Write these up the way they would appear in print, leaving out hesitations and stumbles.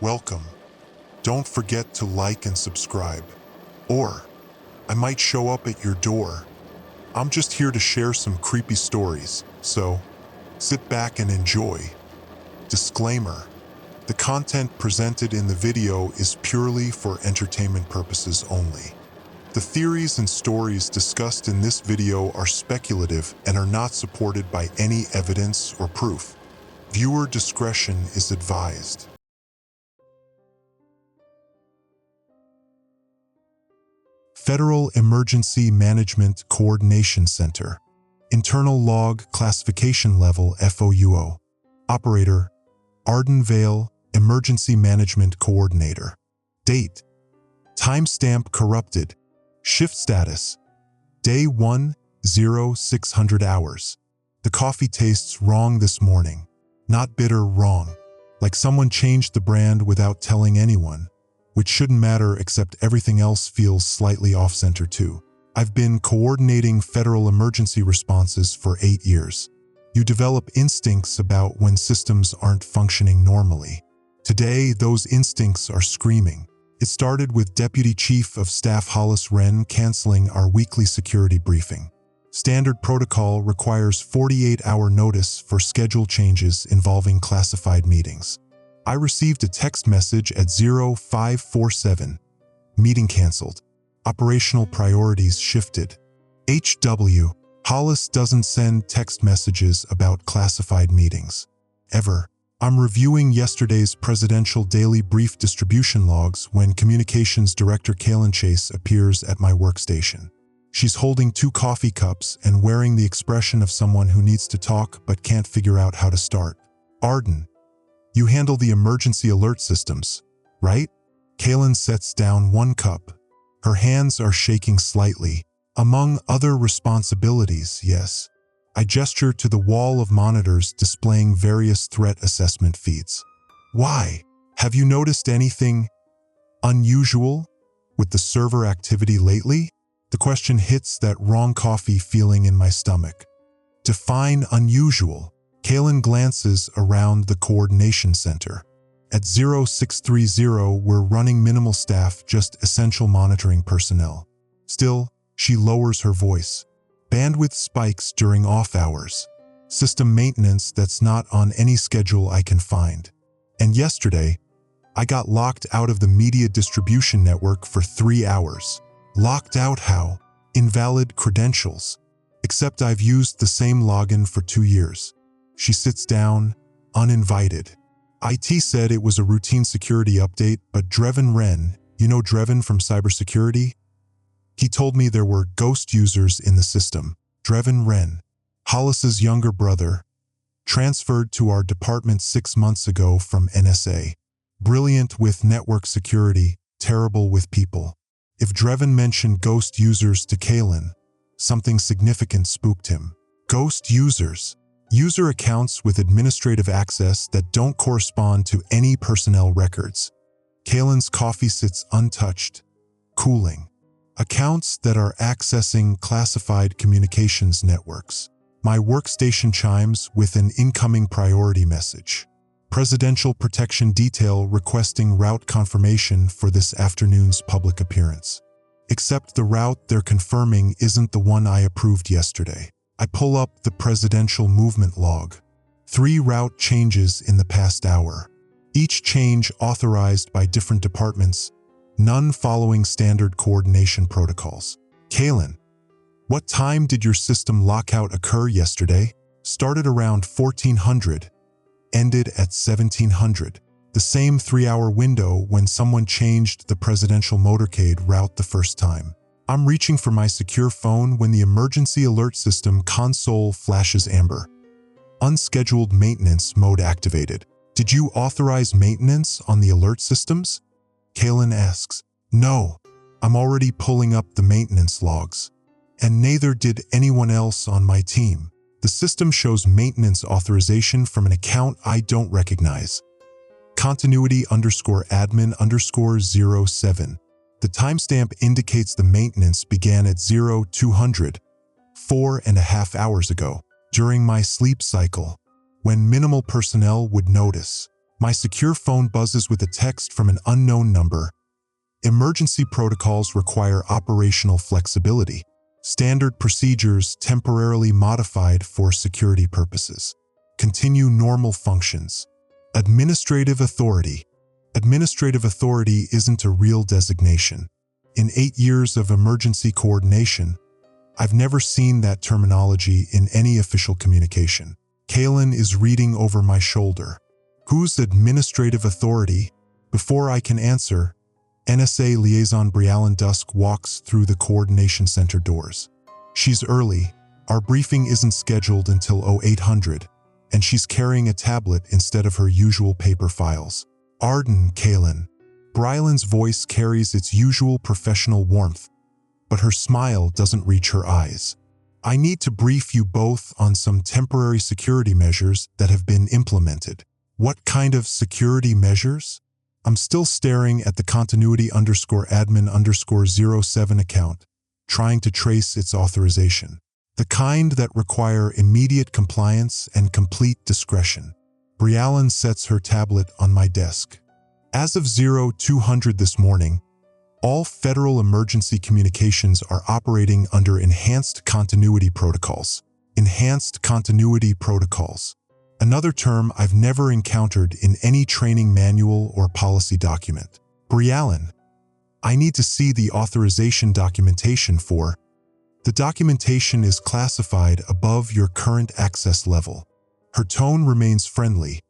welcome. Don't forget to like and subscribe. Or, I might show up at your door. I'm just here to share some creepy stories, so sit back and enjoy. Disclaimer: the content presented in the video is purely for entertainment purposes only. The theories and stories discussed in this video are speculative and are not supported by any evidence or proof. Viewer discretion is advised. Federal Emergency Management Coordination Center. Internal Log Classification Level FOUO. Operator: Arden Vale, Emergency Management Coordinator. Date: timestamp corrupted. Shift status: Day 1, 0600 hours. The coffee tastes wrong this morning. Not bitter, wrong. Like someone changed the brand without telling anyone. Which shouldn't matter, except everything else feels slightly off-center too. I've been coordinating federal emergency responses for 8 years. You develop instincts about when systems aren't functioning normally. Today, those instincts are screaming. It started with Deputy Chief of Staff Hollis Wren canceling our weekly security briefing. Standard protocol requires 48-hour notice for schedule changes involving classified meetings. I received a text message at 0547. Meeting canceled. Operational priorities shifted. HW. Hollis doesn't send text messages about classified meetings. Ever. I'm reviewing yesterday's presidential daily brief distribution logs when Communications Director Kaylin Chase appears at my workstation. She's holding 2 coffee cups and wearing the expression of someone who needs to talk but can't figure out how to start. Arden, you handle the emergency alert systems, right? Kaylin sets down 1 cup. Her hands are shaking slightly. Among other responsibilities, yes. I gesture to the wall of monitors displaying various threat assessment feeds. Why? Have you noticed anything unusual with the server activity lately? The question hits that wrong coffee feeling in my stomach. Define unusual. Kaylin glances around the coordination center. At 0630, we're running minimal staff, just essential monitoring personnel. Still, she lowers her voice. Bandwidth spikes during off hours. System maintenance that's not on any schedule I can find. And yesterday, I got locked out of the media distribution network for 3 hours. Locked out how? Invalid credentials. Except I've used the same login for 2 years. She sits down, uninvited. IT said it was a routine security update, but Drevin Wren, you know Drevin from cybersecurity? He told me there were ghost users in the system. Drevin Wren, Hollis's younger brother, transferred to our department 6 months ago from NSA. Brilliant with network security, terrible with people. If Drevin mentioned ghost users to Kaylin, something significant spooked him. Ghost users. User accounts with administrative access that don't correspond to any personnel records. Kaylin's coffee sits untouched, cooling. Accounts that are accessing classified communications networks. My workstation chimes with an incoming priority message. Presidential Protection Detail requesting route confirmation for this afternoon's public appearance. Except the route they're confirming isn't the one I approved yesterday. I pull up the presidential movement log. 3 route changes in the past hour. Each change authorized by different departments, none following standard coordination protocols. Kaylin, what time did your system lockout occur yesterday? Started around 1400, ended at 1700. The same 3-hour window when someone changed the presidential motorcade route the first time. I'm reaching for my secure phone when the emergency alert system console flashes amber. Unscheduled maintenance mode activated. Did you authorize maintenance on the alert systems? Kaylin asks. No, I'm already pulling up the maintenance logs. And neither did anyone else on my team. The system shows maintenance authorization from an account I don't recognize. Continuity_admin_07. The timestamp indicates the maintenance began at 0200, 4.5 hours ago, during my sleep cycle, when minimal personnel would notice. My secure phone buzzes with a text from an unknown number. Emergency protocols require operational flexibility. Standard procedures temporarily modified for security purposes. Continue normal functions. Administrative authority. Administrative authority isn't a real designation. In 8 years of emergency coordination, I've never seen that terminology in any official communication. Kalen is reading over my shoulder. Whose administrative authority? Before I can answer, NSA liaison Brialyn Dusk walks through the coordination center doors. She's early. Our briefing isn't scheduled until 0800, and she's carrying a tablet instead of her usual paper files. Arden, Kalen. Brialyn's voice carries its usual professional warmth, but her smile doesn't reach her eyes. I need to brief you both on some temporary security measures that have been implemented. What kind of security measures? I'm still staring at the continuity_admin_07 account, trying to trace its authorization. The kind that require immediate compliance and complete discretion. Brialyn sets her tablet on my desk. As of 0200 this morning, all federal emergency communications are operating under enhanced continuity protocols. Enhanced continuity protocols. Another term I've never encountered in any training manual or policy document. Brialyn, I need to see the authorization documentation for. The documentation is classified above your current access level. Her tone remains friendly,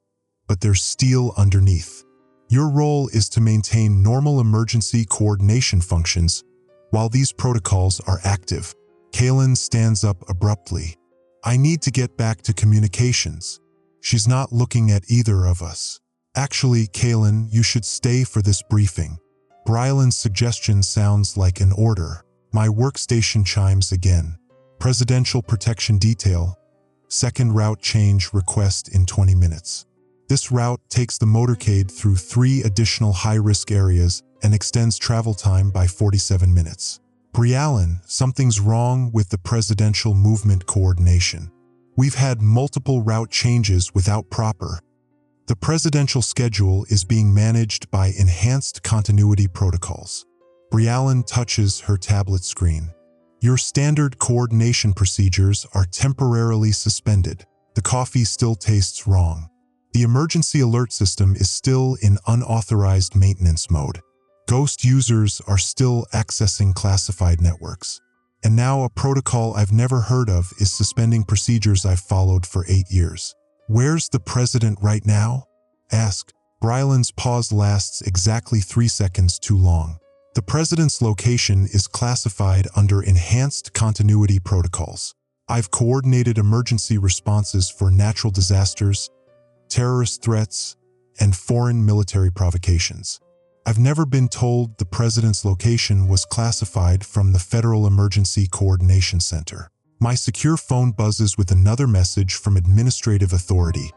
but there's steel underneath. Your role is to maintain normal emergency coordination functions while these protocols are active. Kalen stands up abruptly. I need to get back to communications. She's not looking at either of us. Actually, Kalen, you should stay for this briefing. Brialyn's suggestion sounds like an order. My workstation chimes again. Presidential Protection Detail. Second route change request in 20 minutes. This route takes the motorcade through 3 additional high-risk areas and extends travel time by 47 minutes. Brialyn, something's wrong with the presidential movement coordination. We've had multiple route changes without proper. The presidential schedule is being managed by enhanced continuity protocols. Brialyn touches her tablet screen. Your standard coordination procedures are temporarily suspended. The coffee still tastes wrong. The emergency alert system is still in unauthorized maintenance mode. Ghost users are still accessing classified networks. And now a protocol I've never heard of is suspending procedures I've followed for 8 years. Where's the president right now? Ask. Brialyn's pause lasts exactly 3 seconds too long. The president's location is classified under enhanced continuity protocols. I've coordinated emergency responses for natural disasters, terrorist threats, and foreign military provocations. I've never been told the president's location was classified from the Federal Emergency Coordination Center. My secure phone buzzes with another message from administrative authority.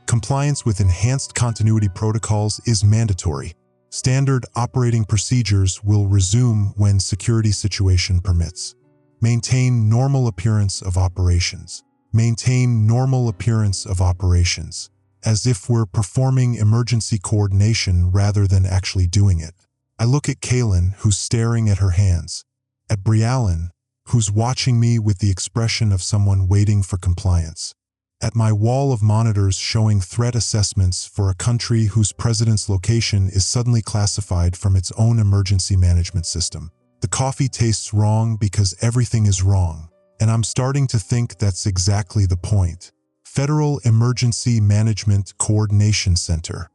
Compliance with enhanced continuity protocols is mandatory. Standard operating procedures will resume when security situation permits. Maintain normal appearance of operations. Maintain normal appearance of operations. As if we're performing emergency coordination rather than actually doing it. I look at Kalen, who's staring at her hands. At Brialyn, who's watching me with the expression of someone waiting for compliance. At my wall of monitors showing threat assessments for a country whose president's location is suddenly classified from its own emergency management system. The coffee tastes wrong because everything is wrong, and I'm starting to think that's exactly the point. Federal Emergency Management Coordination Center.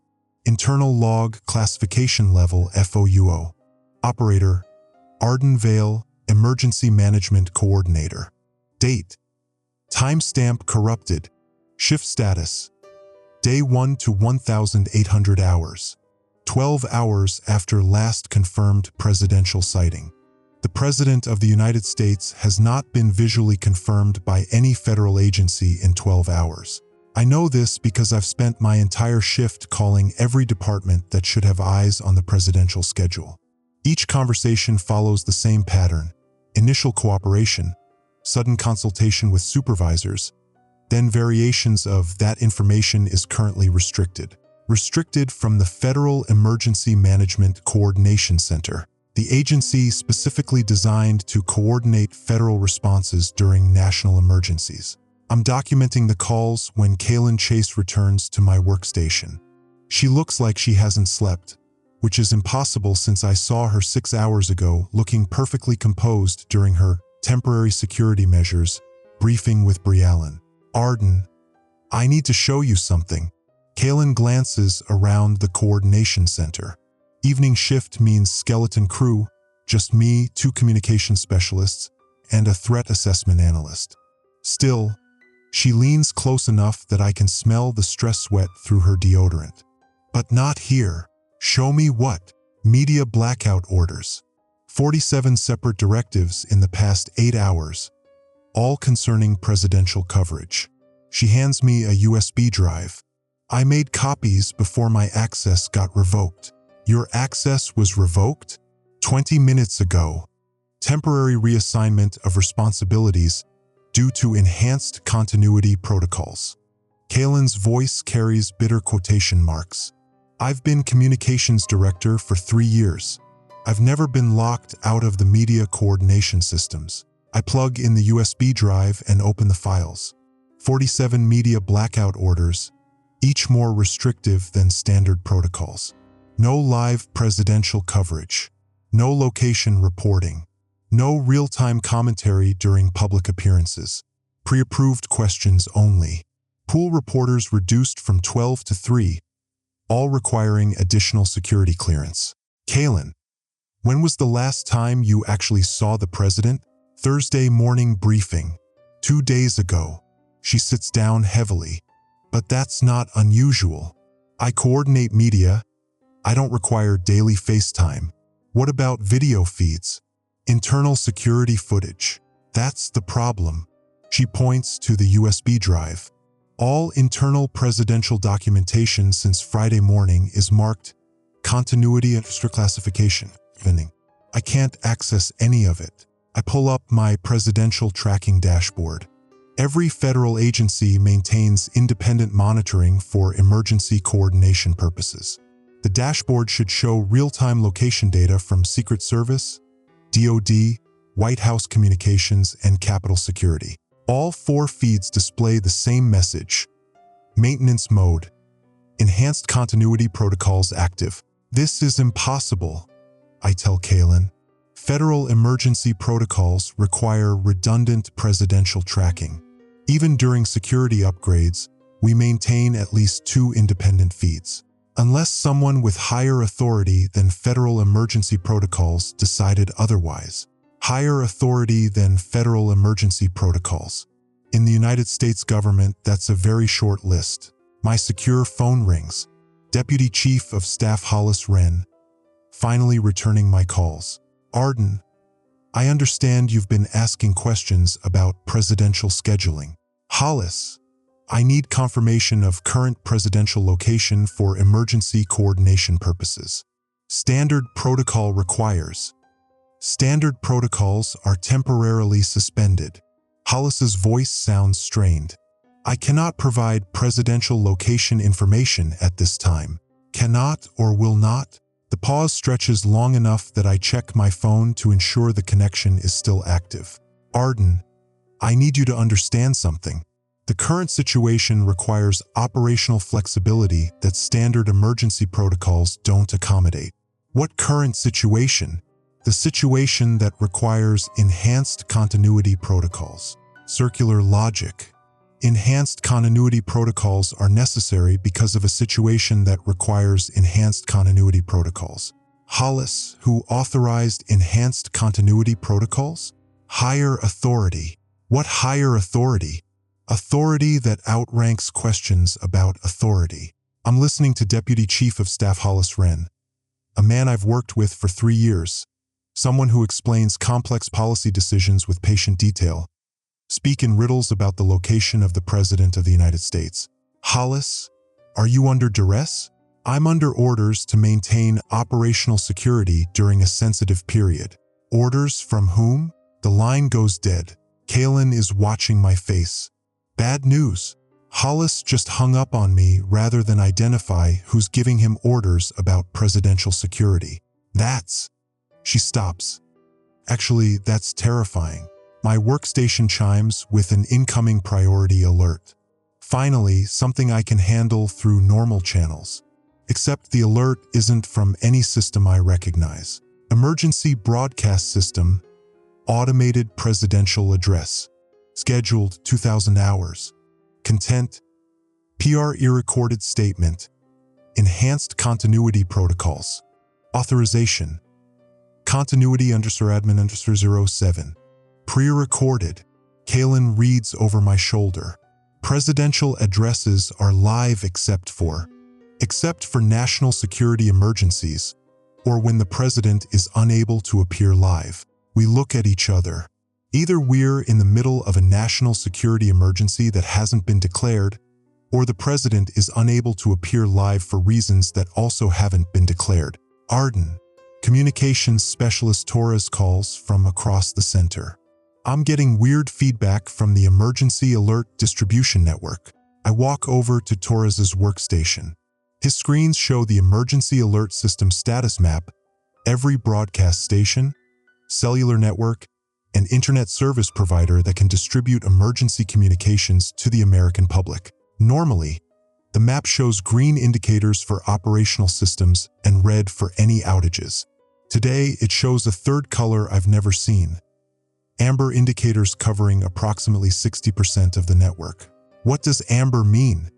Internal Log Classification Level FOUO. Operator, Arden Vale, Emergency Management Coordinator. Date. Timestamp corrupted. Shift status. Day 1 to 1,800 hours. 12 hours after last confirmed presidential sighting. The President of the United States has not been visually confirmed by any federal agency in 12 hours. I know this because I've spent my entire shift calling every department that should have eyes on the presidential schedule. Each conversation follows the same pattern: initial cooperation, sudden consultation with supervisors, then variations of "that information is currently restricted." restricted from the Federal Emergency Management Coordination Center, the agency specifically designed to coordinate federal responses during national emergencies. I'm documenting the calls when Kaylin Chase returns to my workstation. She looks like she hasn't slept, which is impossible since I saw her 6 hours ago looking perfectly composed during her temporary security measures briefing with Briallen. Arden, I need to show you something. Kaylin glances around the coordination center. Evening shift means skeleton crew, just me, 2 communication specialists, and a threat assessment analyst. Still, she leans close enough that I can smell the stress sweat through her deodorant. But not here. Show me what? Media blackout orders. 47 separate directives in the past 8 hours, all concerning presidential coverage. She hands me a USB drive. I made copies before my access got revoked. Your access was revoked? 20 minutes ago. Temporary reassignment of responsibilities due to enhanced continuity protocols. Kaylin's voice carries bitter quotation marks. I've been communications director for 3 years. I've never been locked out of the media coordination systems. I plug in the USB drive and open the files. 47 media blackout orders, each more restrictive than standard protocols. No live presidential coverage. No location reporting. No real-time commentary during public appearances. Pre-approved questions only. Pool reporters reduced from 12 to 3, all requiring additional security clearance. Kaylin, when was the last time you actually saw the president? Thursday morning briefing. 2 days ago. She sits down heavily. But that's not unusual. I coordinate media. I don't require daily FaceTime. What about video feeds? Internal security footage. That's the problem. She points to the USB drive. All internal presidential documentation since Friday morning is marked continuity and extra classification. I can't access any of it. I pull up my presidential tracking dashboard. Every federal agency maintains independent monitoring for emergency coordination purposes. The dashboard should show real-time location data from Secret Service, DoD, White House Communications, and Capitol Security. All 4 feeds display the same message. Maintenance mode. Enhanced continuity protocols active. This is impossible, I tell Kaylin. Federal emergency protocols require redundant presidential tracking. Even during security upgrades, we maintain at least 2 independent feeds. Unless someone with higher authority than federal emergency protocols decided otherwise. Higher authority than federal emergency protocols. In the United States government, that's a very short list. My secure phone rings. Deputy Chief of Staff Hollis Wren, finally returning my calls. Arden, I understand you've been asking questions about presidential scheduling. Hollis, I need confirmation of current presidential location for emergency coordination purposes. Standard protocol requires. Standard protocols are temporarily suspended. Hollis's voice sounds strained. I cannot provide presidential location information at this time. Cannot or will not? The pause stretches long enough that I check my phone to ensure the connection is still active. Arden, I need you to understand something. The current situation requires operational flexibility that standard emergency protocols don't accommodate. What current situation? The situation that requires enhanced continuity protocols. Circular logic. Enhanced continuity protocols are necessary because of a situation that requires enhanced continuity protocols. Hollis, who authorized enhanced continuity protocols? Higher authority. What higher authority? Authority that outranks questions about authority. I'm listening to Deputy Chief of Staff Hollis Wren, a man I've worked with for 3 years, someone who explains complex policy decisions with patient detail, speak in riddles about the location of the President of the United States. Hollis, are you under duress? I'm under orders to maintain operational security during a sensitive period. Orders from whom? The line goes dead. Kaylin is watching my face. Bad news. Hollis just hung up on me rather than identify who's giving him orders about presidential security. She stops. Actually, that's terrifying. My workstation chimes with an incoming priority alert. Finally, something I can handle through normal channels. Except the alert isn't from any system I recognize. Emergency Broadcast System, Automated Presidential Address. Scheduled 2000 hours. Content, PR e-recorded statement. Enhanced Continuity Protocols. Authorization, Continuity_admin_07. Pre-recorded. Kalen reads over my shoulder. Presidential addresses are live except for national security emergencies, or when the president is unable to appear live. We look at each other. Either we're in the middle of a national security emergency that hasn't been declared, or the president is unable to appear live for reasons that also haven't been declared. Arden, Communications Specialist Torres calls from across the center. I'm getting weird feedback from the Emergency Alert Distribution Network. I walk over to Torres's workstation. His screens show the Emergency Alert System status map, every broadcast station, cellular network, and internet service provider that can distribute emergency communications to the American public. Normally, the map shows green indicators for operational systems and red for any outages. Today, it shows a third color I've never seen. Amber indicators covering approximately 60% of the network. What does amber mean?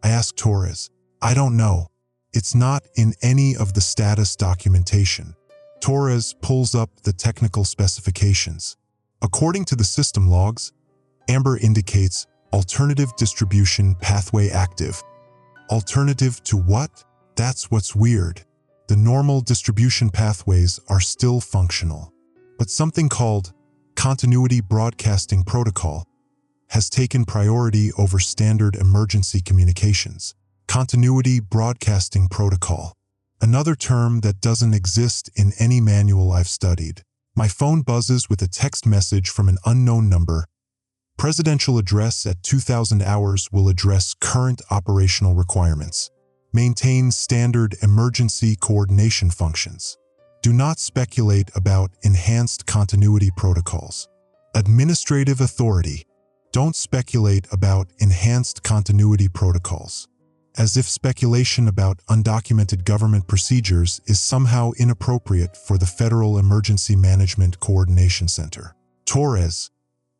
I ask Torres. I don't know. It's not in any of the status documentation. Torres pulls up the technical specifications. According to the system logs, amber indicates alternative distribution pathway active. Alternative to what? That's what's weird. The normal distribution pathways are still functional, but something called Continuity Broadcasting Protocol has taken priority over standard emergency communications. Continuity Broadcasting Protocol, another term that doesn't exist in any manual I've studied. My phone buzzes with a text message from an unknown number. Presidential address at 2000 hours will address current operational requirements. Maintain standard emergency coordination functions. Do not speculate about enhanced continuity protocols. Administrative authority. Don't speculate about enhanced continuity protocols. As if speculation about undocumented government procedures is somehow inappropriate for the Federal Emergency Management Coordination Center. Torres,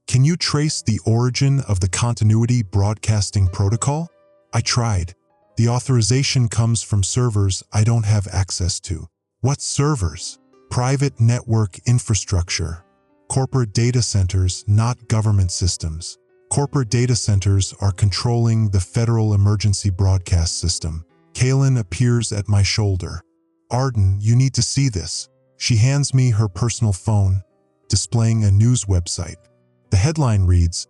can you trace the origin of the Continuity Broadcasting Protocol? I tried. The authorization comes from servers I don't have access to. What servers? Private network infrastructure. Corporate data centers, not government systems. Corporate data centers are controlling the Federal Emergency Broadcast System. Kalen appears at my shoulder. Arden, you need to see this. She hands me her personal phone, displaying a news website. The headline reads,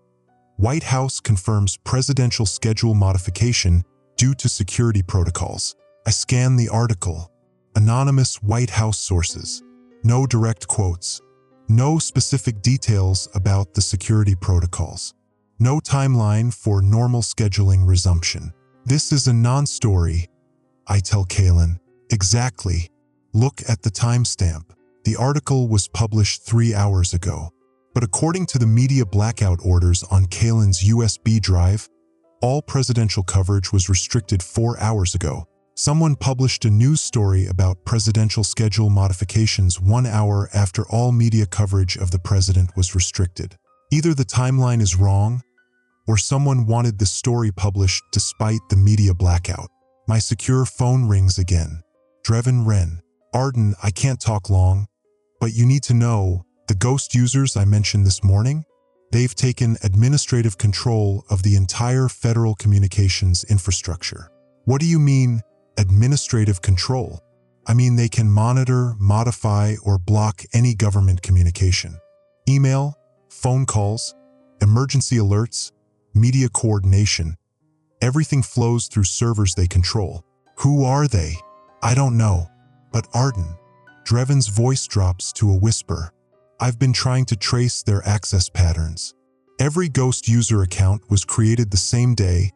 White House confirms presidential schedule modification due to security protocols. I scan the article. Anonymous White House sources. No direct quotes. No specific details about the security protocols. No timeline for normal scheduling resumption. This is a non-story, I tell Kalen. Exactly. Look at the timestamp. The article was published 3 hours ago. But according to the media blackout orders on Kalen's USB drive, all presidential coverage was restricted 4 hours ago. Someone published a news story about presidential schedule modifications 1 hour after all media coverage of the president was restricted. Either the timeline is wrong, or someone wanted the story published despite the media blackout. My secure phone rings again. Drevin Wren. Arden, I can't talk long, but you need to know, the ghost users I mentioned this morning, they've taken administrative control of the entire federal communications infrastructure. What do you mean, administrative control? I mean they can monitor, modify, or block any government communication. Email, phone calls, emergency alerts, media coordination. Everything flows through servers they control. Who are they? I don't know. But Arden. Drevin's voice drops to a whisper. I've been trying to trace their access patterns. Every ghost user account was created the same day,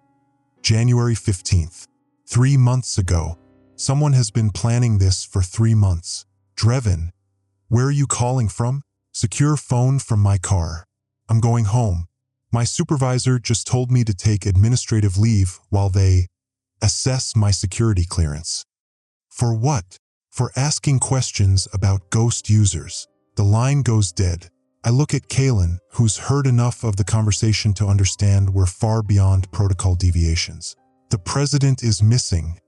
January 15th. 3 months ago. Someone has been planning this for 3 months. Drevin, where are you calling from? Secure phone from my car. I'm going home. My supervisor just told me to take administrative leave while they assess my security clearance. For what? For asking questions about ghost users. The line goes dead. I look at Kaylin, who's heard enough of the conversation to understand we're far beyond protocol deviations. The president is missing.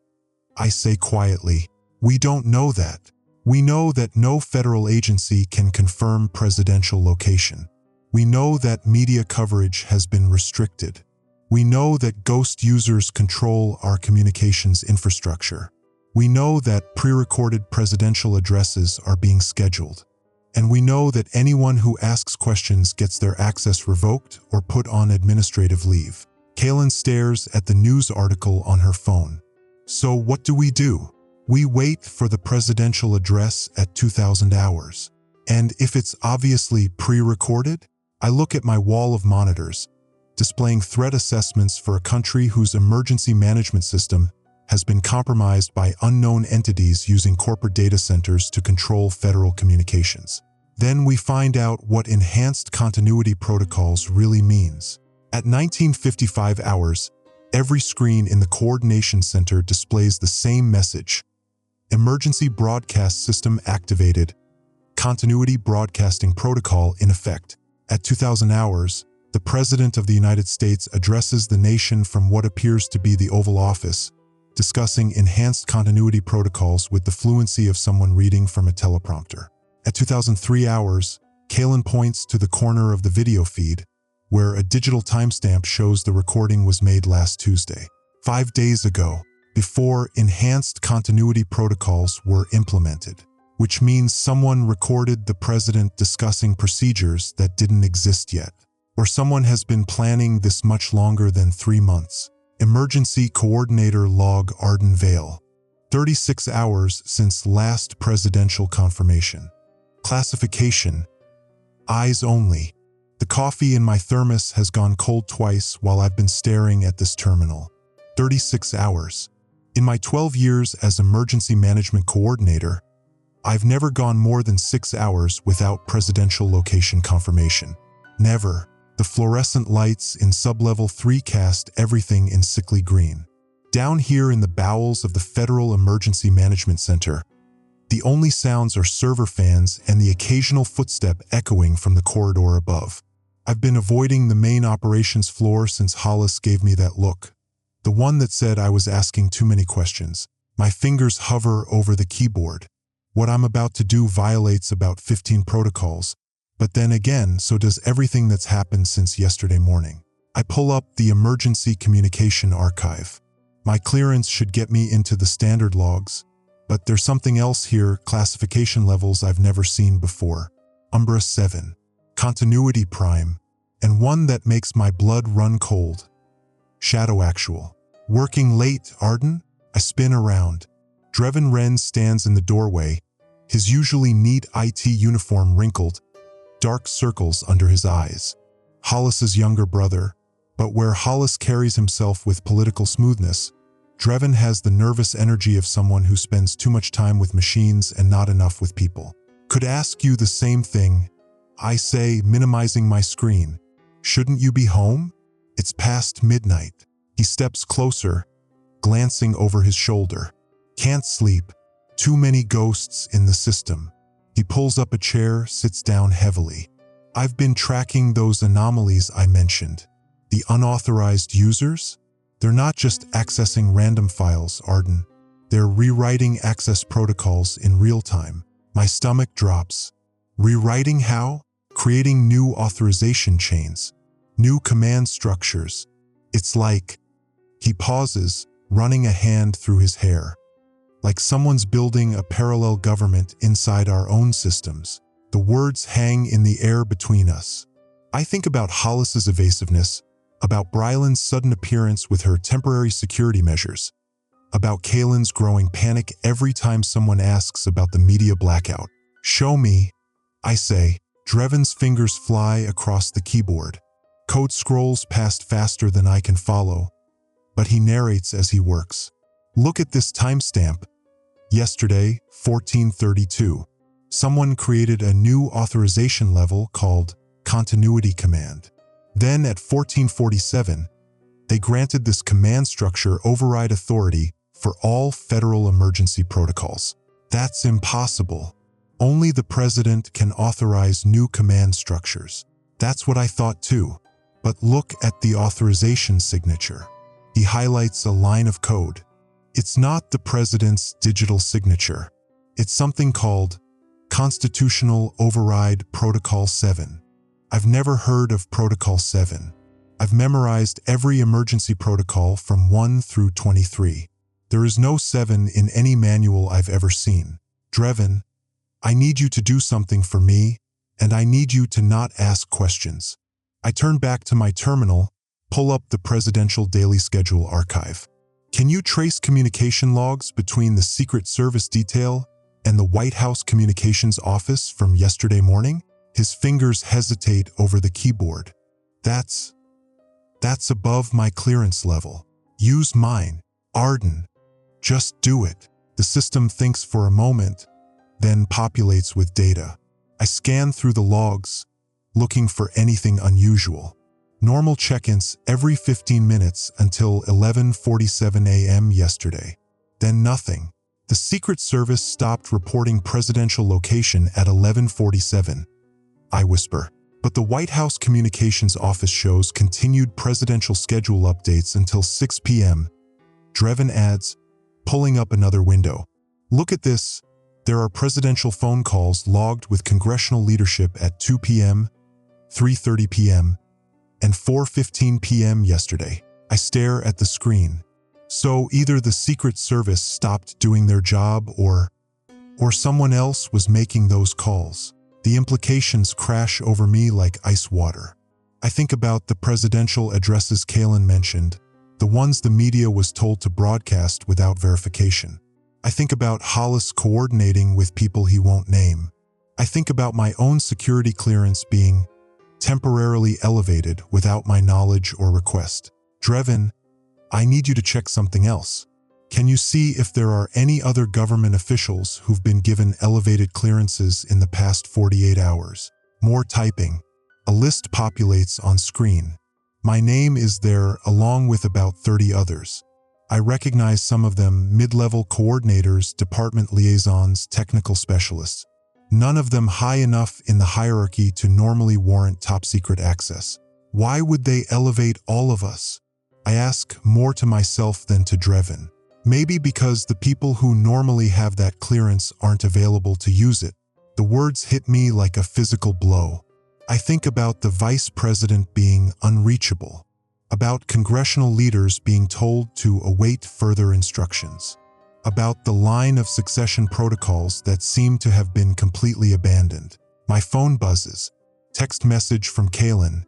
I say quietly, we don't know that. We know that no federal agency can confirm presidential location. We know that media coverage has been restricted. We know that ghost users control our communications infrastructure. We know that pre-recorded presidential addresses are being scheduled. And we know that anyone who asks questions gets their access revoked or put on administrative leave. Kaylin stares at the news article on her phone. So what do? We wait for the presidential address at 2000 hours. And if it's obviously pre-recorded, I look at my wall of monitors, displaying threat assessments for a country whose emergency management system has been compromised by unknown entities using corporate data centers to control federal communications. Then we find out what enhanced continuity protocols really means. At 1955 hours, every screen in the coordination center displays the same message. Emergency broadcast system activated. Continuity broadcasting protocol in effect. At 2000 hours, the President of the United States addresses the nation from what appears to be the Oval Office, discussing enhanced continuity protocols with the fluency of someone reading from a teleprompter. At 2003 hours, Kaylin points to the corner of the video feed, where a digital timestamp shows the recording was made last Tuesday, 5 days ago, before enhanced continuity protocols were implemented, which means someone recorded the president discussing procedures that didn't exist yet, or someone has been planning this much longer than 3 months. Emergency Coordinator Log Arden Vale. 36 hours since last presidential confirmation. Classification: eyes only. The coffee in my thermos has gone cold twice while I've been staring at this terminal. 36 hours. In my 12 years as Emergency Management Coordinator, I've never gone more than 6 hours without presidential location confirmation. Never. The fluorescent lights in Sublevel 3 cast everything in sickly green. Down here in the bowels of the Federal Emergency Management Center, the only sounds are server fans and the occasional footstep echoing from the corridor above. I've been avoiding the main operations floor since Hollis gave me that look. The one that said I was asking too many questions. My fingers hover over the keyboard. What I'm about to do violates about 15 protocols, but then again, so does everything that's happened since yesterday morning. I pull up the Emergency Communication Archive. My clearance should get me into the standard logs, but there's something else here, classification levels I've never seen before. Umbra 7. Continuity Prime, and one that makes my blood run cold. Shadow Actual. Working late, Arden? I spin around. Drevin Wren stands in the doorway, his usually neat IT uniform wrinkled, dark circles under his eyes. Hollis's younger brother, but where Hollis carries himself with political smoothness, Drevin has the nervous energy of someone who spends too much time with machines and not enough with people. Could ask you the same thing, I say, minimizing my screen. Shouldn't you be home? It's past midnight. He steps closer, glancing over his shoulder. Can't sleep. Too many ghosts in the system. He pulls up a chair, sits down heavily. I've been tracking those anomalies I mentioned. The unauthorized users? They're not just accessing random files, Arden. They're rewriting access protocols in real time. My stomach drops. Rewriting how? Creating new authorization chains, new command structures. It's like, he pauses, running a hand through his hair. Like someone's building a parallel government inside our own systems. The words hang in the air between us. I think about Hollis's evasiveness, about Brylan's sudden appearance with her temporary security measures, about Kaylin's growing panic every time someone asks about the media blackout. Show me, I say. Drevin's fingers fly across the keyboard. Code scrolls past faster than I can follow. but he narrates as he works. Look at this timestamp. Yesterday, 14:32. Someone created a new authorization level called continuity command. Then at 14:47, they granted this command structure override authority for all federal emergency protocols. That's impossible. Only the president can authorize new command structures. That's what I thought too. But look at the authorization signature. He highlights a line of code. It's not the president's digital signature. It's something called Constitutional Override Protocol 7. I've never heard of Protocol 7. I've memorized every emergency protocol from 1 through 23. There is no 7 in any manual I've ever seen. Drevin, I need you to do something for me, and I need you to not ask questions. I turn back to my terminal, pull up the Presidential Daily Schedule archive. Can you trace communication logs between the Secret Service detail and the White House Communications Office from yesterday morning? His fingers hesitate over the keyboard. That's above my clearance level. Use mine, Arden. Just do it. The system thinks for a moment, then populates with data. I scan through the logs, looking for anything unusual. Normal check-ins every 15 minutes until 11:47 a.m. yesterday. Then nothing. The Secret Service stopped reporting presidential location at 11:47. I whisper. But the White House Communications Office shows continued presidential schedule updates until 6 p.m. Drevin adds, pulling up another window. Look at this. There are presidential phone calls logged with congressional leadership at 2 p.m., 3:30 p.m., and 4:15 p.m. yesterday. I stare at the screen. So either the Secret Service stopped doing their job or someone else was making those calls. The implications crash over me like ice water. I think about the presidential addresses Kalin mentioned, the ones the media was told to broadcast without verification. I think about Hollis coordinating with people he won't name. I think about my own security clearance being temporarily elevated without my knowledge or request. Drevin, I need you to check something else. Can you see if there are any other government officials who've been given elevated clearances in the past 48 hours? More typing. A list populates on screen. My name is there along with about 30 others. I recognize some of them: mid-level coordinators, department liaisons, technical specialists. None of them high enough in the hierarchy to normally warrant top-secret access. Why would they elevate all of us? I ask more to myself than to Drevin. Maybe because the people who normally have that clearance aren't available to use it. The words hit me like a physical blow. I think about the vice president being unreachable, about congressional leaders being told to await further instructions, about the line of succession protocols that seem to have been completely abandoned. My phone buzzes. Text message from Kalin.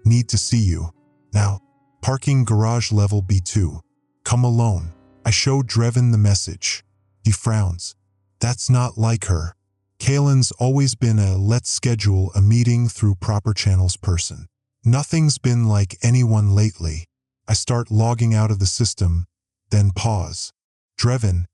Need to see you. Now, parking garage level B2. Come alone. I show Drevin the message. He frowns. That's not like her. Kalin's always been a let's schedule a meeting through proper channels person. Nothing's been like anyone lately. I start logging out of the system, then pause. Drevin,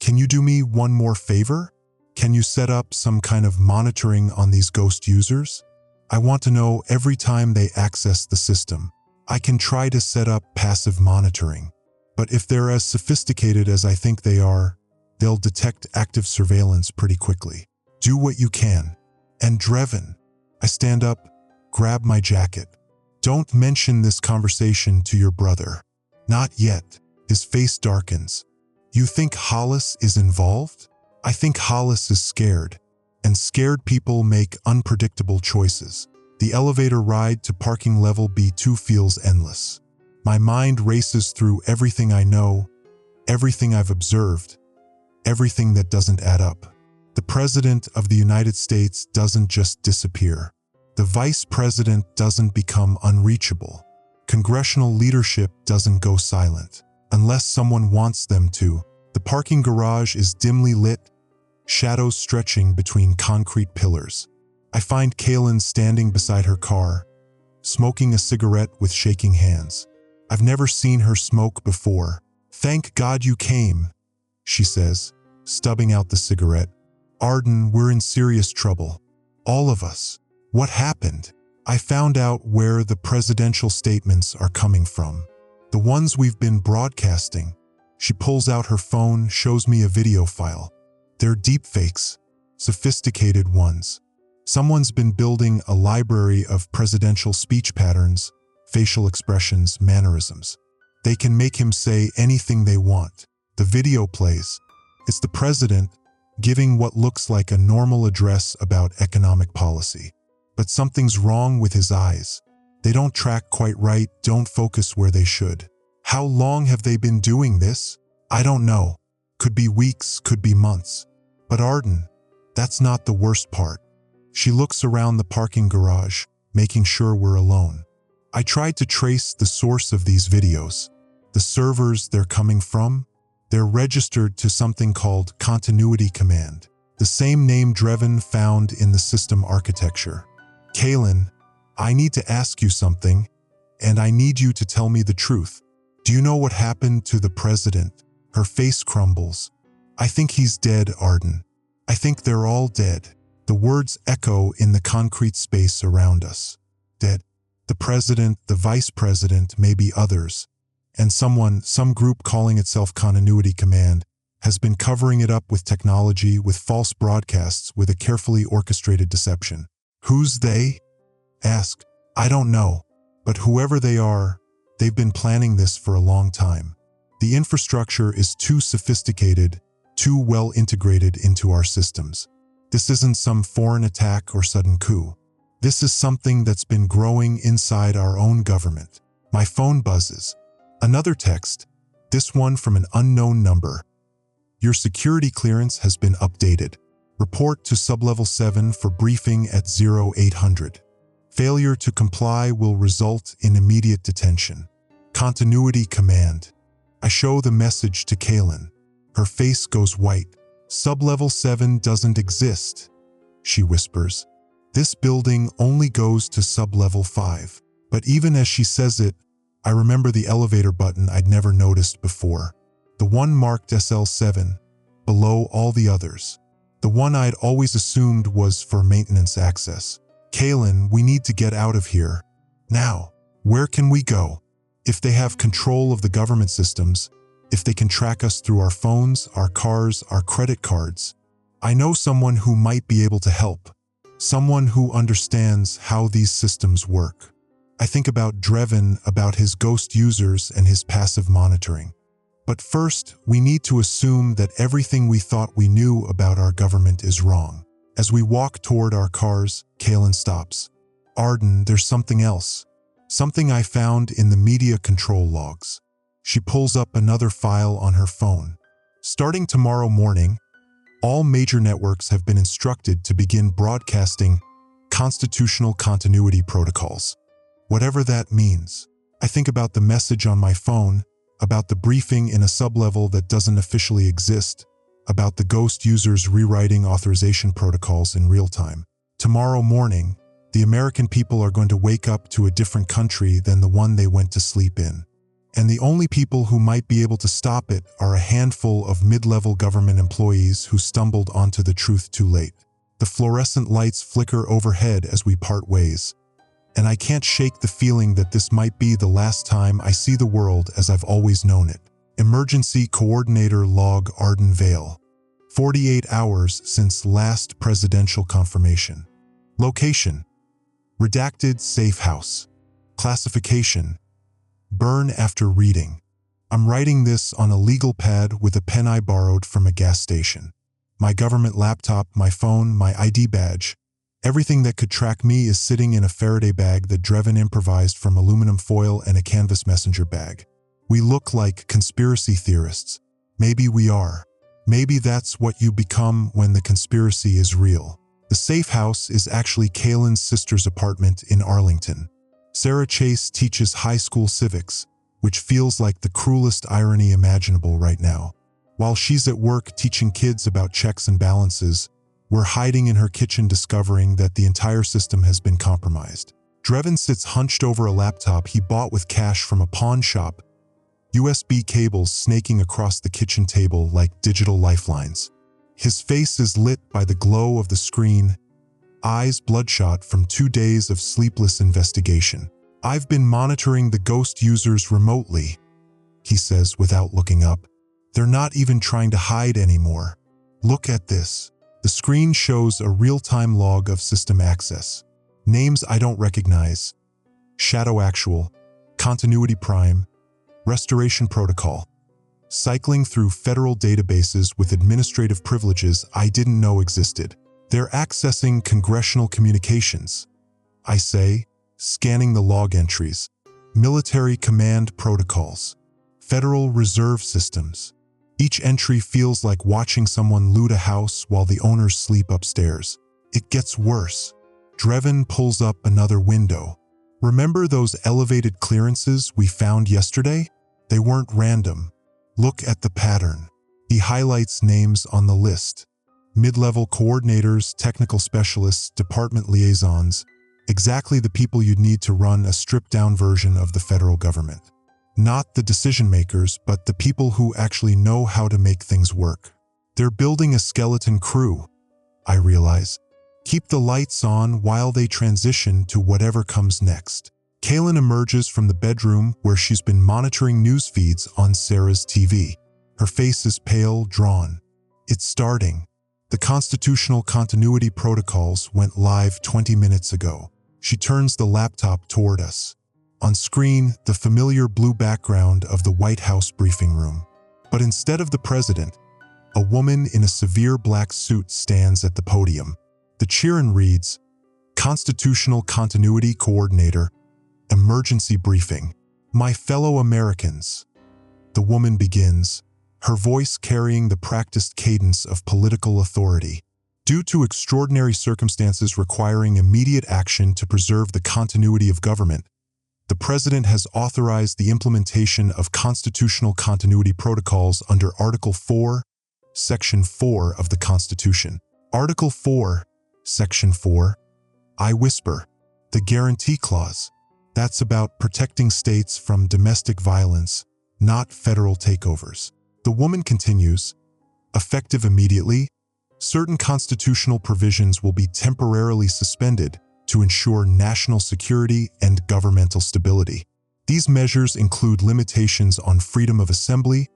can you do me one more favor? Can you set up some kind of monitoring on these ghost users? I want to know every time they access the system. I can try to set up passive monitoring. But if they're as sophisticated as I think they are, they'll detect active surveillance pretty quickly. Do what you can. And Drevin, I stand up, grab my jacket. Don't mention this conversation to your brother. Not yet. His face darkens. You think Hollis is involved? I think Hollis is scared, and scared people make unpredictable choices. The elevator ride to parking level B2 feels endless. My mind races through everything I know, everything I've observed, everything that doesn't add up. The President of the United States doesn't just disappear. The Vice President doesn't become unreachable. Congressional leadership doesn't go silent, unless someone wants them to. The parking garage is dimly lit, shadows stretching between concrete pillars. I find Kalin standing beside her car, smoking a cigarette with shaking hands. I've never seen her smoke before. Thank God you came, she says, stubbing out the cigarette. Arden, we're in serious trouble. All of us. What happened? I found out where the presidential statements are coming from. The ones we've been broadcasting. She pulls out her phone, shows me a video file. They're deepfakes, sophisticated ones. Someone's been building a library of presidential speech patterns, facial expressions, mannerisms. They can make him say anything they want. The video plays. It's the president giving what looks like a normal address about economic policy. But something's wrong with his eyes. They don't track quite right, don't focus where they should. How long have they been doing this? I don't know. Could be weeks, could be months. But Arden, that's not the worst part. She looks around the parking garage, making sure we're alone. I tried to trace the source of these videos. The servers they're coming from? They're registered to something called Continuity Command, the same name Dreven found in the system architecture. Kaylin, I need to ask you something, and I need you to tell me the truth. Do you know what happened to the president? Her face crumbles. I think he's dead, Arden. I think they're all dead. The words echo in the concrete space around us. Dead. The president, the vice president, maybe others. And some group calling itself Continuity Command, has been covering it up with technology, with false broadcasts, with a carefully orchestrated deception. Who's they? Ask. I don't know. But whoever they are, they've been planning this for a long time. The infrastructure is too sophisticated, too well integrated into our systems. This isn't some foreign attack or sudden coup. This is something that's been growing inside our own government. My phone buzzes. Another text, this one from an unknown number. Your security clearance has been updated. Report to Sublevel 7 for briefing at 0800. Failure to comply will result in immediate detention. Continuity Command. I show the message to Kaylin. Her face goes white. Sublevel 7 doesn't exist, she whispers. This building only goes to Sublevel 5. But even as she says it, I remember the elevator button I'd never noticed before. The one marked SL7, below all the others. The one I'd always assumed was for maintenance access. Kaylin, we need to get out of here. Now. Where can we go? If they have control of the government systems, if they can track us through our phones, our cars, our credit cards, I know someone who might be able to help. Someone who understands how these systems work. I think about Dreven, about his ghost users and his passive monitoring. But first, we need to assume that everything we thought we knew about our government is wrong. As we walk toward our cars, Kaylin stops. Arden, there's something else. Something I found in the media control logs. She pulls up another file on her phone. Starting tomorrow morning, all major networks have been instructed to begin broadcasting constitutional continuity protocols. Whatever that means. I think about the message on my phone, about the briefing in a sublevel that doesn't officially exist, about the ghost users rewriting authorization protocols in real time. Tomorrow morning, the American people are going to wake up to a different country than the one they went to sleep in. And the only people who might be able to stop it are a handful of mid-level government employees who stumbled onto the truth too late. The fluorescent lights flicker overhead as we part ways. And I can't shake the feeling that this might be the last time I see the world as I've always known it. Emergency Coordinator Log Arden Vale. 48 hours since last presidential confirmation. Location: redacted safe house. Classification: burn after reading. I'm writing this on a legal pad with a pen I borrowed from a gas station. My government laptop, my phone, my ID badge. Everything that could track me is sitting in a Faraday bag that Dreven improvised from aluminum foil and a canvas messenger bag. We look like conspiracy theorists. Maybe we are. Maybe that's what you become when the conspiracy is real. The safe house is actually Kaylin's sister's apartment in Arlington. Sarah Chase teaches high school civics, which feels like the cruelest irony imaginable right now. While she's at work teaching kids about checks and balances, we're hiding in her kitchen discovering that the entire system has been compromised. Drevin sits hunched over a laptop he bought with cash from a pawn shop, USB cables snaking across the kitchen table like digital lifelines. His face is lit by the glow of the screen, eyes bloodshot from 2 days of sleepless investigation. "I've been monitoring the ghost users remotely," he says without looking up. "They're not even trying to hide anymore. Look at this." The screen shows a real-time log of system access. Names I don't recognize: Shadow Actual, Continuity Prime, Restoration Protocol. Cycling through federal databases with administrative privileges I didn't know existed. "They're accessing congressional communications," I say, scanning the log entries. "Military command protocols. Federal Reserve systems." Each entry feels like watching someone loot a house while the owners sleep upstairs. It gets worse. Drevin pulls up another window. "Remember those elevated clearances we found yesterday? They weren't random. Look at the pattern." He highlights names on the list: mid-level coordinators, technical specialists, department liaisons, exactly the people you'd need to run a stripped-down version of the federal government. Not the decision-makers, but the people who actually know how to make things work. "They're building a skeleton crew," I realize. "Keep the lights on while they transition to whatever comes next." Kaylin emerges from the bedroom where she's been monitoring news feeds on Sarah's TV. Her face is pale, drawn. "It's starting. The constitutional continuity protocols went live 20 minutes ago." She turns the laptop toward us. On screen, the familiar blue background of the White House briefing room. But instead of the president, a woman in a severe black suit stands at the podium. The cheerin reads, "Constitutional Continuity Coordinator, Emergency Briefing. My fellow Americans." The woman begins, her voice carrying the practiced cadence of political authority. "Due to extraordinary circumstances requiring immediate action to preserve the continuity of government, the President has authorized the implementation of constitutional continuity protocols under Article 4, Section 4 of the Constitution." Article 4, Section 4, I whisper, "the Guarantee Clause. That's about protecting states from domestic violence, not federal takeovers." The woman continues, "Effective immediately, certain constitutional provisions will be temporarily suspended to ensure national security and governmental stability. These measures include limitations on freedom of assembly,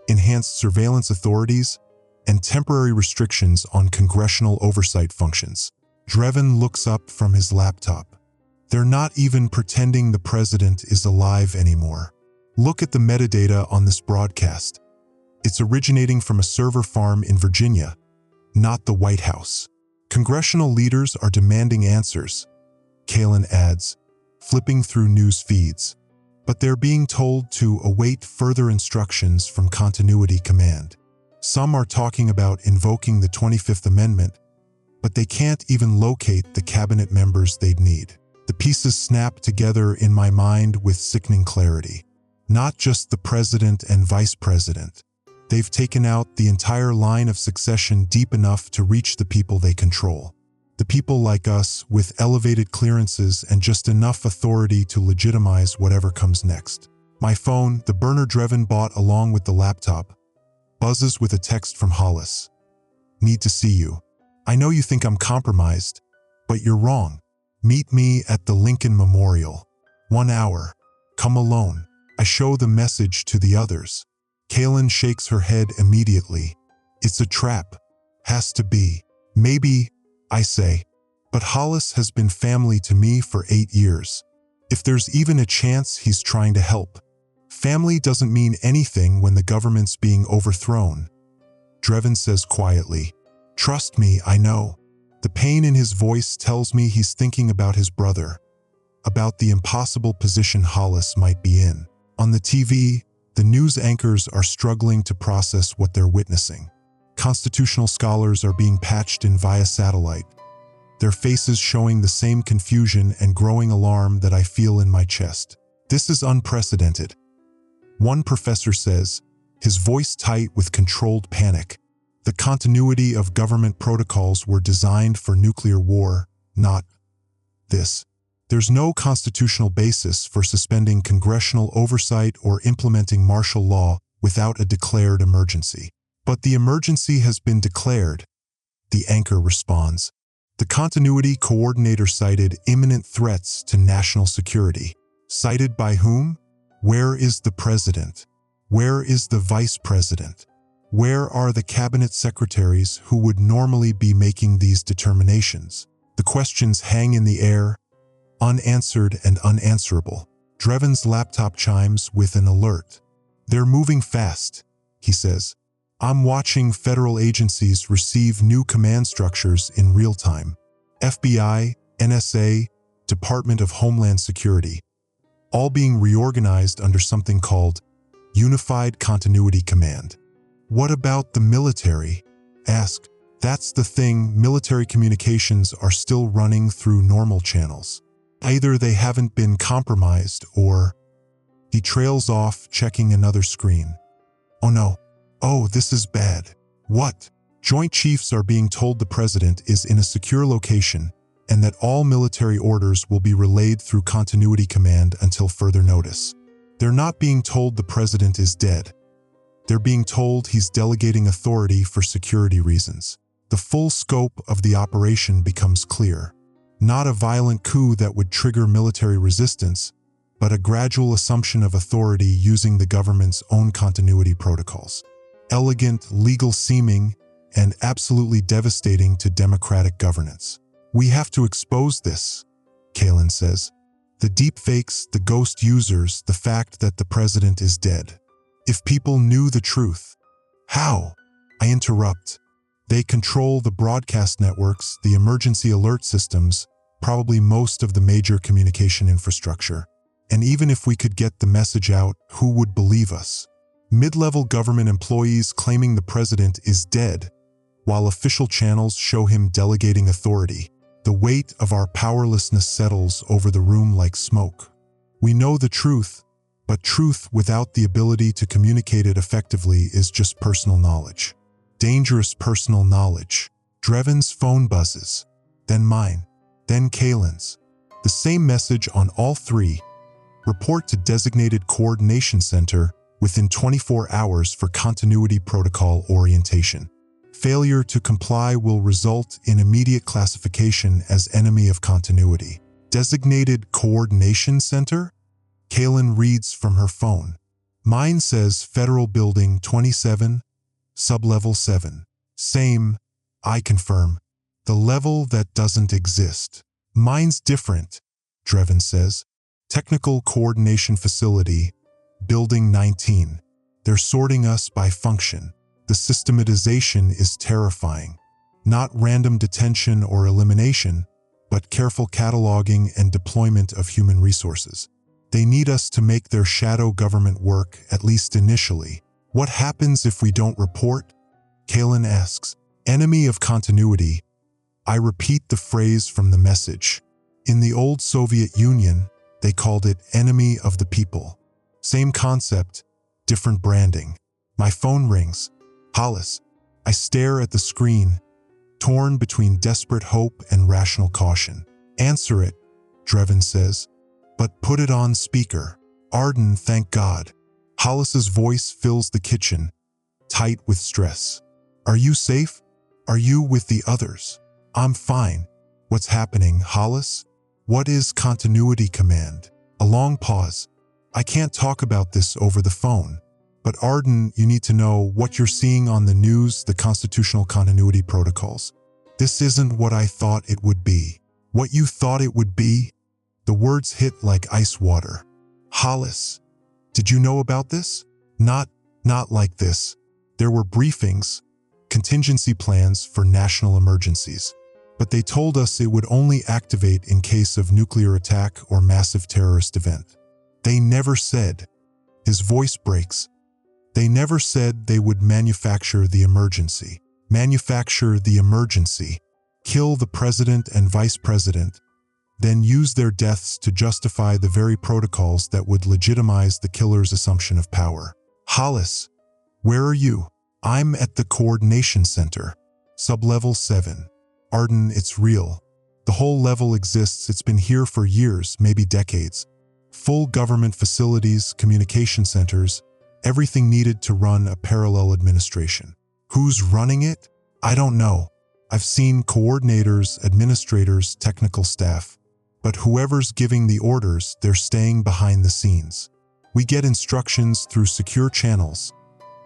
enhanced surveillance authorities, and temporary restrictions on congressional oversight functions." Drevin looks up from his laptop. "They're not even pretending the president is alive anymore. Look at the metadata on this broadcast. It's originating from a server farm in Virginia, not the White House. Congressional leaders are demanding answers," Kaylin adds, flipping through news feeds. "But they're being told to await further instructions from Continuity Command. Some are talking about invoking the 25th Amendment, but they can't even locate the cabinet members they'd need." The pieces snap together in my mind with sickening clarity. Not just the president and vice president. They've taken out the entire line of succession deep enough to reach the people they control. The people like us with elevated clearances and just enough authority to legitimize whatever comes next. My phone, the burner Drevin bought along with the laptop, buzzes with a text from Hollis. "Need to see you. I know you think I'm compromised, but you're wrong. Meet me at the Lincoln Memorial. 1 hour. Come alone." I show the message to the others. Kaylin shakes her head immediately. "It's a trap. Has to be." "Maybe," I say, "but Hollis has been family to me for 8 years. If there's even a chance he's trying to help. Family doesn't mean anything when the government's being overthrown." Drevin says quietly, "Trust me, I know." The pain in his voice tells me he's thinking about his brother, about the impossible position Hollis might be in. On the TV, the news anchors are struggling to process what they're witnessing. Constitutional scholars are being patched in via satellite, their faces showing the same confusion and growing alarm that I feel in my chest. "This is unprecedented," one professor says, his voice tight with controlled panic. "The continuity of government protocols were designed for nuclear war, not this." There's no constitutional basis for suspending congressional oversight or implementing martial law without a declared emergency. But the emergency has been declared, the anchor responds. The continuity coordinator cited imminent threats to national security. Cited by whom? Where is the president? Where is the vice president? Where are the cabinet secretaries who would normally be making these determinations? The questions hang in the air, unanswered and unanswerable. Dreven's laptop chimes with an alert. They're moving fast, he says. I'm watching federal agencies receive new command structures in real time. FBI, NSA, Department of Homeland Security, all being reorganized under something called Unified Continuity Command. What about the military? Ask. That's the thing, military communications are still running through normal channels. Either they haven't been compromised or… He trails off, checking another screen. Oh no. Oh, this is bad. What? Joint Chiefs are being told the president is in a secure location and that all military orders will be relayed through Continuity Command until further notice. They're not being told the president is dead. They're being told he's delegating authority for security reasons. The full scope of the operation becomes clear. Not a violent coup that would trigger military resistance, but a gradual assumption of authority using the government's own continuity protocols. Elegant, legal-seeming, and absolutely devastating to democratic governance. We have to expose this, Kalin says. The deepfakes, the ghost users, the fact that the president is dead. If people knew the truth. How? I interrupt. They control the broadcast networks, the emergency alert systems, probably most of the major communication infrastructure. And even if we could get the message out, who would believe us? Mid-level government employees claiming the president is dead, while official channels show him delegating authority. The weight of our powerlessness settles over the room like smoke. We know the truth, but truth without the ability to communicate it effectively is just personal knowledge. Dangerous personal knowledge. Dreven's phone buzzes, then mine, then Kalin's. The same message on all three. Report to designated coordination center within 24 hours for continuity protocol orientation. Failure to comply will result in immediate classification as enemy of continuity. Designated coordination center? Kalin reads from her phone. Mine says Federal Building 27, Sublevel 7. Same, I confirm. The level that doesn't exist. Mine's different, Dreven says. Technical Coordination Facility, Building 19. They're sorting us by function. The systematization is terrifying. Not random detention or elimination, but careful cataloging and deployment of human resources. They need us to make their shadow government work, at least initially. What happens if we don't report? Kalin asks. Enemy of continuity. I repeat the phrase from the message. In the old Soviet Union, they called it enemy of the people. Same concept, different branding. My phone rings. Hollis. I stare at the screen, torn between desperate hope and rational caution. Answer it, Dreven says, but put it on speaker. Arden, thank God. Hollis's voice fills the kitchen, tight with stress. Are you safe? Are you with the others? I'm fine. What's happening, Hollis? What is Continuity Command? A long pause. I can't talk about this over the phone. But Arden, you need to know what you're seeing on the news, the constitutional continuity protocols. This isn't what I thought it would be. What you thought it would be? The words hit like ice water. Hollis, did you know about this? Not like this. There were briefings, contingency plans for national emergencies. But they told us it would only activate in case of nuclear attack or massive terrorist event. They never said. His voice breaks. They never said they would manufacture the emergency. Manufacture the emergency. Kill the president and vice president, then use their deaths to justify the very protocols that would legitimize the killer's assumption of power. Hollis, where are you? I'm at the coordination center. Sublevel 7. Arden, it's real. The whole level exists. It's been here for years, maybe decades. Full government facilities, communication centers, everything needed to run a parallel administration. Who's running it? I don't know. I've seen coordinators, administrators, technical staff. But whoever's giving the orders, they're staying behind the scenes. We get instructions through secure channels,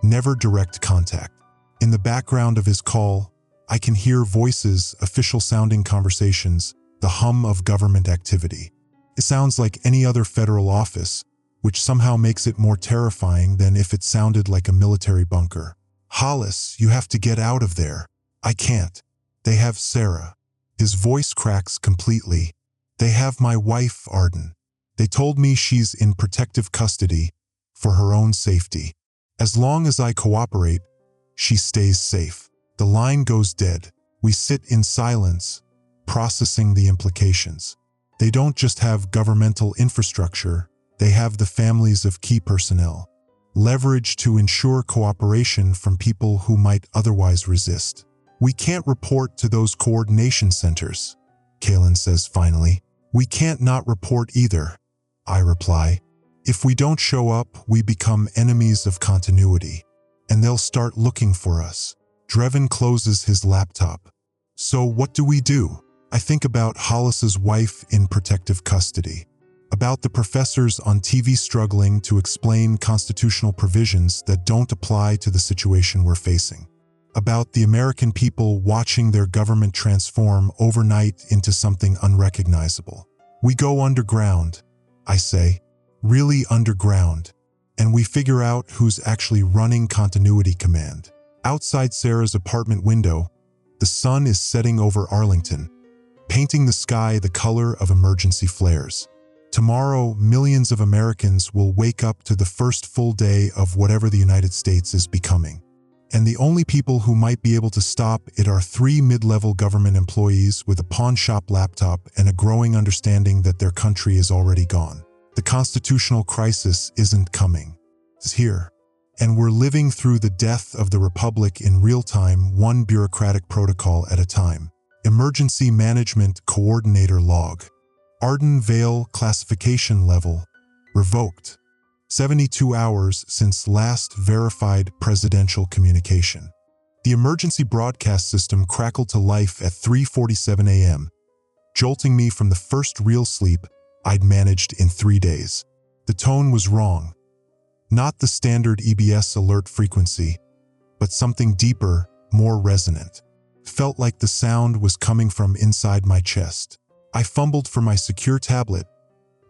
never direct contact. In the background of his call, I can hear voices, official-sounding conversations, the hum of government activity. It sounds like any other federal office, which somehow makes it more terrifying than if it sounded like a military bunker. Hollis, you have to get out of there. I can't. They have Sarah. His voice cracks completely. They have my wife, Arden. They told me she's in protective custody for her own safety. As long as I cooperate, she stays safe. The line goes dead. We sit in silence, processing the implications. They don't just have governmental infrastructure, they have the families of key personnel. Leverage to ensure cooperation from people who might otherwise resist. We can't report to those coordination centers, Kaylin says finally. We can't not report either, I reply. If we don't show up, we become enemies of continuity, and they'll start looking for us. Drevin closes his laptop. So what do we do? I think about Hollis's wife in protective custody, about the professors on TV struggling to explain constitutional provisions that don't apply to the situation we're facing, about the American people watching their government transform overnight into something unrecognizable. We go underground, I say, really underground, and we figure out who's actually running Continuity Command. Outside Sarah's apartment window, the sun is setting over Arlington, painting the sky the color of emergency flares. Tomorrow, millions of Americans will wake up to the first full day of whatever the United States is becoming. And the only people who might be able to stop it are 3 mid-level government employees with a pawn shop laptop and a growing understanding that their country is already gone. The constitutional crisis isn't coming. It's here. And we're living through the death of the Republic in real time, one bureaucratic protocol at a time. Emergency Management Coordinator Log. Arden Vale Classification Level revoked. 72 hours since last verified presidential communication. The emergency broadcast system crackled to life at 3:47 a.m., jolting me from the first real sleep I'd managed in 3 days. The tone was wrong. Not the standard EBS alert frequency, but something deeper, more resonant. Felt like the sound was coming from inside my chest. I fumbled for my secure tablet,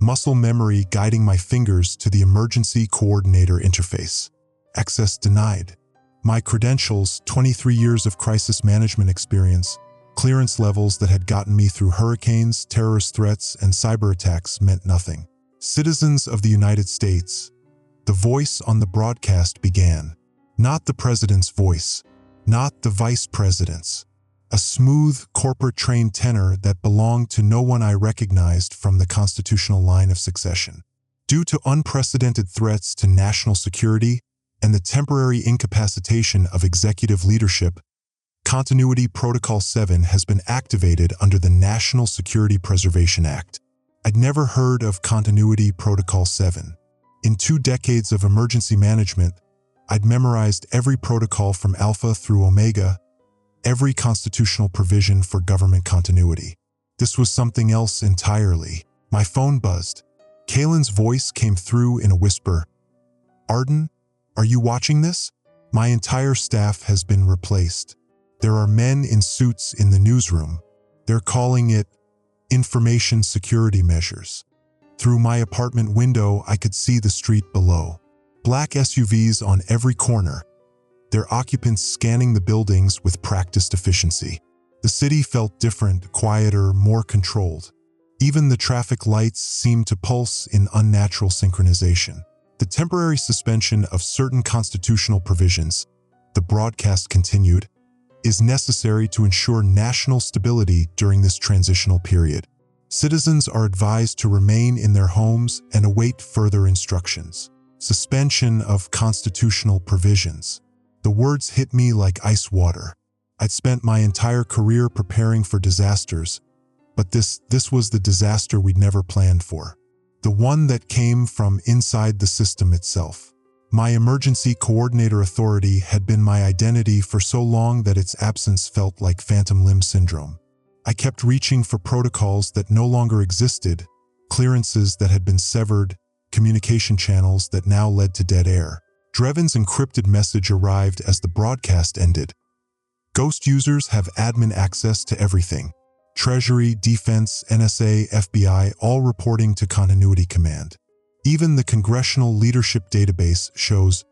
muscle memory guiding my fingers to the emergency coordinator interface. Access denied. My credentials, 23 years of crisis management experience, clearance levels that had gotten me through hurricanes, terrorist threats, and cyber attacks meant nothing. Citizens of the United States. The voice on the broadcast began. Not the president's voice, not the vice president's. A smooth, corporate-trained tenor that belonged to no one I recognized from the constitutional line of succession. Due to unprecedented threats to national security and the temporary incapacitation of executive leadership, Continuity Protocol 7 has been activated under the National Security Preservation Act. I'd never heard of Continuity Protocol 7. In 2 decades of emergency management, I'd memorized every protocol from Alpha through Omega, every constitutional provision for government continuity. This was something else entirely. My phone buzzed. Kaylin's voice came through in a whisper. Arden, are you watching this? My entire staff has been replaced. There are men in suits in the newsroom. They're calling it information security measures. Through my apartment window, I could see the street below. Black SUVs on every corner, their occupants scanning the buildings with practiced efficiency. The city felt different, quieter, more controlled. Even the traffic lights seemed to pulse in unnatural synchronization. The temporary suspension of certain constitutional provisions, the broadcast continued, is necessary to ensure national stability during this transitional period. Citizens are advised to remain in their homes and await further instructions. Suspension of constitutional provisions. The words hit me like ice water. I'd spent my entire career preparing for disasters, But this was the disaster we'd never planned for. The one that came from inside the system itself. My emergency coordinator authority had been my identity for so long that its absence felt like phantom limb syndrome. I kept reaching for protocols that no longer existed, clearances that had been severed, communication channels that now led to dead air. Dreven's encrypted message arrived as the broadcast ended. Ghost users have admin access to everything. Treasury, Defense, NSA, FBI, all reporting to Continuity Command. Even the Congressional Leadership Database shows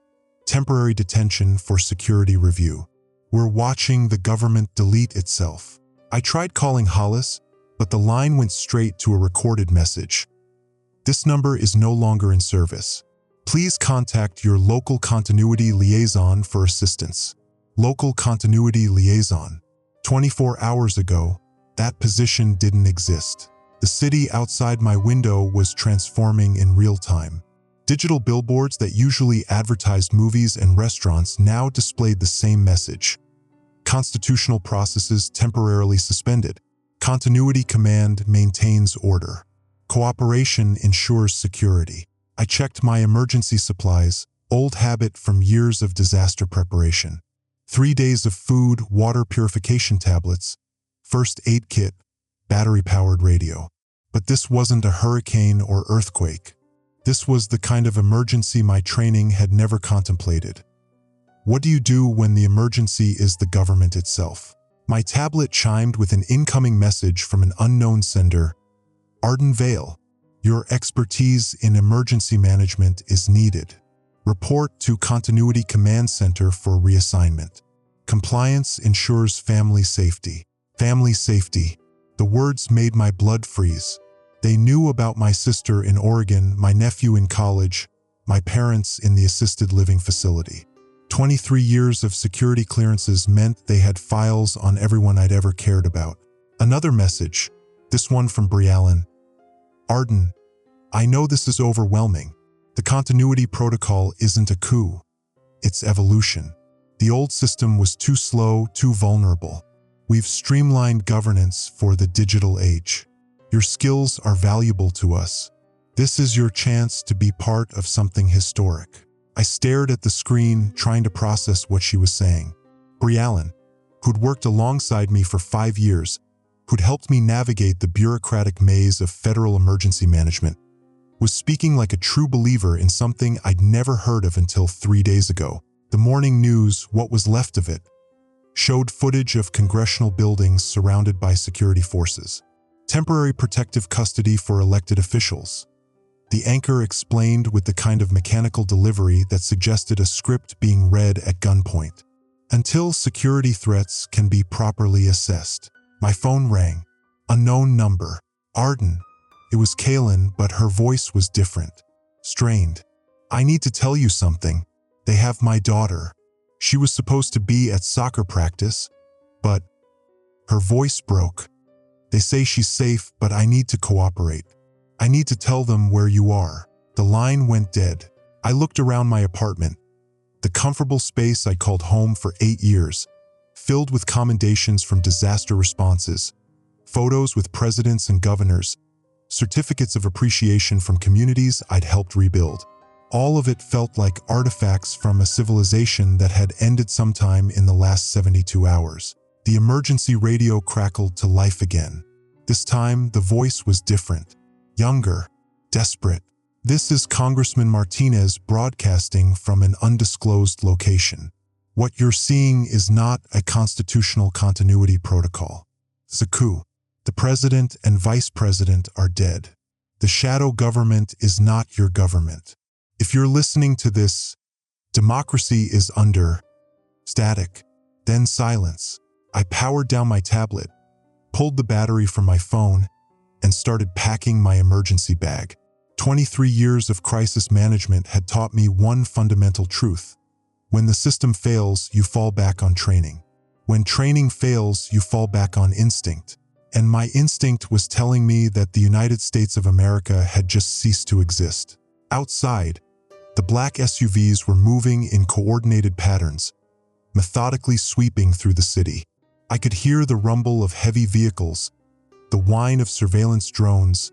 temporary detention for security review. We're watching the government delete itself. I tried calling Hollis, but the line went straight to a recorded message. This number is no longer in service. Please contact your local continuity liaison for assistance. Local continuity liaison. 24 hours ago, that position didn't exist. The city outside my window was transforming in real time. Digital billboards that usually advertised movies and restaurants now displayed the same message. Constitutional processes temporarily suspended. Continuity Command maintains order. Cooperation ensures security. I checked my emergency supplies, old habit from years of disaster preparation. 3 days of food, water purification tablets, first aid kit, battery-powered radio. But this wasn't a hurricane or earthquake. This was the kind of emergency my training had never contemplated. What do you do when the emergency is the government itself? My tablet chimed with an incoming message from an unknown sender. Arden Vale, your expertise in emergency management is needed. Report to Continuity Command Center for reassignment. Compliance ensures family safety. Family safety. The words made my blood freeze. They knew about my sister in Oregon, my nephew in college, my parents in the assisted living facility. 23 years of security clearances meant they had files on everyone I'd ever cared about. Another message, this one from Briallen. Arden, I know this is overwhelming. The continuity protocol isn't a coup. It's evolution. The old system was too slow, too vulnerable. We've streamlined governance for the digital age. Your skills are valuable to us. This is your chance to be part of something historic. I stared at the screen, trying to process what she was saying. Briallen, who'd worked alongside me for 5 years, who'd helped me navigate the bureaucratic maze of federal emergency management, was speaking like a true believer in something I'd never heard of until 3 days ago. The morning news, what was left of it, showed footage of congressional buildings surrounded by security forces. Temporary protective custody for elected officials. The anchor explained with the kind of mechanical delivery that suggested a script being read at gunpoint. Until security threats can be properly assessed. My phone rang. Unknown number. Arden. It was Kaylin, but her voice was different. Strained. I need to tell you something. They have my daughter. She was supposed to be at soccer practice, but her voice broke. They say she's safe, but I need to cooperate. I need to tell them where you are. The line went dead. I looked around my apartment, the comfortable space I called home for 8 years, filled with commendations from disaster responses, photos with presidents and governors, certificates of appreciation from communities I'd helped rebuild. All of it felt like artifacts from a civilization that had ended sometime in the last 72 hours. The emergency radio crackled to life again. This time, the voice was different. Younger. Desperate. This is Congressman Martinez broadcasting from an undisclosed location. What you're seeing is not a constitutional continuity protocol. It's a coup. The president and vice president are dead. The shadow government is not your government. If you're listening to this, democracy is under static. Then silence. I powered down my tablet, pulled the battery from my phone, and started packing my emergency bag. 23 years of crisis management had taught me one fundamental truth. When the system fails, you fall back on training. When training fails, you fall back on instinct. And my instinct was telling me that the United States of America had just ceased to exist. Outside, the black SUVs were moving in coordinated patterns, methodically sweeping through the city. I could hear the rumble of heavy vehicles, the whine of surveillance drones,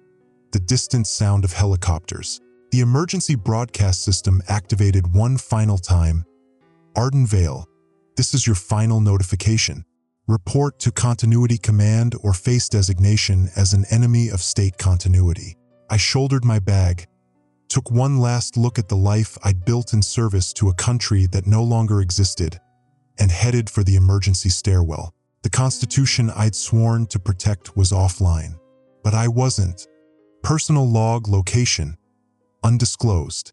the distant sound of helicopters. The emergency broadcast system activated one final time. Arden Vale, this is your final notification. Report to Continuity Command or face designation as an enemy of state continuity. I shouldered my bag, took one last look at the life I'd built in service to a country that no longer existed, and headed for the emergency stairwell. The Constitution I'd sworn to protect was offline, but I wasn't. Personal log location, undisclosed.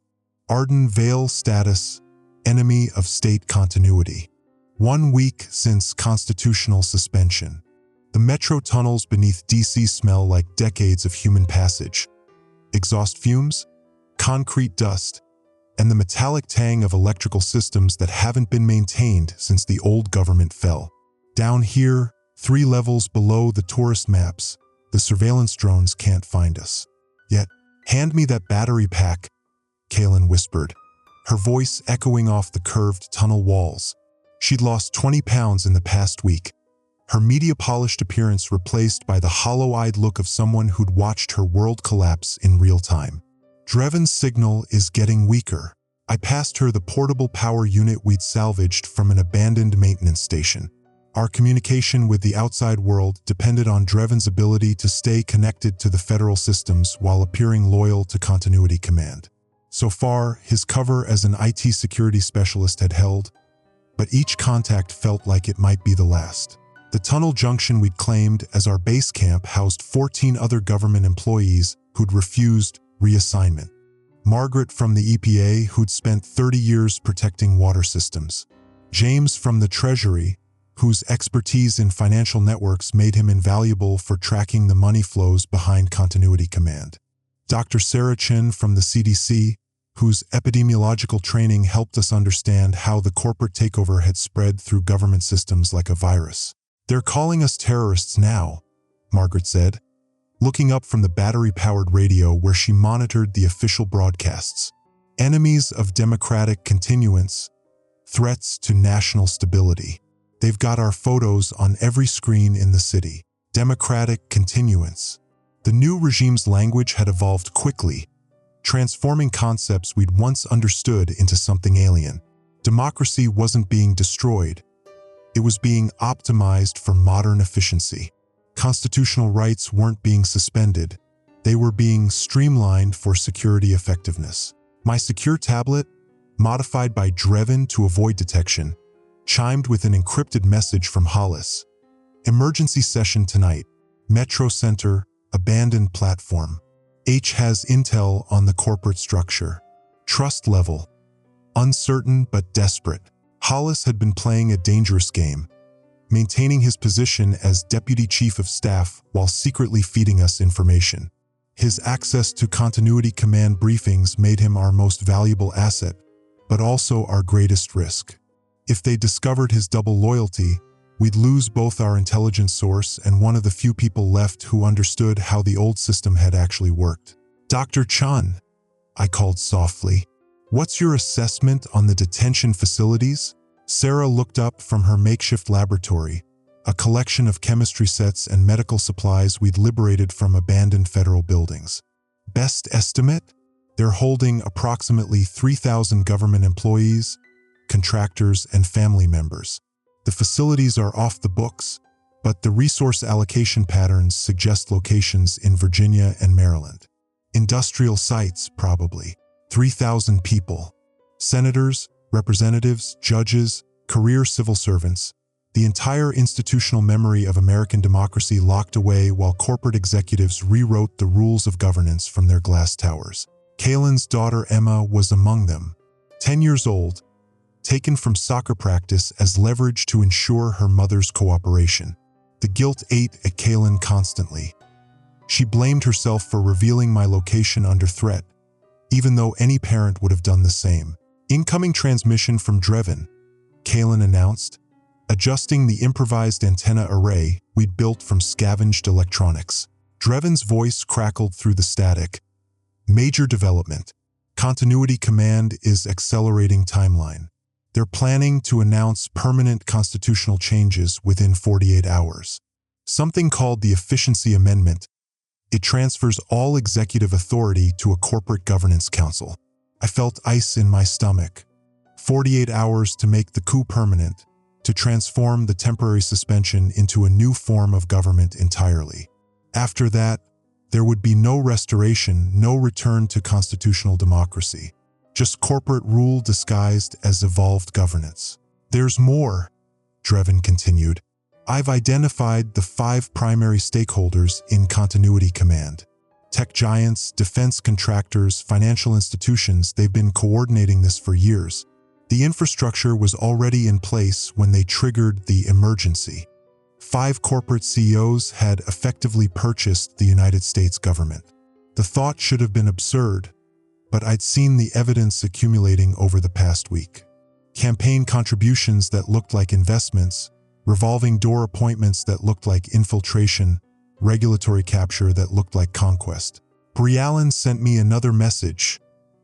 Arden Vale status, enemy of state continuity. 1 week since constitutional suspension. The metro tunnels beneath DC smell like decades of human passage. Exhaust fumes, concrete dust, and the metallic tang of electrical systems that haven't been maintained since the old government fell. Down here, 3 levels below the tourist maps, the surveillance drones can't find us. Yet, hand me that battery pack, Kaylin whispered, her voice echoing off the curved tunnel walls. She'd lost 20 pounds in the past week, her media-polished appearance replaced by the hollow-eyed look of someone who'd watched her world collapse in real time. Dreven's signal is getting weaker. I passed her the portable power unit we'd salvaged from an abandoned maintenance station. Our communication with the outside world depended on Dreven's ability to stay connected to the federal systems while appearing loyal to Continuity Command. So far, his cover as an IT security specialist had held, but each contact felt like it might be the last. The tunnel junction we'd claimed as our base camp housed 14 other government employees who'd refused reassignment. Margaret from the EPA, who'd spent 30 years protecting water systems. James from the Treasury, whose expertise in financial networks made him invaluable for tracking the money flows behind Continuity Command. Dr. Sarah Chen from the CDC, whose epidemiological training helped us understand how the corporate takeover had spread through government systems like a virus. They're calling us terrorists now, Margaret said, looking up from the battery-powered radio where she monitored the official broadcasts. Enemies of democratic continuance, threats to national stability. They've got our photos on every screen in the city. Democratic continuance. The new regime's language had evolved quickly, transforming concepts we'd once understood into something alien. Democracy wasn't being destroyed. It was being optimized for modern efficiency. Constitutional rights weren't being suspended. They were being streamlined for security effectiveness. My secure tablet, modified by Dreven to avoid detection, chimed with an encrypted message from Hollis. Emergency session tonight. Metro Center, abandoned platform. H has intel on the corporate structure. Trust level. Uncertain but desperate. Hollis had been playing a dangerous game, maintaining his position as Deputy Chief of Staff while secretly feeding us information. His access to Continuity Command briefings made him our most valuable asset, but also our greatest risk. If they discovered his double loyalty, we'd lose both our intelligence source and one of the few people left who understood how the old system had actually worked. Dr. Chan, I called softly. What's your assessment on the detention facilities? Sarah looked up from her makeshift laboratory, a collection of chemistry sets and medical supplies we'd liberated from abandoned federal buildings. Best estimate? They're holding approximately 3,000 government employees, contractors, and family members. The facilities are off the books, but the resource allocation patterns suggest locations in Virginia and Maryland. Industrial sites, probably. 3,000 people. Senators, representatives, judges, career civil servants. The entire institutional memory of American democracy locked away while corporate executives rewrote the rules of governance from their glass towers. Kaylin's daughter Emma was among them. 10 years old, taken from soccer practice as leverage to ensure her mother's cooperation. The guilt ate at Kaylin constantly. She blamed herself for revealing my location under threat, even though any parent would have done the same. Incoming transmission from Dreven, Kaylin announced, adjusting the improvised antenna array we'd built from scavenged electronics. Dreven's voice crackled through the static. Major development. Continuity Command is accelerating timeline. They're planning to announce permanent constitutional changes within 48 hours. something called the Efficiency Amendment. It transfers all executive authority to a corporate governance council. I felt ice in my stomach. 48 hours to make the coup permanent, to transform the temporary suspension into a new form of government entirely. After that, there would be no restoration, no return to constitutional democracy. Just corporate rule disguised as evolved governance. There's more, Drevin continued. I've identified the 5 primary stakeholders in continuity command. Tech giants, defense contractors, financial institutions, they've been coordinating this for years. The infrastructure was already in place when they triggered the emergency. 5 corporate CEOs had effectively purchased the United States government. The thought should have been absurd, but I'd seen the evidence accumulating over the past week. Campaign contributions that looked like investments, revolving door appointments that looked like infiltration, regulatory capture that looked like conquest. Briallen sent me another message,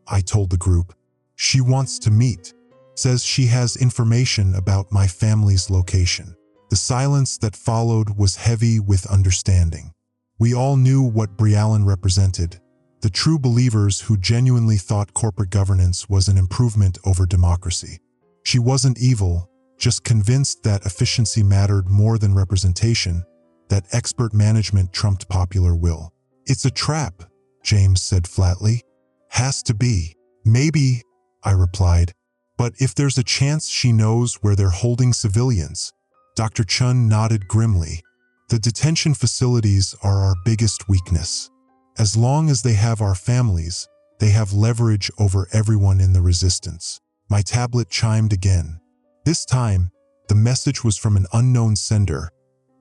I told the group. She wants to meet. Says she has information about my family's location. The silence that followed was heavy with understanding. We all knew what Briallen represented, the true believers who genuinely thought corporate governance was an improvement over democracy. She wasn't evil, just convinced that efficiency mattered more than representation, that expert management trumped popular will. It's a trap, James said flatly. Has to be. Maybe, I replied. But if there's a chance she knows where they're holding civilians, Dr. Chun nodded grimly. The detention facilities are our biggest weakness. As long as they have our families, they have leverage over everyone in the resistance. My tablet chimed again. This time, the message was from an unknown sender,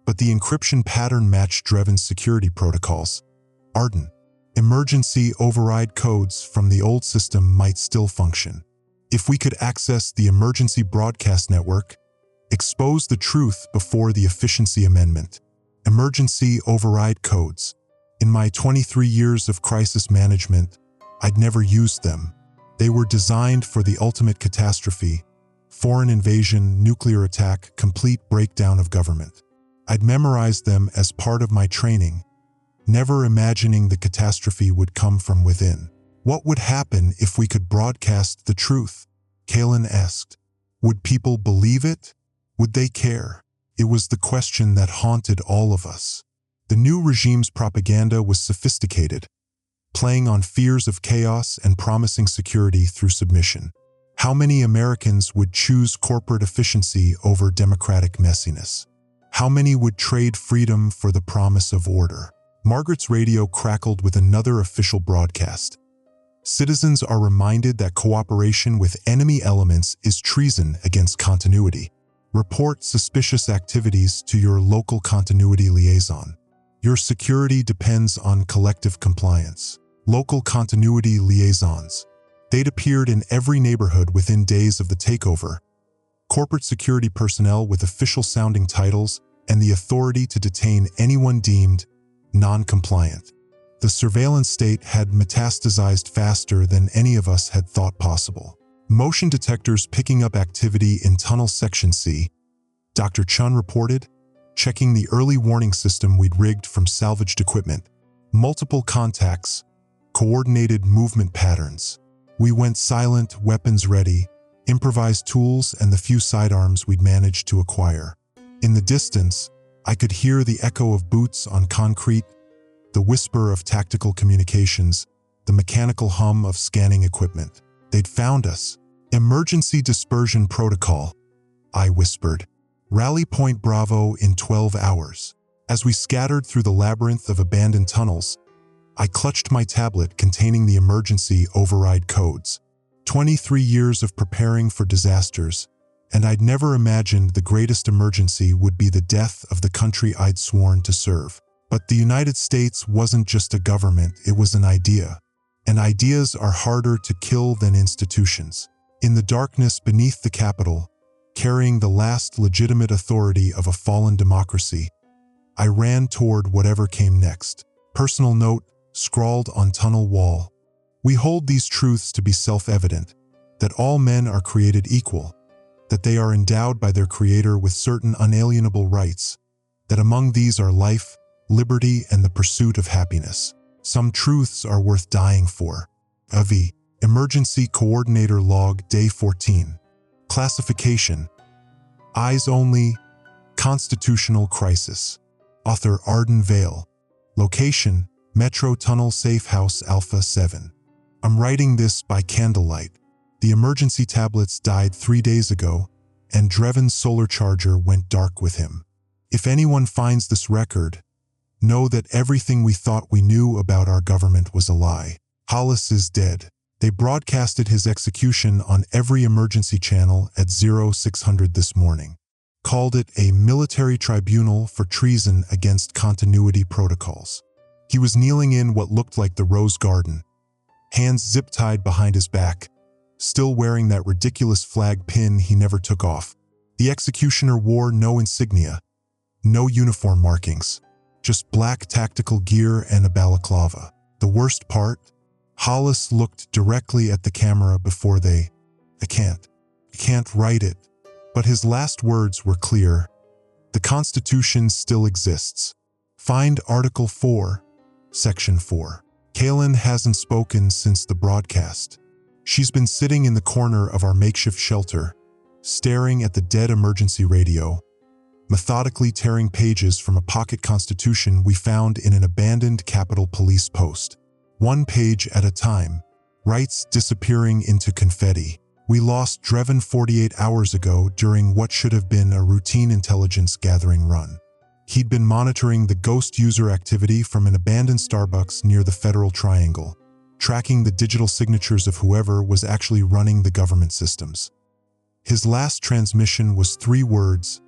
but the encryption pattern matched Drevin's security protocols. Arden. Emergency override codes from the old system might still function. If we could access the emergency broadcast network, expose the truth before the efficiency amendment. Emergency override codes. In my 23 years of crisis management, I'd never used them. They were designed for the ultimate catastrophe: foreign invasion, nuclear attack, complete breakdown of government. I'd memorized them as part of my training, never imagining the catastrophe would come from within. What would happen if we could broadcast the truth? Kalen asked. Would people believe it? Would they care? It was the question that haunted all of us. The new regime's propaganda was sophisticated, playing on fears of chaos and promising security through submission. How many Americans would choose corporate efficiency over democratic messiness? How many would trade freedom for the promise of order? Margaret's radio crackled with another official broadcast. Citizens are reminded that cooperation with enemy elements is treason against continuity. Report suspicious activities to your local continuity liaison. Your security depends on collective compliance. Local continuity liaisons. They'd appeared in every neighborhood within days of the takeover. Corporate security personnel with official-sounding titles and the authority to detain anyone deemed non-compliant. The surveillance state had metastasized faster than any of us had thought possible. Motion detectors picking up activity in Tunnel Section C, Dr. Chun reported, checking the early warning system we'd rigged from salvaged equipment. Multiple contacts, coordinated movement patterns. We went silent, weapons ready, improvised tools and the few sidearms we'd managed to acquire. In the distance, I could hear the echo of boots on concrete, the whisper of tactical communications, the mechanical hum of scanning equipment. They'd found us. Emergency dispersion protocol, I whispered. Rally Point Bravo in 12 hours. As we scattered through the labyrinth of abandoned tunnels, I clutched my tablet containing the emergency override codes. 23 years of preparing for disasters, and I'd never imagined the greatest emergency would be the death of the country I'd sworn to serve. But the United States wasn't just a government, it was an idea. And ideas are harder to kill than institutions. In the darkness beneath the Capitol, carrying the last legitimate authority of a fallen democracy, I ran toward whatever came next. Personal note, scrawled on tunnel wall. We hold these truths to be self-evident, that all men are created equal, that they are endowed by their Creator with certain unalienable rights, that among these are life, liberty, and the pursuit of happiness. Some truths are worth dying for. AVI, Emergency Coordinator Log, Day 14. Classification: Eyes Only, Constitutional Crisis. Author Arden Vale. Location: Metro Tunnel Safe House Alpha 7. I'm writing this by candlelight. The emergency tablets died 3 days ago, and Dreven's solar charger went dark with him. If anyone finds this record, know that everything we thought we knew about our government was a lie. Hollis is dead. They broadcasted his execution on every emergency channel at 0600 this morning. Called it a military tribunal for treason against continuity protocols. He was kneeling in what looked like the Rose Garden, hands zip-tied behind his back, still wearing that ridiculous flag pin he never took off. The executioner wore no insignia, no uniform markings, just black tactical gear and a balaclava. The worst part? Hollis looked directly at the camera before I can't write it. But his last words were clear. The Constitution still exists. Find Article 4, Section 4. Kaylin hasn't spoken since the broadcast. She's been sitting in the corner of our makeshift shelter, staring at the dead emergency radio, methodically tearing pages from a pocket constitution we found in an abandoned Capitol Police post. One page at a time, rights disappearing into confetti. We lost Dreven 48 hours ago during what should have been a routine intelligence gathering run. He'd been monitoring the ghost user activity from an abandoned Starbucks near the Federal Triangle, tracking the digital signatures of whoever was actually running the government systems. His last transmission was 3 words: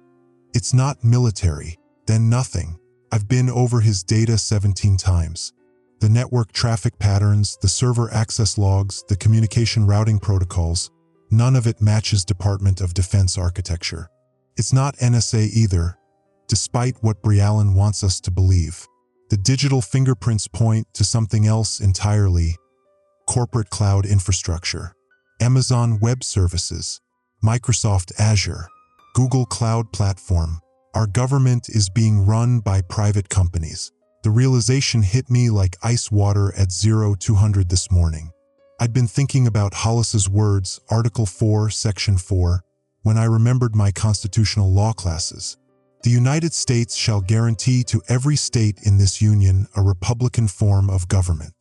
"It's not military, then nothing." I've been over his data 17 times. The network traffic patterns, the server access logs, the communication routing protocols, none of it matches Department of Defense architecture. It's not NSA either, despite what Briallen wants us to believe. The digital fingerprints point to something else entirely: corporate cloud infrastructure, Amazon Web Services, Microsoft Azure, Google Cloud Platform. Our government is being run by private companies. The realization hit me like ice water at 0200 this morning. I'd been thinking about Hollis's words, Article 4, Section 4, when I remembered my constitutional law classes. The United States shall guarantee to every state in this union a republican form of government.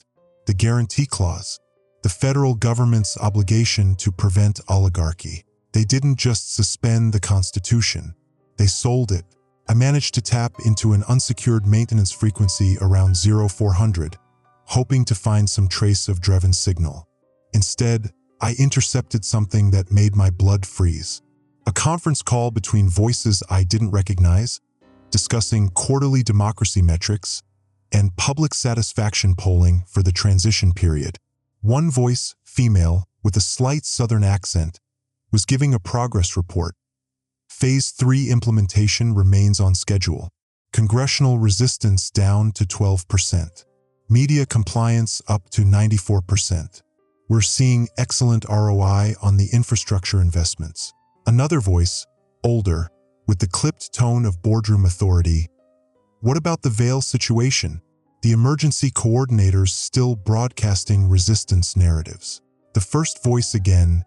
The Guarantee Clause, the federal government's obligation to prevent oligarchy. They didn't just suspend the Constitution, they sold it. I managed to tap into an unsecured maintenance frequency around 0400, hoping to find some trace of Dreven's signal. Instead, I intercepted something that made my blood freeze. A conference call between voices I didn't recognize, discussing quarterly democracy metrics and public satisfaction polling for the transition period. One voice, female, with a slight southern accent, was giving a progress report. Phase 3 implementation remains on schedule. Congressional resistance down to 12%. Media compliance up to 94%. We're seeing excellent ROI on the infrastructure investments. Another voice, older, with the clipped tone of boardroom authority. What about the Vale situation? The emergency coordinators still broadcasting resistance narratives. The first voice again,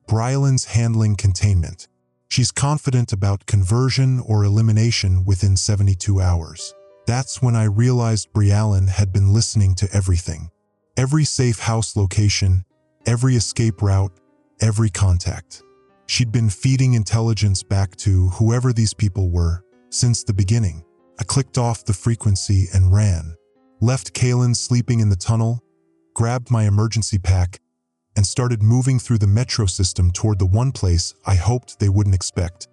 Briallen's handling containment. She's confident about conversion or elimination within 72 hours. That's when I realized Briallen had been listening to everything. Every safe house location, every escape route, every contact. She'd been feeding intelligence back to whoever these people were since the beginning. I clicked off the frequency and ran. Left Kaylin sleeping in the tunnel, grabbed my emergency pack, and started moving through the metro system toward the one place I hoped they wouldn't expect: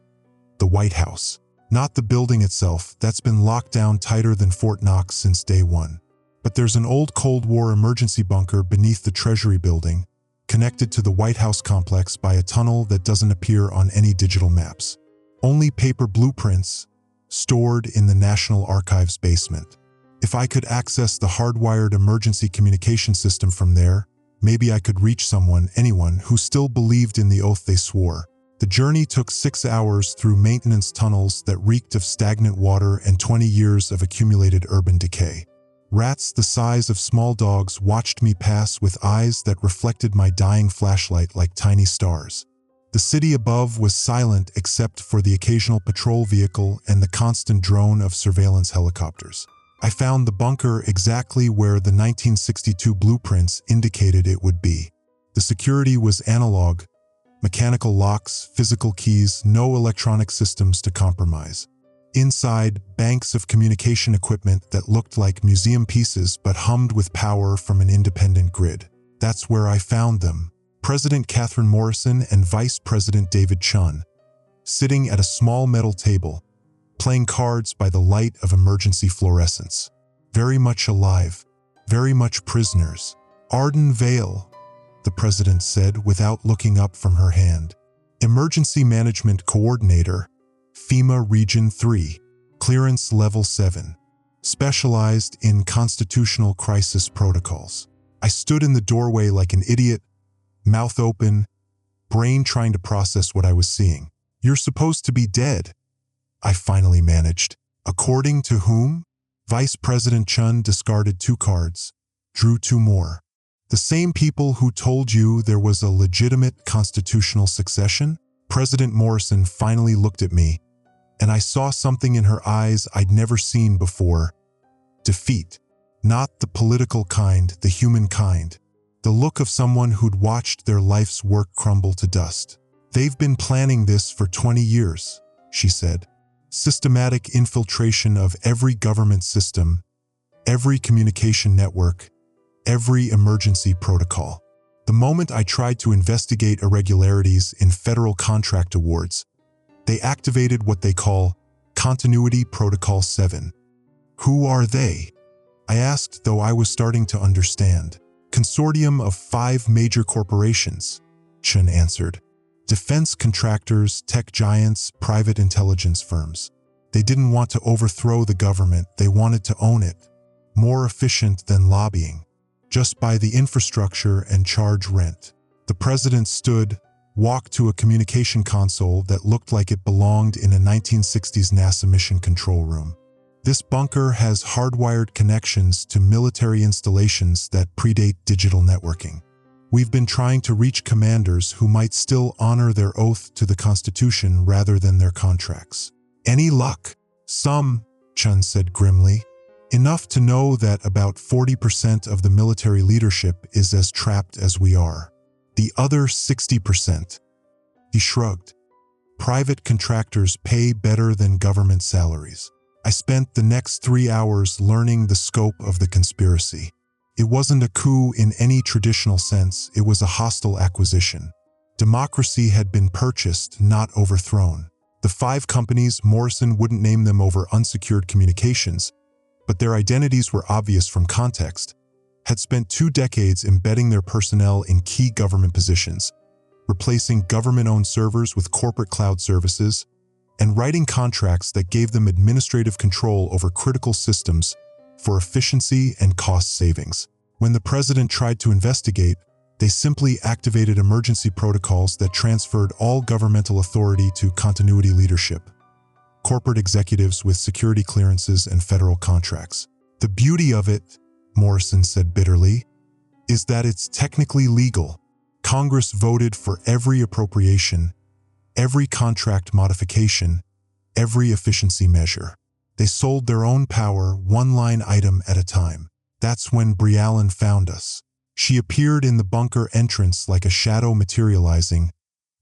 the White House. Not the building itself, that's been locked down tighter than Fort Knox since day one. But there's an old Cold War emergency bunker beneath the Treasury building, connected to the White House complex by a tunnel that doesn't appear on any digital maps. Only paper blueprints, stored in the National Archives basement. If I could access the hardwired emergency communication system from there, maybe I could reach anyone who still believed in the oath they swore. The journey took 6 hours through maintenance tunnels that reeked of stagnant water and 20 years of accumulated urban decay. Rats the size of small dogs watched me pass with eyes that reflected my dying flashlight like tiny stars. The city above was silent except for the occasional patrol vehicle and the constant drone of surveillance helicopters. I found the bunker exactly where the 1962 blueprints indicated it would be. The security was analog, mechanical locks, physical keys, no electronic systems to compromise. Inside, banks of communication equipment that looked like museum pieces but hummed with power from an independent grid. That's where I found them. President Katherine Morrison and Vice President David Chun, sitting at a small metal table, playing cards by the light of emergency fluorescence. Very much alive, very much prisoners. Arden Vale, the president said without looking up from her hand. Emergency Management Coordinator, FEMA Region 3, Clearance Level 7, specialized in constitutional crisis protocols. I stood in the doorway like an idiot, mouth open, brain trying to process what I was seeing. "You're supposed to be dead," I finally managed. "According to whom?" Vice President Chun discarded 2 cards, drew 2 more. "The same people who told you there was a legitimate constitutional succession?" President Morrison finally looked at me, and I saw something in her eyes I'd never seen before. Defeat. Not the political kind, the human kind. The look of someone who'd watched their life's work crumble to dust. "They've been planning this for 20 years, she said. "Systematic infiltration of every government system, every communication network, every emergency protocol. The moment I tried to investigate irregularities in federal contract awards, they activated what they call Continuity Protocol 7. "Who are they?" I asked, though I was starting to understand. "Consortium of 5 major corporations," Chun answered. "Defense contractors, tech giants, private intelligence firms. They didn't want to overthrow the government, they wanted to own it. More efficient than lobbying. Just buy the infrastructure and charge rent." The president stood, walked to a communication console that looked like it belonged in a 1960s NASA mission control room. "This bunker has hardwired connections to military installations that predate digital networking. We've been trying to reach commanders who might still honor their oath to the Constitution rather than their contracts." "Any luck?" "Some," Chun said grimly. "Enough to know that about 40% of the military leadership is as trapped as we are. The other 60%. He shrugged. "Private contractors pay better than government salaries." I spent the next 3 hours learning the scope of the conspiracy. It wasn't a coup in any traditional sense, it was a hostile acquisition. Democracy had been purchased, not overthrown. The 5 companies, Morrison wouldn't name them over unsecured communications, but their identities were obvious from context, had spent 2 decades embedding their personnel in key government positions, replacing government-owned servers with corporate cloud services, and writing contracts that gave them administrative control over critical systems for efficiency and cost savings. When the president tried to investigate, they simply activated emergency protocols that transferred all governmental authority to continuity leadership, corporate executives with security clearances and federal contracts. "The beauty of it," Morrison said bitterly, "is that it's technically legal. Congress voted for every appropriation, every contract modification, every efficiency measure. They sold their own power, 1 line item at a time. That's when Brialyn found us. She appeared in the bunker entrance like a shadow materializing,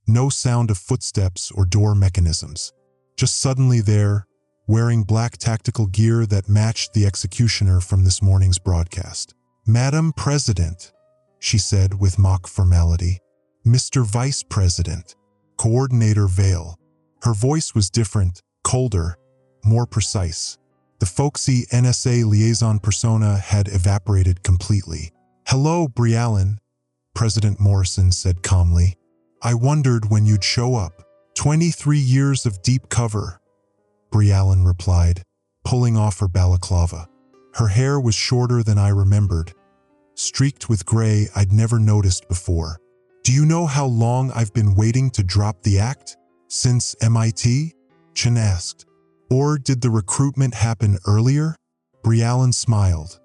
no sound of footsteps or door mechanisms. Just suddenly there, wearing black tactical gear that matched the executioner from this morning's broadcast. "Madam President," she said with mock formality. "Mr. Vice President." Coordinator Vale. Her voice was different, colder, more precise. The folksy NSA liaison persona had evaporated completely. "Hello, Brialyn," President Morrison said calmly. "I wondered when you'd show up." 23 years of deep cover," Brialyn replied, pulling off her balaclava. Her hair was shorter than I remembered, streaked with gray I'd never noticed before. Do you know how long I've been waiting to drop the act? Since MIT? Chen asked. Or did the recruitment happen earlier? Brialyn smiled.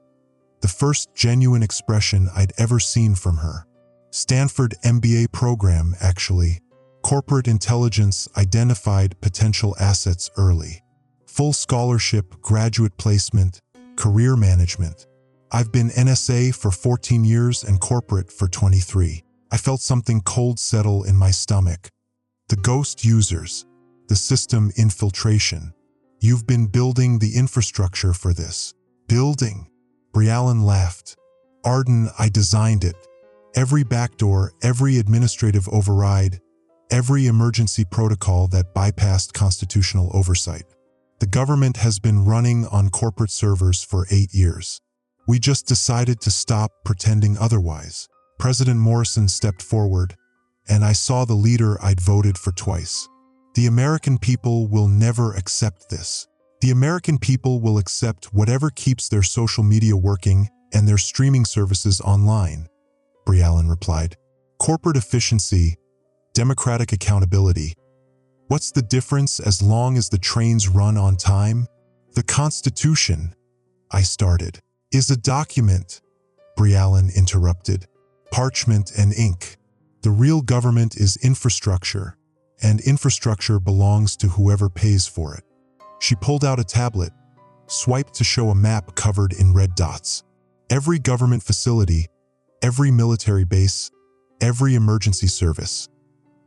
The first genuine expression I'd ever seen from her. Stanford MBA program, actually. Corporate intelligence identified potential assets early. Full scholarship, graduate placement, career management. I've been NSA for 14 years and corporate for 23. I felt something cold settle in my stomach. The ghost users, the system infiltration. You've been building the infrastructure for this. Building? Brialyn laughed. Arden, I designed it. Every backdoor, every administrative override, every emergency protocol that bypassed constitutional oversight. The government has been running on corporate servers for 8 years. We just decided to stop pretending otherwise. President Morrison stepped forward, and I saw the leader I'd voted for twice. The American people will never accept this. The American people will accept whatever keeps their social media working and their streaming services online, Brialyn replied. Corporate efficiency, democratic accountability. What's the difference as long as the trains run on time? The Constitution, I started, is a document, Brialyn interrupted. Parchment and ink. The real government is infrastructure, and infrastructure belongs to whoever pays for it. She pulled out a tablet, swiped to show a map covered in red dots. Every government facility, every military base, every emergency service,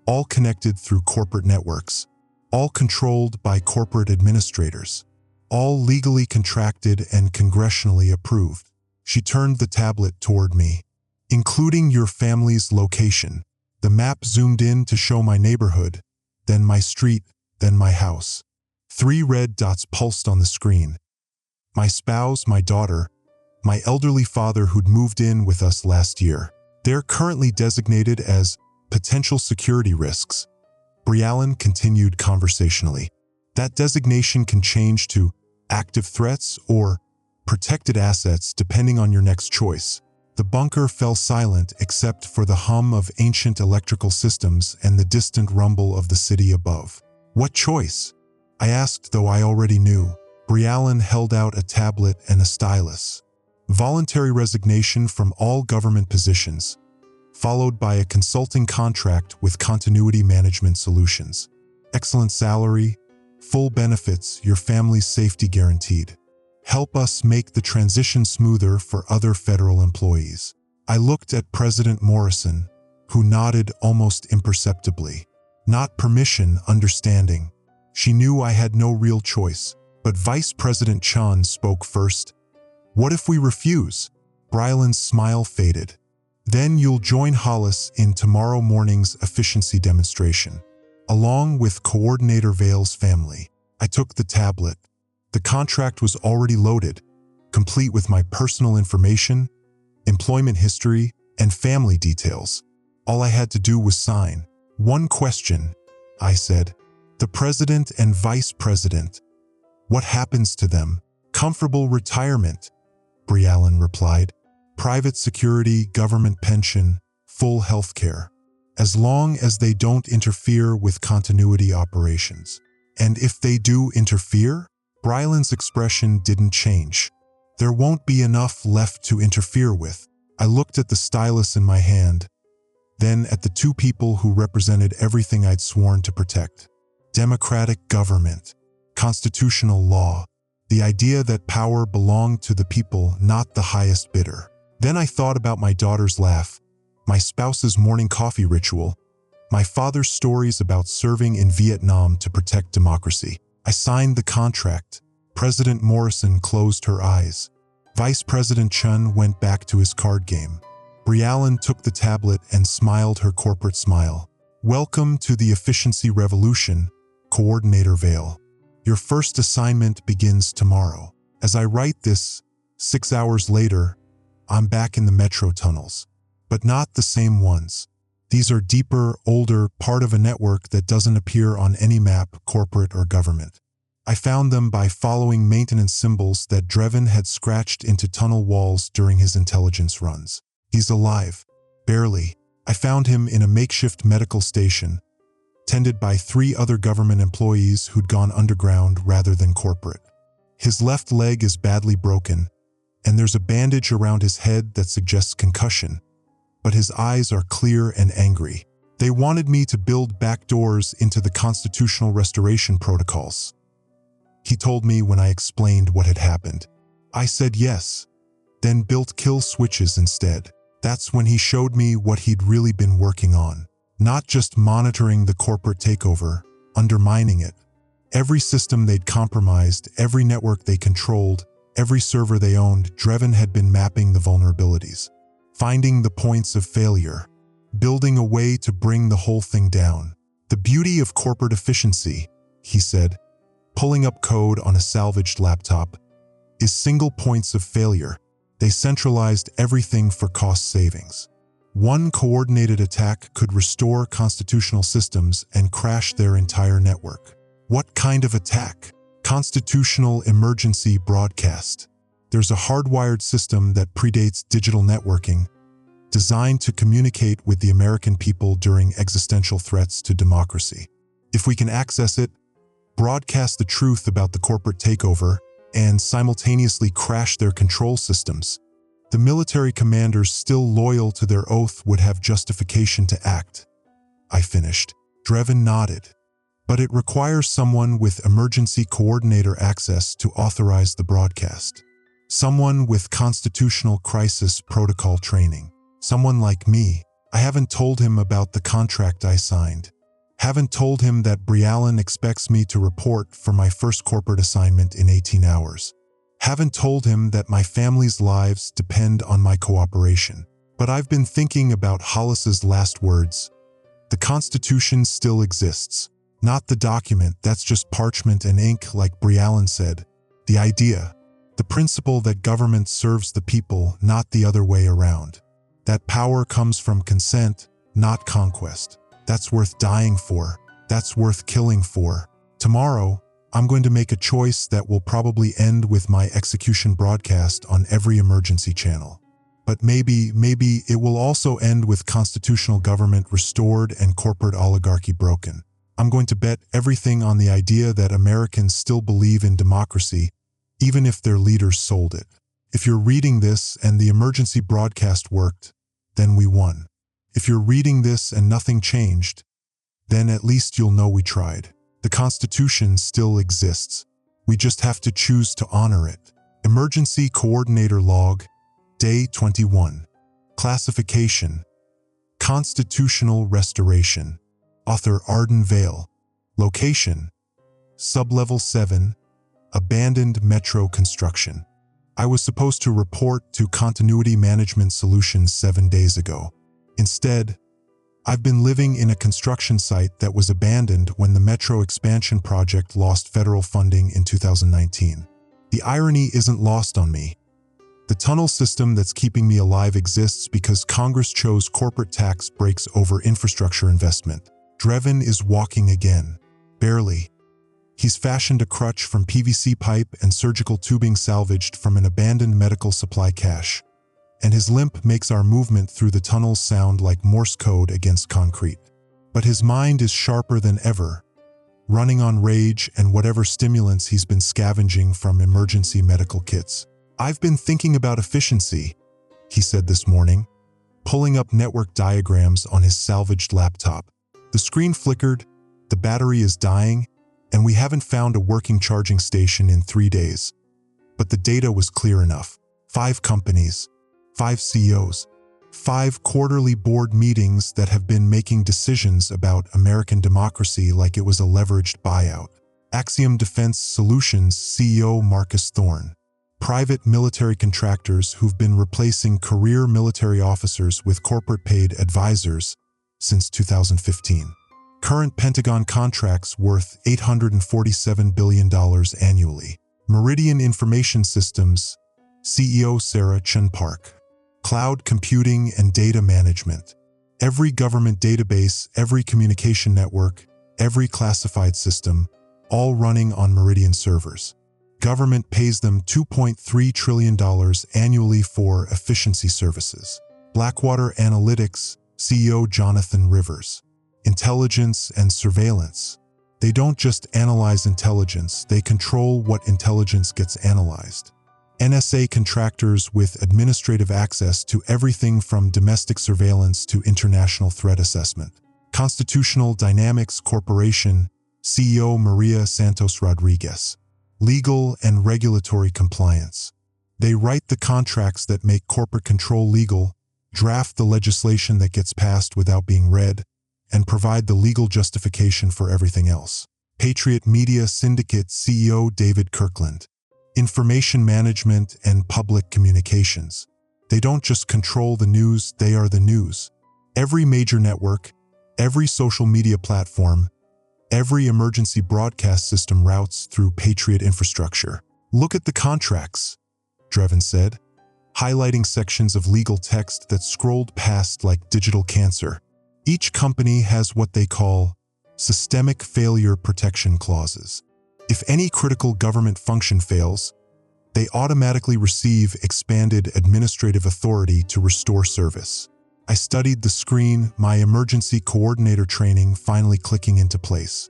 all connected through corporate networks, all controlled by corporate administrators, all legally contracted and congressionally approved. She turned the tablet toward me. Including your family's location. The map zoomed in to show my neighborhood, then my street, then my house. 3 red dots pulsed on the screen. My spouse, my daughter, my elderly father who'd moved in with us last year. They're currently designated as potential security risks. Brialyn continued conversationally. That designation can change to active threats or protected assets depending on your next choice. The bunker fell silent except for the hum of ancient electrical systems and the distant rumble of the city above. What choice? I asked, though I already knew. Brialyn held out a tablet and a stylus. Voluntary resignation from all government positions, followed by a consulting contract with continuity management solutions. Excellent salary, full benefits, your family's safety guaranteed. Help us make the transition smoother for other federal employees. I looked at President Morrison, who nodded almost imperceptibly. Not permission, understanding. She knew I had no real choice, but Vice President Chen spoke first. What if we refuse? Brialyn's smile faded. Then you'll join Hollis in tomorrow morning's efficiency demonstration, along with Coordinator Vale's family. I took the tablet. The contract was already loaded, complete with my personal information, employment history, and family details. All I had to do was sign. One question, I said. The president and vice president. What happens to them? Comfortable retirement, Brialyn replied. Private security, government pension, full health care. As long as they don't interfere with continuity operations. And if they do interfere? Brialyn's expression didn't change. There won't be enough left to interfere with. I looked at the stylus in my hand, then at the 2 people who represented everything I'd sworn to protect. Democratic government, constitutional law, the idea that power belonged to the people, not the highest bidder. Then I thought about my daughter's laugh, my spouse's morning coffee ritual, my father's stories about serving in Vietnam to protect democracy. I signed the contract. President Morrison closed her eyes. Vice President Chen went back to his card game. Brialyn took the tablet and smiled her corporate smile. Welcome to the efficiency revolution, Coordinator Vale. Your first assignment begins tomorrow. As I write this, 6 hours later, I'm back in the metro tunnels. But not the same ones. These are deeper, older, part of a network that doesn't appear on any map, corporate or government. I found them by following maintenance symbols that Drevin had scratched into tunnel walls during his intelligence runs. He's alive. Barely. I found him in a makeshift medical station, tended by 3 other government employees who'd gone underground rather than corporate. His left leg is badly broken, and there's a bandage around his head that suggests concussion, but his eyes are clear and angry. They wanted me to build back doors into the constitutional restoration protocols. He told me when I explained what had happened. I said yes, then built kill switches instead. That's when he showed me what he'd really been working on. Not just monitoring the corporate takeover, undermining it. Every system they'd compromised, every network they controlled, every server they owned, Dreven had been mapping the vulnerabilities, finding the points of failure, building a way to bring the whole thing down. The beauty of corporate efficiency, he said, pulling up code on a salvaged laptop, is single points of failure. They centralized everything for cost savings. One coordinated attack could restore constitutional systems and crash their entire network. What kind of attack? Constitutional emergency broadcast. There's a hardwired system that predates digital networking, designed to communicate with the American people during existential threats to democracy. If we can access it, broadcast the truth about the corporate takeover, and simultaneously crash their control systems, the military commanders still loyal to their oath would have justification to act. I finished. Dreven nodded. But it requires someone with emergency coordinator access to authorize the broadcast. Someone with constitutional crisis protocol training. Someone like me. I haven't told him about the contract I signed. Haven't told him that Briallen expects me to report for my first corporate assignment in 18 hours. Haven't told him that my family's lives depend on my cooperation. But I've been thinking about Hollis's last words. The Constitution still exists. Not the document, that's just parchment and ink, like Briallen said. The idea, the principle that government serves the people, not the other way around. That power comes from consent, not conquest. That's worth dying for. That's worth killing for. Tomorrow, I'm going to make a choice that will probably end with my execution broadcast on every emergency channel. But maybe it will also end with constitutional government restored and corporate oligarchy broken. I'm going to bet everything on the idea that Americans still believe in democracy, even if their leaders sold it. If you're reading this and the emergency broadcast worked, then we won. If you're reading this and nothing changed, then at least you'll know we tried. The Constitution still exists. We just have to choose to honor it. Emergency Coordinator Log, Day 21. Classification: Constitutional Restoration. Author Arden Vale. Location: Sublevel 7, Abandoned Metro Construction. I was supposed to report to Continuity Management Solutions 7 days ago. Instead, I've been living in a construction site that was abandoned when the Metro expansion project lost federal funding in 2019. The irony isn't lost on me. The tunnel system that's keeping me alive exists because Congress chose corporate tax breaks over infrastructure investment. Dreven is walking again. Barely. He's fashioned a crutch from PVC pipe and surgical tubing salvaged from an abandoned medical supply cache. And his limp makes our movement through the tunnels sound like Morse code against concrete. But his mind is sharper than ever, running on rage and whatever stimulants he's been scavenging from emergency medical kits. I've been thinking about efficiency, he said this morning, pulling up network diagrams on his salvaged laptop. The screen flickered, the battery is dying, and we haven't found a working charging station in 3 days. But the data was clear enough. 5 companies, 5 CEOs, 5 quarterly board meetings that have been making decisions about American democracy like it was a leveraged buyout. Axiom Defense Solutions CEO Marcus Thorne. Private military contractors who've been replacing career military officers with corporate-paid advisors since 2015. Current Pentagon contracts worth $847 billion annually. Meridian Information Systems CEO Sarah Chen Park. Cloud computing and data management. Every government database, every communication network, every classified system, all running on Meridian servers. Government pays them $2.3 trillion annually for efficiency services. Blackwater Analytics CEO Jonathan Rivers. Intelligence and surveillance. They don't just analyze intelligence, they control what intelligence gets analyzed. NSA contractors with administrative access to everything from domestic surveillance to international threat assessment. Constitutional Dynamics Corporation, CEO Maria Santos Rodriguez. Legal and regulatory compliance. They write the contracts that make corporate control legal, draft the legislation that gets passed without being read, and provide the legal justification for everything else. Patriot Media Syndicate CEO David Kirkland. Information management and public communications. They don't just control the news, they are the news. Every major network, every social media platform, every emergency broadcast system routes through Patriot infrastructure. Look at the contracts, Drevin said, highlighting sections of legal text that scrolled past like digital cancer. Each company has what they call systemic failure protection clauses. If any critical government function fails, they automatically receive expanded administrative authority to restore service. I studied the screen, my emergency coordinator training finally clicking into place.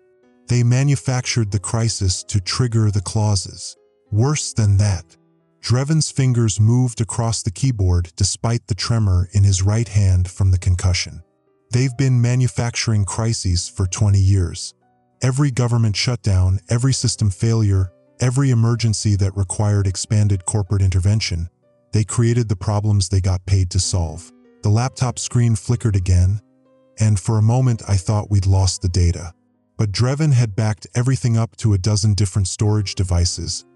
They manufactured the crisis to trigger the clauses. Worse than that, Drevin's fingers moved across the keyboard despite the tremor in his right hand from the concussion. They've been manufacturing crises for 20 years. Every government shutdown, every system failure, every emergency that required expanded corporate intervention, they created the problems they got paid to solve. The laptop screen flickered again, and for a moment I thought we'd lost the data. But Drevin had backed everything up to a dozen different storage devices,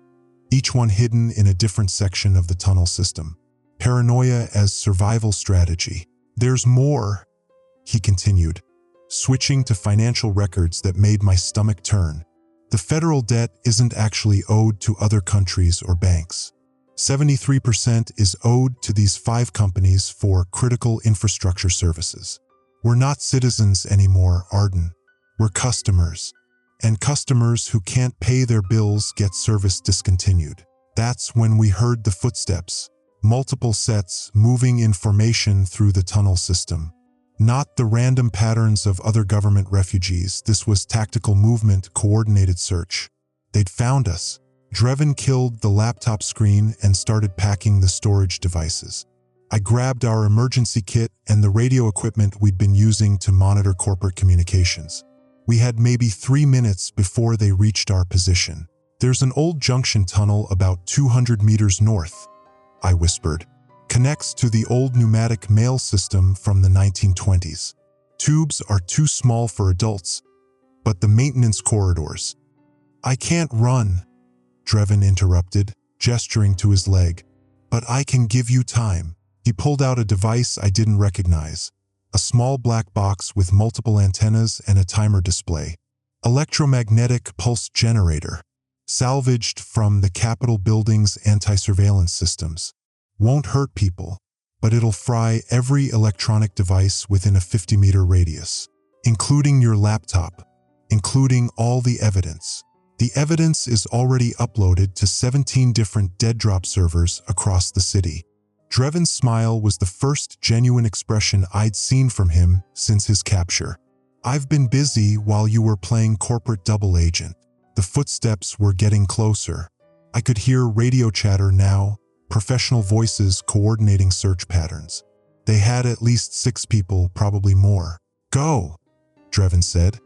each one hidden in a different section of the tunnel system. Paranoia as survival strategy. There's more, he continued, switching to financial records that made my stomach turn. The federal debt isn't actually owed to other countries or banks. 73% is owed to these 5 companies for critical infrastructure services. We're not citizens anymore, Arden. We're customers. And customers who can't pay their bills get service discontinued. That's when we heard the footsteps, multiple sets moving in formation through the tunnel system. Not the random patterns of other government refugees, this was tactical movement, coordinated search. They'd found us. Drevin killed the laptop screen and started packing the storage devices. I grabbed our emergency kit and the radio equipment we'd been using to monitor corporate communications. We had maybe 3 minutes before they reached our position. There's an old junction tunnel about 200 meters north, I whispered. Connects to the old pneumatic mail system from the 1920s. Tubes are too small for adults, but the maintenance corridors. I can't run, Drevin interrupted, gesturing to his leg. But I can give you time. He pulled out a device I didn't recognize. A small black box with multiple antennas and a timer display. Electromagnetic pulse generator. Salvaged from the Capitol building's anti-surveillance systems. Won't hurt people, but it'll fry every electronic device within a 50-meter radius, including your laptop, including all the evidence. The evidence is already uploaded to 17 different dead drop servers across the city. Drevin's smile was the first genuine expression I'd seen from him since his capture. I've been busy while you were playing corporate double agent. The footsteps were getting closer. I could hear radio chatter now, professional voices coordinating search patterns. They had at least 6 people, probably more. Go, Drevin said,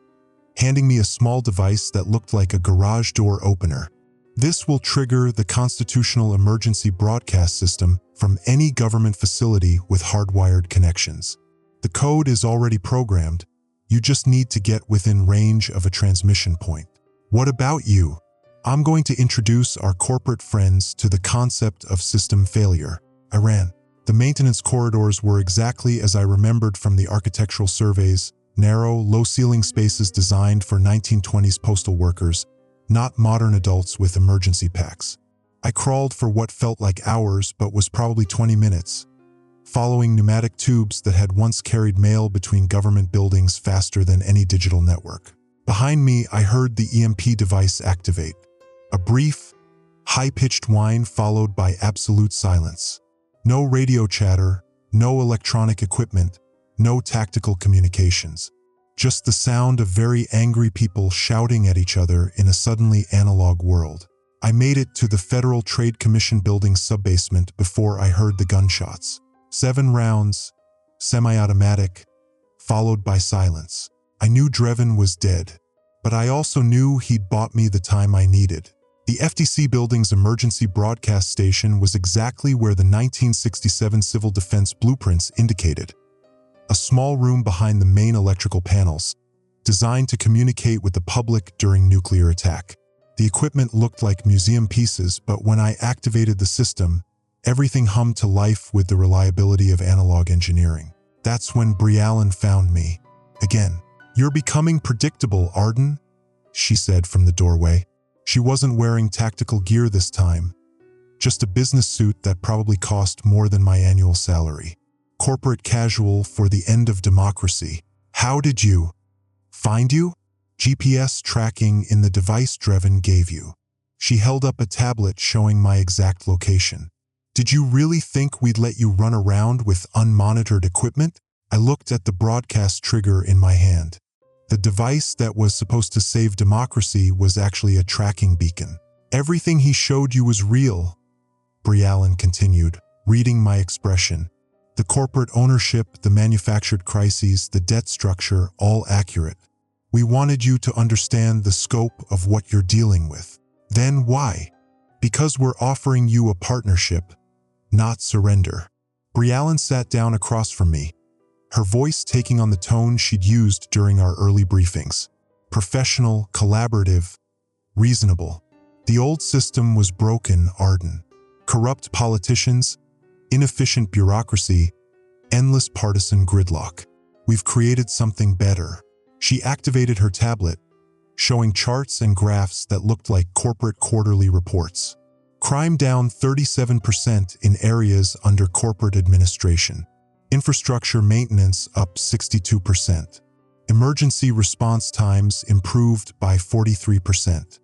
handing me a small device that looked like a garage door opener. This will trigger the constitutional emergency broadcast system from any government facility with hardwired connections. The code is already programmed. You just need to get within range of a transmission point. What about you? I'm going to introduce our corporate friends to the concept of system failure. I ran. The maintenance corridors were exactly as I remembered from the architectural surveys, narrow, low-ceiling spaces designed for 1920s postal workers, not modern adults with emergency packs. I crawled for what felt like hours but was probably 20 minutes, following pneumatic tubes that had once carried mail between government buildings faster than any digital network. Behind me, I heard the EMP device activate. A brief, high-pitched whine followed by absolute silence. No radio chatter, no electronic equipment, No tactical communications. Just the sound of very angry people shouting at each other in a suddenly analog world. I made it to the Federal Trade Commission building's subbasement before I heard the gunshots. 7 rounds, semi-automatic, followed by silence. I knew Drevin was dead, but I also knew he'd bought me the time I needed. The FTC building's emergency broadcast station was exactly where the 1967 civil defense blueprints indicated. A small room behind the main electrical panels, designed to communicate with the public during nuclear attack. The equipment looked like museum pieces, but when I activated the system, everything hummed to life with the reliability of analog engineering. That's when Briallen found me. Again. "You're becoming predictable, Arden," she said from the doorway. She wasn't wearing tactical gear this time, just a business suit that probably cost more than my annual salary. Corporate casual for the end of democracy. "How did you find you?" "GPS tracking in the device Drevin gave you." She held up a tablet showing my exact location. "Did you really think we'd let you run around with unmonitored equipment?" I looked at the broadcast trigger in my hand. The device that was supposed to save democracy was actually a tracking beacon. "Everything he showed you was real," Briallen continued, reading my expression. "The corporate ownership, the manufactured crises, the debt structure, all accurate. We wanted you to understand the scope of what you're dealing with." "Then why?" "Because we're offering you a partnership, not surrender." Briallen sat down across from me, her voice taking on the tone she'd used during our early briefings. Professional, collaborative, reasonable. "The old system was broken, Arden. Corrupt politicians, inefficient bureaucracy, endless partisan gridlock. We've created something better." She activated her tablet, showing charts and graphs that looked like corporate quarterly reports. Crime down 37% in areas under corporate administration. Infrastructure maintenance up 62%. Emergency response times improved by 43%.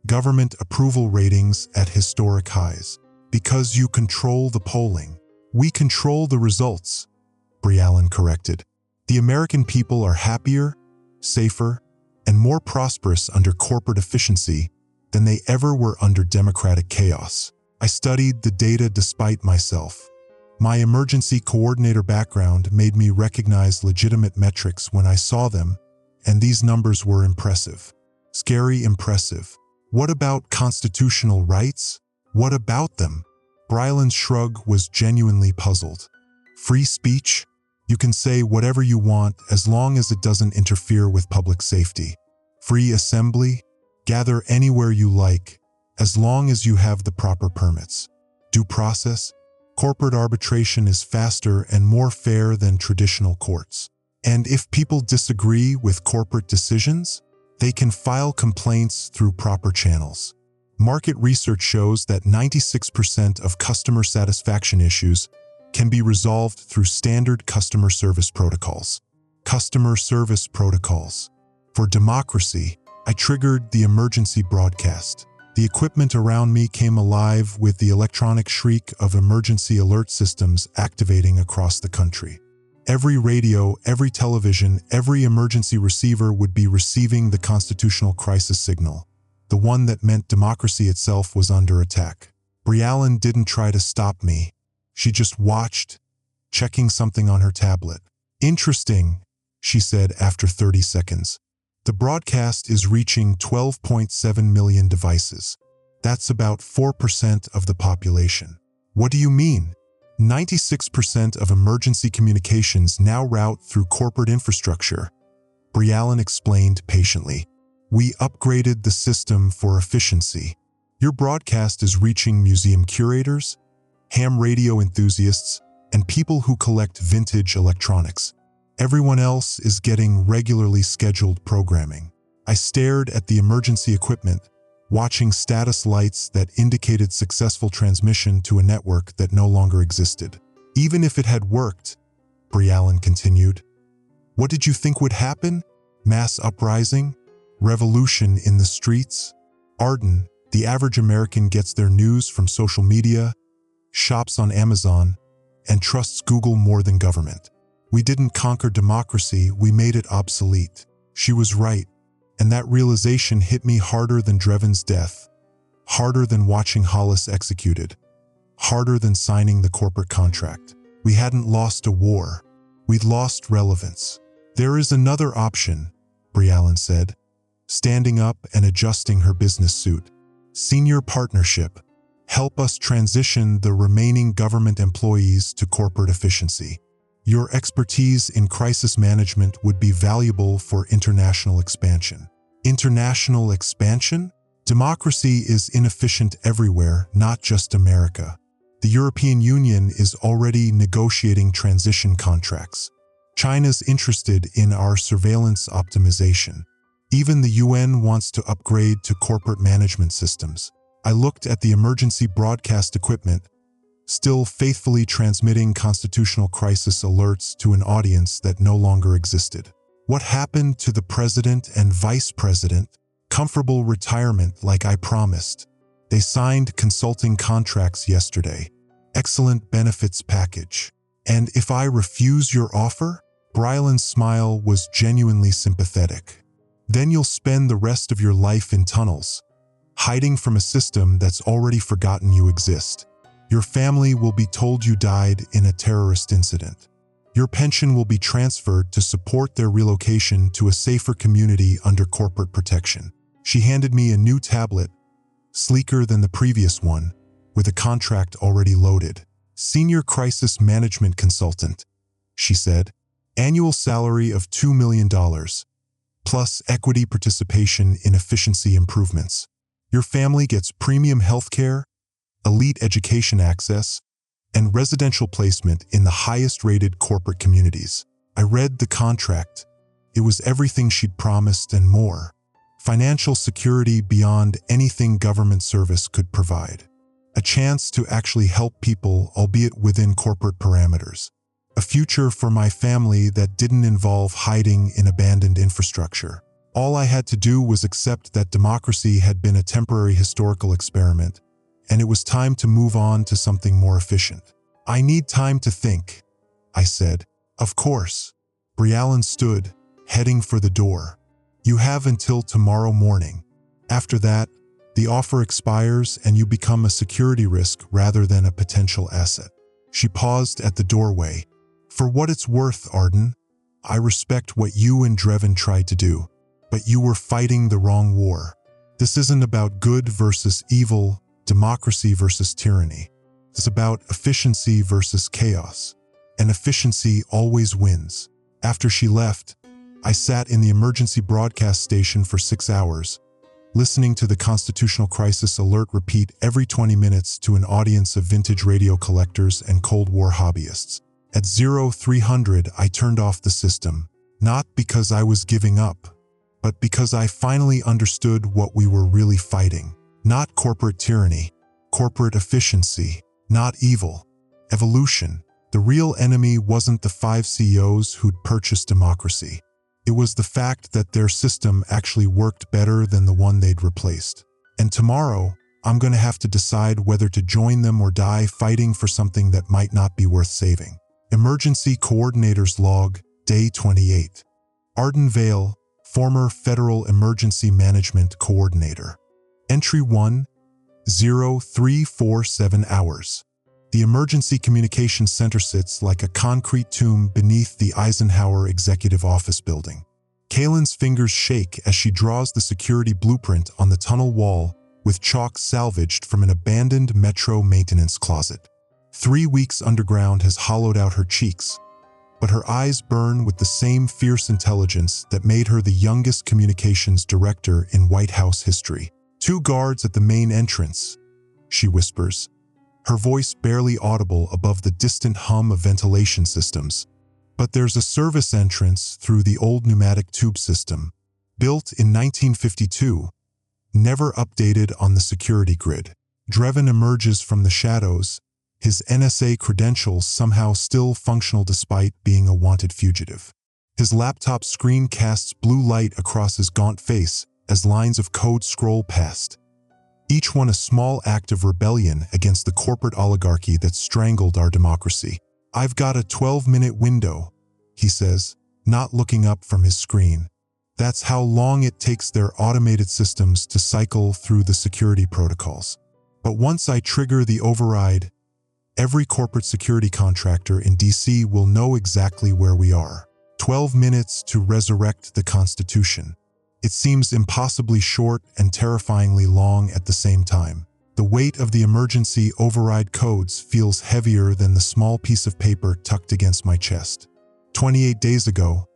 Government approval ratings at historic highs. "Because you control the polling. We control the results," Briallen corrected. "The American people are happier, safer, and more prosperous under corporate efficiency than they ever were under democratic chaos." I studied the data despite myself. My emergency coordinator background made me recognize legitimate metrics when I saw them, and these numbers were impressive. Scary impressive. "What about constitutional rights? What about them?" Briallen's shrug was genuinely puzzled. "Free speech? You can say whatever you want as long as it doesn't interfere with public safety. Free assembly? Gather anywhere you like, as long as you have the proper permits. Due process? Corporate arbitration is faster and more fair than traditional courts. And if people disagree with corporate decisions, they can file complaints through proper channels. Market research shows that 96% of customer satisfaction issues can be resolved through standard customer service protocols." Customer service protocols. For democracy, I triggered the emergency broadcast. The equipment around me came alive with the electronic shriek of emergency alert systems activating across the country. Every radio, every television, every emergency receiver would be receiving the constitutional crisis signal, the one that meant democracy itself was under attack. Briallen didn't try to stop me. She just watched, checking something on her tablet. "Interesting," she said after 30 seconds. "The broadcast is reaching 12.7 million devices. That's about 4% of the population." "What do you mean?" 96% of emergency communications now route through corporate infrastructure," Briallen explained patiently. "We upgraded the system for efficiency. Your broadcast is reaching museum curators, ham radio enthusiasts, and people who collect vintage electronics. Everyone else is getting regularly scheduled programming." I stared at the emergency equipment, watching status lights that indicated successful transmission to a network that no longer existed. "Even if it had worked," Briallen continued, "what did you think would happen? Mass uprising? Revolution in the streets? Arden, the average American gets their news from social media, shops on Amazon, and trusts Google more than government. We didn't conquer democracy, we made it obsolete. She was right, and that realization hit me harder than Dreven's death, harder than watching Hollis executed, harder than signing the corporate contract. We hadn't lost a war. We'd lost relevance. There is another option, Brialyn said, standing up and adjusting her business suit. Senior partnership. Help us transition the remaining government employees to corporate efficiency. Your expertise in crisis management would be valuable for international expansion. International expansion? Democracy is inefficient everywhere, not just America. The European Union is already negotiating transition contracts. China's interested in our surveillance optimization. Even the UN wants to upgrade to corporate management systems. I looked at the emergency broadcast equipment, still faithfully transmitting constitutional crisis alerts to an audience that no longer existed. What happened to the president and vice president? Comfortable retirement like I promised. They signed consulting contracts yesterday. Excellent benefits package. And if I refuse your offer? Brialyn's smile was genuinely sympathetic. Then you'll spend the rest of your life in tunnels, hiding from a system that's already forgotten you exist. Your family will be told you died in a terrorist incident. Your pension will be transferred to support their relocation to a safer community under corporate protection. She handed me a new tablet, sleeker than the previous one, with a contract already loaded. Senior Crisis Management Consultant, she said. Annual salary of $2 million, plus equity participation in efficiency improvements. Your family gets premium healthcare, elite education access, and residential placement in the highest-rated corporate communities. I read the contract. It was everything she'd promised and more. Financial security beyond anything government service could provide. A chance to actually help people, albeit within corporate parameters. A future for my family that didn't involve hiding in abandoned infrastructure. All I had to do was accept that democracy had been a temporary historical experiment, and it was time to move on to something more efficient. I need time to think, I said. Of course. Brialyn stood, heading for the door. You have until tomorrow morning. After that, the offer expires and you become a security risk rather than a potential asset. She paused at the doorway. For what it's worth, Arden, I respect what you and Dreven tried to do, but you were fighting the wrong war. This isn't about good versus evil, democracy versus tyranny. It's about efficiency versus chaos, and efficiency always wins. After she left, I sat in the emergency broadcast station for 6 hours, listening to the constitutional crisis alert repeat every 20 minutes to an audience of vintage radio collectors and Cold War hobbyists. At 0300, I turned off the system, not because I was giving up, but because I finally understood what we were really fighting. Not corporate tyranny, corporate efficiency, not evil, evolution. The real enemy wasn't the 5 CEOs who'd purchased democracy. It was the fact that their system actually worked better than the one they'd replaced. And tomorrow, I'm going to have to decide whether to join them or die fighting for something that might not be worth saving. Emergency Coordinator's Log, Day 28. Arden Vale, former Federal Emergency Management Coordinator. Entry 1, 0347 hours. The Emergency Communications Center sits like a concrete tomb beneath the Eisenhower Executive Office building. Kaylin's fingers shake as she draws the security blueprint on the tunnel wall with chalk salvaged from an abandoned metro maintenance closet. 3 weeks underground has hollowed out her cheeks, but her eyes burn with the same fierce intelligence that made her the youngest communications director in White House history. 2 guards at the main entrance, she whispers, her voice barely audible above the distant hum of ventilation systems. But there's a service entrance through the old pneumatic tube system, built in 1952, never updated on the security grid. Dreven emerges from the shadows, his NSA credentials somehow still functional despite being a wanted fugitive. His laptop screen casts blue light across his gaunt face as lines of code scroll past, each one a small act of rebellion against the corporate oligarchy that strangled our democracy. I've got a 12-minute window, he says, not looking up from his screen. That's how long it takes their automated systems to cycle through the security protocols. But once I trigger the override, every corporate security contractor in DC will know exactly where we are. 12 minutes to resurrect the Constitution. It seems impossibly short and terrifyingly long at the same time. The weight of the emergency override codes feels heavier than the small piece of paper tucked against my chest. 28 days ago,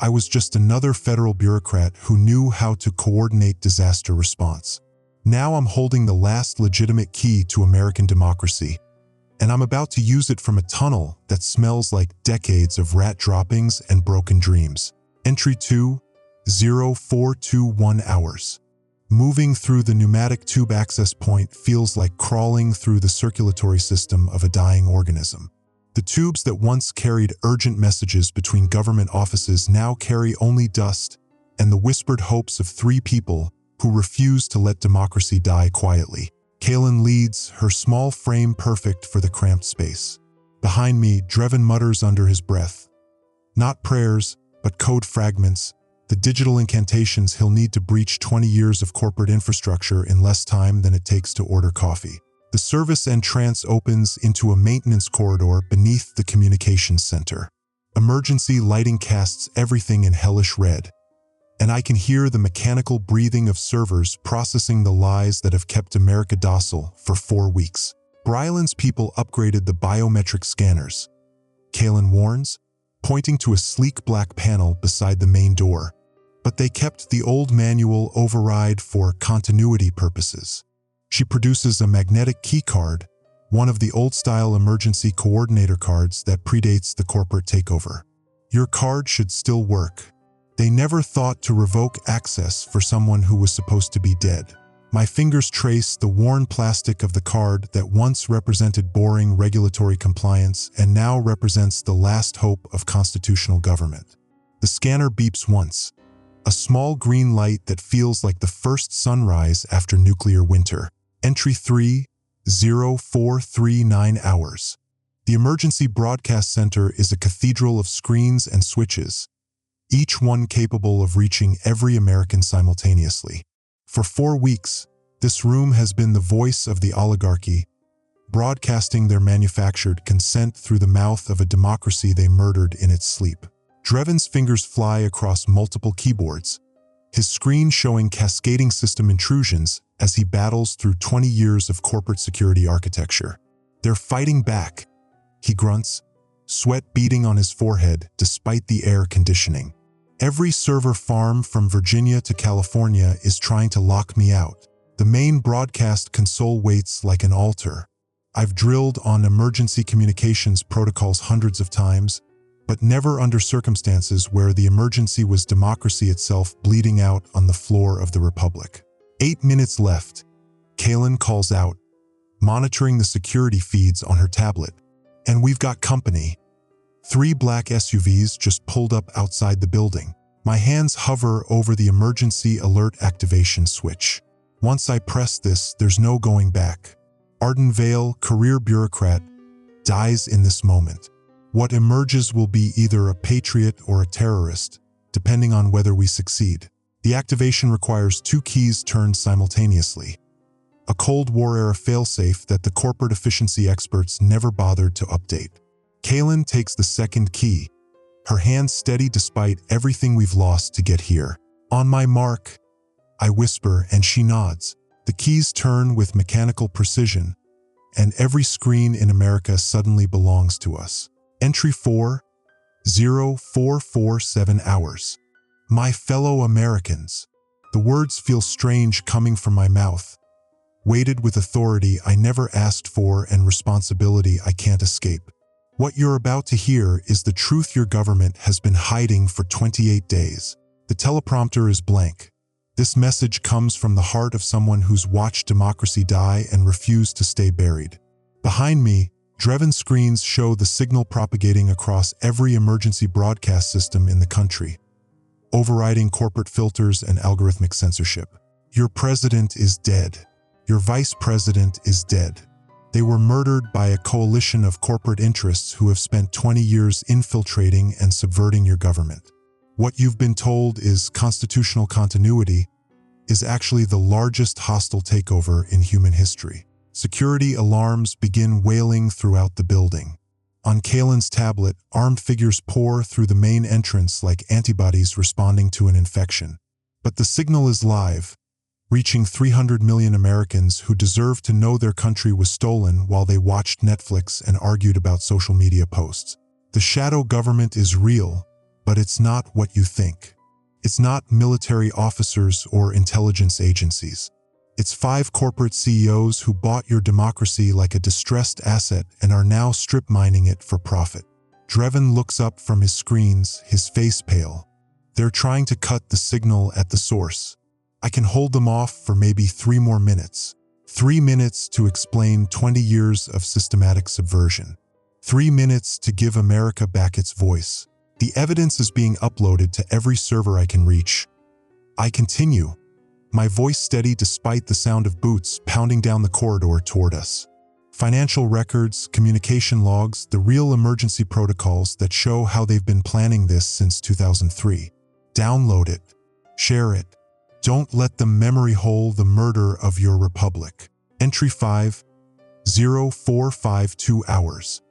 I was just another federal bureaucrat who knew how to coordinate disaster response. Now I'm holding the last legitimate key to American democracy, and I'm about to use it from a tunnel that smells like decades of rat droppings and broken dreams. Entry 2:0421 hours. Moving through the pneumatic tube access point feels like crawling through the circulatory system of a dying organism. The tubes that once carried urgent messages between government offices now carry only dust and the whispered hopes of 3 people who refuse to let democracy die quietly. Kaylin leads, her small frame perfect for the cramped space. Behind me, Drevin mutters under his breath. Not prayers, but code fragments, the digital incantations he'll need to breach 20 years of corporate infrastructure in less time than it takes to order coffee. The service entrance opens into a maintenance corridor beneath the communications center. Emergency lighting casts everything in hellish red, and I can hear the mechanical breathing of servers processing the lies that have kept America docile for 4 weeks. Bryland's people upgraded the biometric scanners, Kaylin warns, pointing to a sleek black panel beside the main door. But they kept the old manual override for continuity purposes. She produces a magnetic key card, one of the old-style emergency coordinator cards that predates the corporate takeover. Your card should still work. They never thought to revoke access for someone who was supposed to be dead. My fingers trace the worn plastic of the card that once represented boring regulatory compliance and now represents the last hope of constitutional government. The scanner beeps once, a small green light that feels like the first sunrise after nuclear winter. Entry 3:0439 hours. The Emergency Broadcast Center is a cathedral of screens and switches, each one capable of reaching every American simultaneously. For 4 weeks, this room has been the voice of the oligarchy, broadcasting their manufactured consent through the mouth of a democracy they murdered in its sleep. Drevin's fingers fly across multiple keyboards, his screen showing cascading system intrusions as he battles through 20 years of corporate security architecture. They're fighting back, he grunts, sweat beading on his forehead despite the air conditioning. Every server farm from Virginia to California is trying to lock me out. The main broadcast console waits like an altar. I've drilled on emergency communications protocols hundreds of times, but never under circumstances where the emergency was democracy itself bleeding out on the floor of the Republic. 8 minutes left, Kaylin calls out, monitoring the security feeds on her tablet. And we've got company. 3 black SUVs just pulled up outside the building. My hands hover over the emergency alert activation switch. Once I press this, there's no going back. Arden Vale, career bureaucrat, dies in this moment. What emerges will be either a patriot or a terrorist, depending on whether we succeed. The activation requires 2 keys turned simultaneously. A Cold War-era failsafe that the corporate efficiency experts never bothered to update. Kaylin takes the second key, her hand steady despite everything we've lost to get here. On my mark, I whisper and she nods. The keys turn with mechanical precision, and every screen in America suddenly belongs to us. Entry 4:0447 hours. My fellow Americans. The words feel strange coming from my mouth, weighted with authority I never asked for and responsibility I can't escape. What you're about to hear is the truth your government has been hiding for 28 days. The teleprompter is blank. This message comes from the heart of someone who's watched democracy die and refused to stay buried. Behind me, Drevin screens show the signal propagating across every emergency broadcast system in the country, overriding corporate filters and algorithmic censorship. Your president is dead. Your vice president is dead. They were murdered by a coalition of corporate interests who have spent 20 years infiltrating and subverting your government. What you've been told is constitutional continuity is actually the largest hostile takeover in human history. Security alarms begin wailing throughout the building. On Kalen's tablet, armed figures pour through the main entrance like antibodies responding to an infection. But the signal is live, reaching 300 million Americans who deserve to know their country was stolen while they watched Netflix and argued about social media posts. The shadow government is real, but it's not what you think. It's not military officers or intelligence agencies. It's 5 corporate CEOs who bought your democracy like a distressed asset and are now strip mining it for profit. Drevin looks up from his screens, his face pale. They're trying to cut the signal at the source. I can hold them off for maybe 3 more minutes. 3 minutes to explain 20 years of systematic subversion. 3 minutes to give America back its voice. The evidence is being uploaded to every server I can reach. I continue, my voice steady despite the sound of boots pounding down the corridor toward us. Financial records, communication logs, the real emergency protocols that show how they've been planning this since 2003. Download it. Share it. Don't let them memory hole the murder of your republic. Entry 5:0452 hours.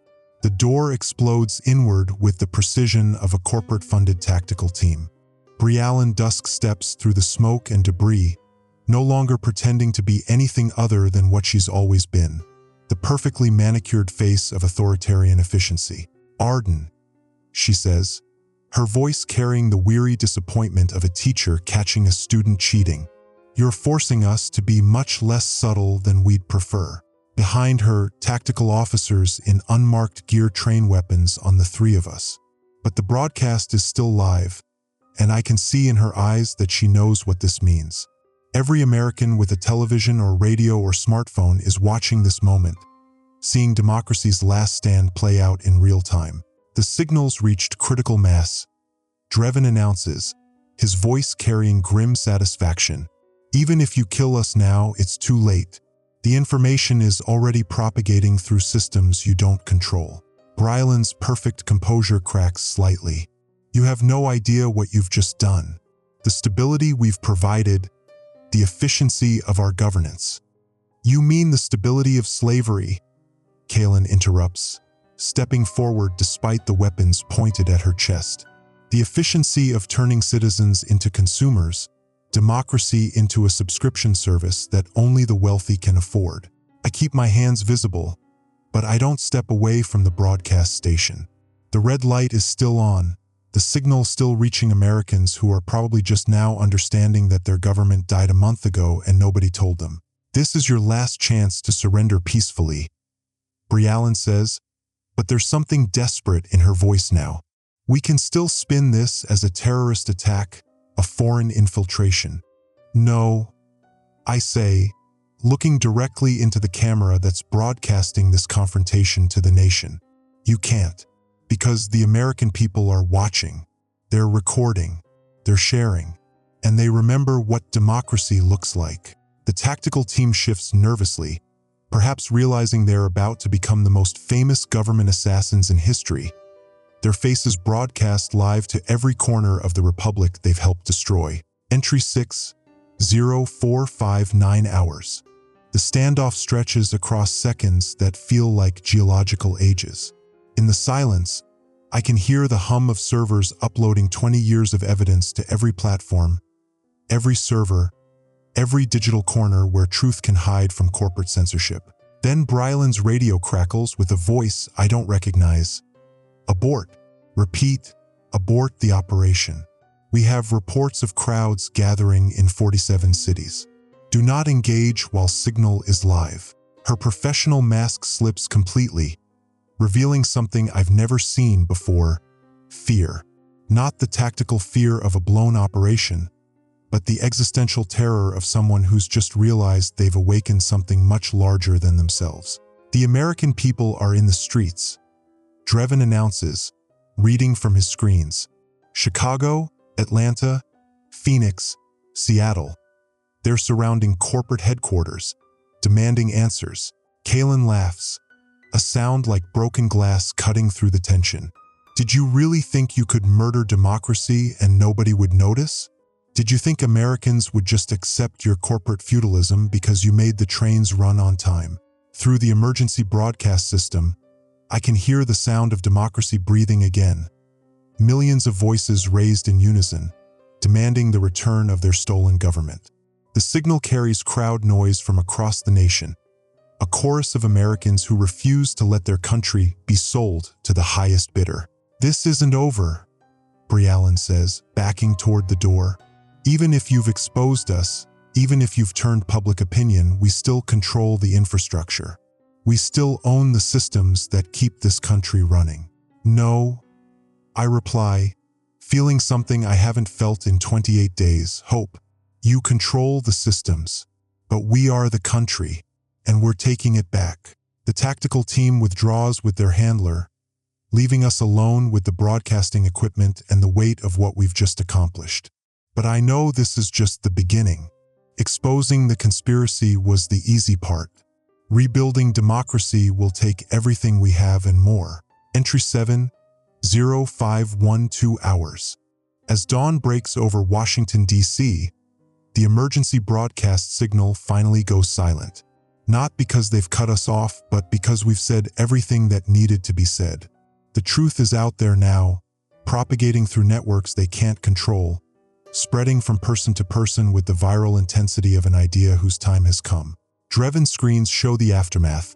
The door explodes inward with the precision of a corporate-funded tactical team. Brialyn Dusk steps through the smoke and debris, no longer pretending to be anything other than what she's always been, the perfectly manicured face of authoritarian efficiency. Arden, she says, her voice carrying the weary disappointment of a teacher catching a student cheating. You're forcing us to be much less subtle than we'd prefer. Behind her, tactical officers in unmarked gear train weapons on the 3 of us. But the broadcast is still live, and I can see in her eyes that she knows what this means. Every American with a television or radio or smartphone is watching this moment, seeing democracy's last stand play out in real time. The signals reached critical mass. Drevin announces, his voice carrying grim satisfaction. Even if you kill us now, it's too late. The information is already propagating through systems you don't control. Brialyn's perfect composure cracks slightly. You have no idea what you've just done. The stability we've provided, the efficiency of our governance. You mean the stability of slavery? Kalen interrupts, stepping forward despite the weapons pointed at her chest. The efficiency of turning citizens into consumers, democracy into a subscription service that only the wealthy can afford. I keep my hands visible, but I don't step away from the broadcast station. The red light is still on, the signal still reaching Americans who are probably just now understanding that their government died a month ago and nobody told them. This is your last chance to surrender peacefully, Brialyn says, but there's something desperate in her voice now. We can still spin this as a terrorist attack, a foreign infiltration. No, I say, looking directly into the camera that's broadcasting this confrontation to the nation. You can't, because the American people are watching, they're recording, they're sharing, and they remember what democracy looks like. The tactical team shifts nervously, perhaps realizing they're about to become the most famous government assassins in history. Their faces broadcast live to every corner of the republic they've helped destroy. Entry 6:0459 hours. The standoff stretches across seconds that feel like geological ages. In the silence, I can hear the hum of servers uploading 20 years of evidence to every platform, every server, every digital corner where truth can hide from corporate censorship. Then Brialyn's radio crackles with a voice I don't recognize. Abort. Repeat. Abort the operation. We have reports of crowds gathering in 47 cities. Do not engage while signal is live. Her professional mask slips completely, revealing something I've never seen before: fear. Not the tactical fear of a blown operation, but the existential terror of someone who's just realized they've awakened something much larger than themselves. The American people are in the streets, Drevin announces, reading from his screens. Chicago, Atlanta, Phoenix, Seattle. They're surrounding corporate headquarters, demanding answers. Kalen laughs, a sound like broken glass cutting through the tension. Did you really think you could murder democracy and nobody would notice? Did you think Americans would just accept your corporate feudalism because you made the trains run on time? Through the emergency broadcast system, I can hear the sound of democracy breathing again. Millions of voices raised in unison, demanding the return of their stolen government. The signal carries crowd noise from across the nation, a chorus of Americans who refuse to let their country be sold to the highest bidder. This isn't over, Briallen says, backing toward the door. Even if you've exposed us, even if you've turned public opinion, we still control the infrastructure. We still own the systems that keep this country running. No, I reply, feeling something I haven't felt in 28 days, hope. You control the systems, but we are the country, and we're taking it back. The tactical team withdraws with their handler, leaving us alone with the broadcasting equipment and the weight of what we've just accomplished. But I know this is just the beginning. Exposing the conspiracy was the easy part. Rebuilding democracy will take everything we have and more. Entry 7:0512 hours. As dawn breaks over Washington, D.C., the emergency broadcast signal finally goes silent. Not because they've cut us off, but because we've said everything that needed to be said. The truth is out there now, propagating through networks they can't control, spreading from person to person with the viral intensity of an idea whose time has come. Driven screens show the aftermath.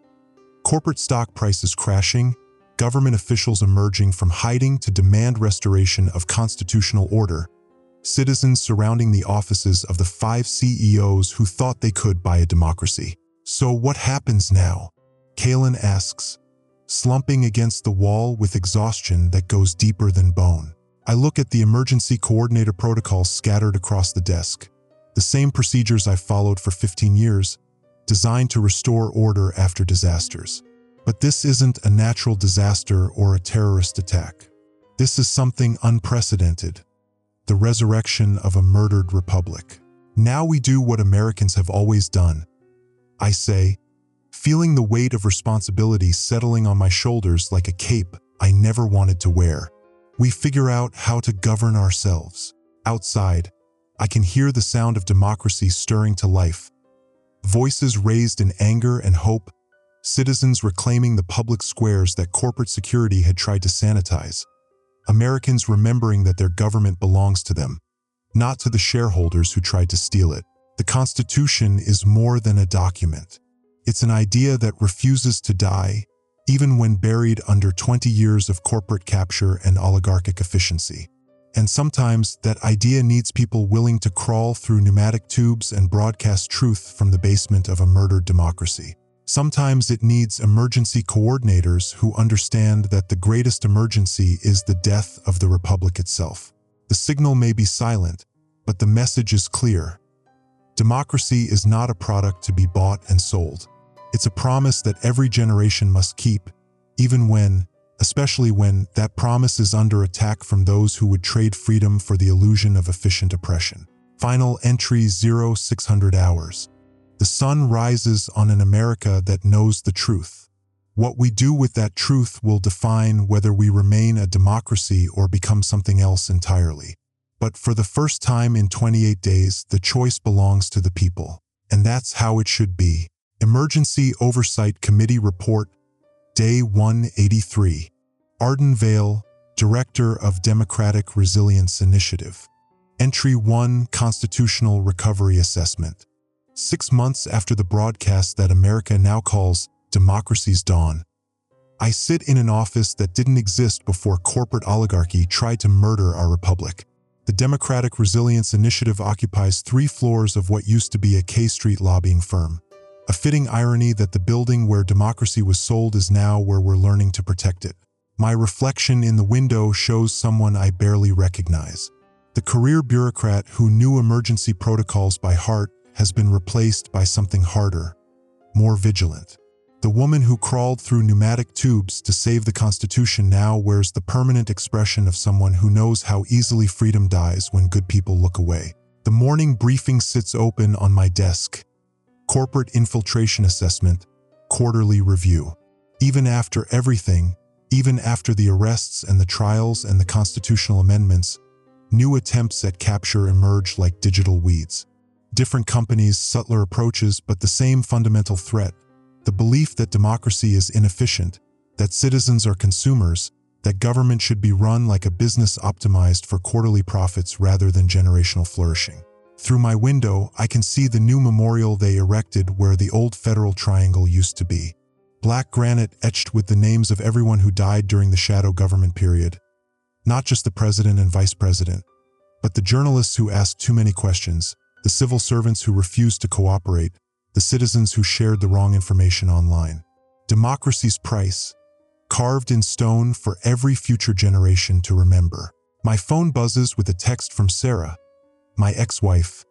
Corporate stock prices crashing, government officials emerging from hiding to demand restoration of constitutional order, citizens surrounding the offices of the 5 CEOs who thought they could buy a democracy. So what happens now? Kalen asks, slumping against the wall with exhaustion that goes deeper than bone. I look at the emergency coordinator protocols scattered across the desk, the same procedures I've followed for 15 years, designed to restore order after disasters. But this isn't a natural disaster or a terrorist attack. This is something unprecedented, the resurrection of a murdered republic. Now we do what Americans have always done, I say, feeling the weight of responsibility settling on my shoulders like a cape I never wanted to wear. We figure out how to govern ourselves. Outside, I can hear the sound of democracy stirring to life. Voices raised in anger and hope, citizens reclaiming the public squares that corporate security had tried to sanitize. Americans remembering that their government belongs to them, not to the shareholders who tried to steal it. The Constitution is more than a document. It's an idea that refuses to die, even when buried under 20 years of corporate capture and oligarchic efficiency. And sometimes that idea needs people willing to crawl through pneumatic tubes and broadcast truth from the basement of a murdered democracy. Sometimes it needs emergency coordinators who understand that the greatest emergency is the death of the republic itself. The signal may be silent, but the message is clear. Democracy is not a product to be bought and sold. It's a promise that every generation must keep, especially when that promise is under attack from those who would trade freedom for the illusion of efficient oppression. Final entry 0600 hours. The sun rises on an America that knows the truth. What we do with that truth will define whether we remain a democracy or become something else entirely. But for the first time in 28 days, the choice belongs to the people. And that's how it should be. Emergency Oversight Committee Report, Day 183. Arden Vale, Director of Democratic Resilience Initiative. Entry 1, Constitutional Recovery Assessment. 6 months after the broadcast that America now calls Democracy's Dawn, I sit in an office that didn't exist before corporate oligarchy tried to murder our republic. The Democratic Resilience Initiative occupies 3 floors of what used to be a K Street lobbying firm. A fitting irony that the building where democracy was sold is now where we're learning to protect it. My reflection in the window shows someone I barely recognize. The career bureaucrat who knew emergency protocols by heart has been replaced by something harder, more vigilant. The woman who crawled through pneumatic tubes to save the Constitution now wears the permanent expression of someone who knows how easily freedom dies when good people look away. The morning briefing sits open on my desk. Corporate Infiltration Assessment, quarterly review. Even after everything, even after the arrests and the trials and the constitutional amendments, new attempts at capture emerge like digital weeds. Different companies, subtler approaches, but the same fundamental threat: the belief that democracy is inefficient, that citizens are consumers, that government should be run like a business optimized for quarterly profits rather than generational flourishing. Through my window, I can see the new memorial they erected where the old Federal Triangle used to be. Black granite etched with the names of everyone who died during the shadow government period. Not just the president and vice president, but the journalists who asked too many questions, the civil servants who refused to cooperate, the citizens who shared the wrong information online. Democracy's price, carved in stone for every future generation to remember. My phone buzzes with a text from Sarah, my ex-wife.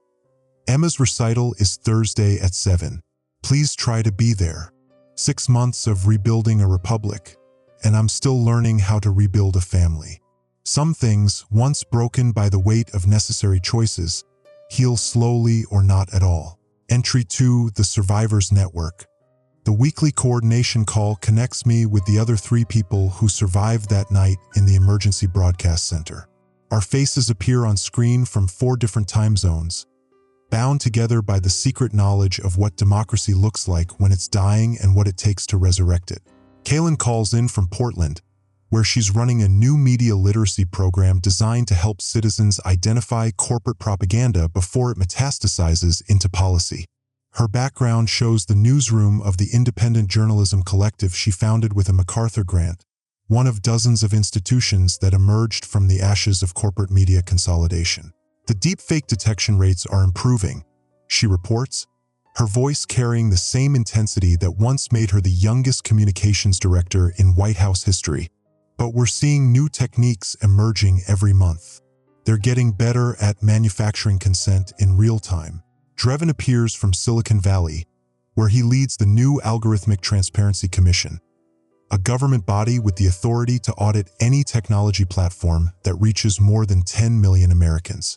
Emma's recital is Thursday at 7. Please try to be there. 6 months of rebuilding a republic, and I'm still learning how to rebuild a family. Some things, once broken by the weight of necessary choices, heal slowly or not at all. Entry 2, the Survivors Network. The weekly coordination call connects me with the other 3 people who survived that night in the emergency broadcast center. Our faces appear on screen from 4 different time zones, bound together by the secret knowledge of what democracy looks like when it's dying and what it takes to resurrect it. Kaylin calls in from Portland, where she's running a new media literacy program designed to help citizens identify corporate propaganda before it metastasizes into policy. Her background shows the newsroom of the independent journalism collective she founded with a MacArthur grant, one of dozens of institutions that emerged from the ashes of corporate media consolidation. The deepfake detection rates are improving, she reports, her voice carrying the same intensity that once made her the youngest communications director in White House history. But we're seeing new techniques emerging every month. They're getting better at manufacturing consent in real time. Drevin appears from Silicon Valley, where he leads the new Algorithmic Transparency Commission, a government body with the authority to audit any technology platform that reaches more than 10 million Americans.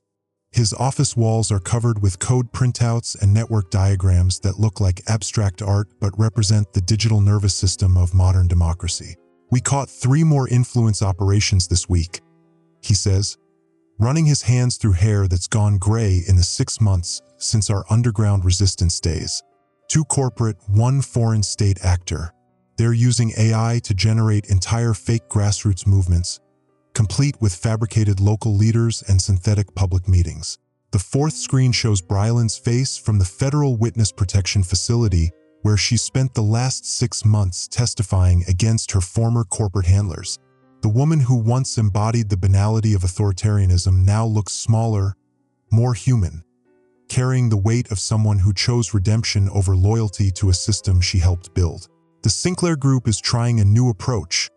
His office walls are covered with code printouts and network diagrams that look like abstract art but represent the digital nervous system of modern democracy. We caught 3 more influence operations this week, he says, running his hands through hair that's gone gray in the 6 months since our underground resistance days. 2 corporate, 1 foreign state actor. They're using AI to generate entire fake grassroots movements, complete with fabricated local leaders and synthetic public meetings. The 4th screen shows Bryland's face from the Federal Witness Protection Facility, where she spent the last 6 months testifying against her former corporate handlers. The woman who once embodied the banality of authoritarianism now looks smaller, more human, carrying the weight of someone who chose redemption over loyalty to a system she helped build. The Sinclair Group is trying a new approach,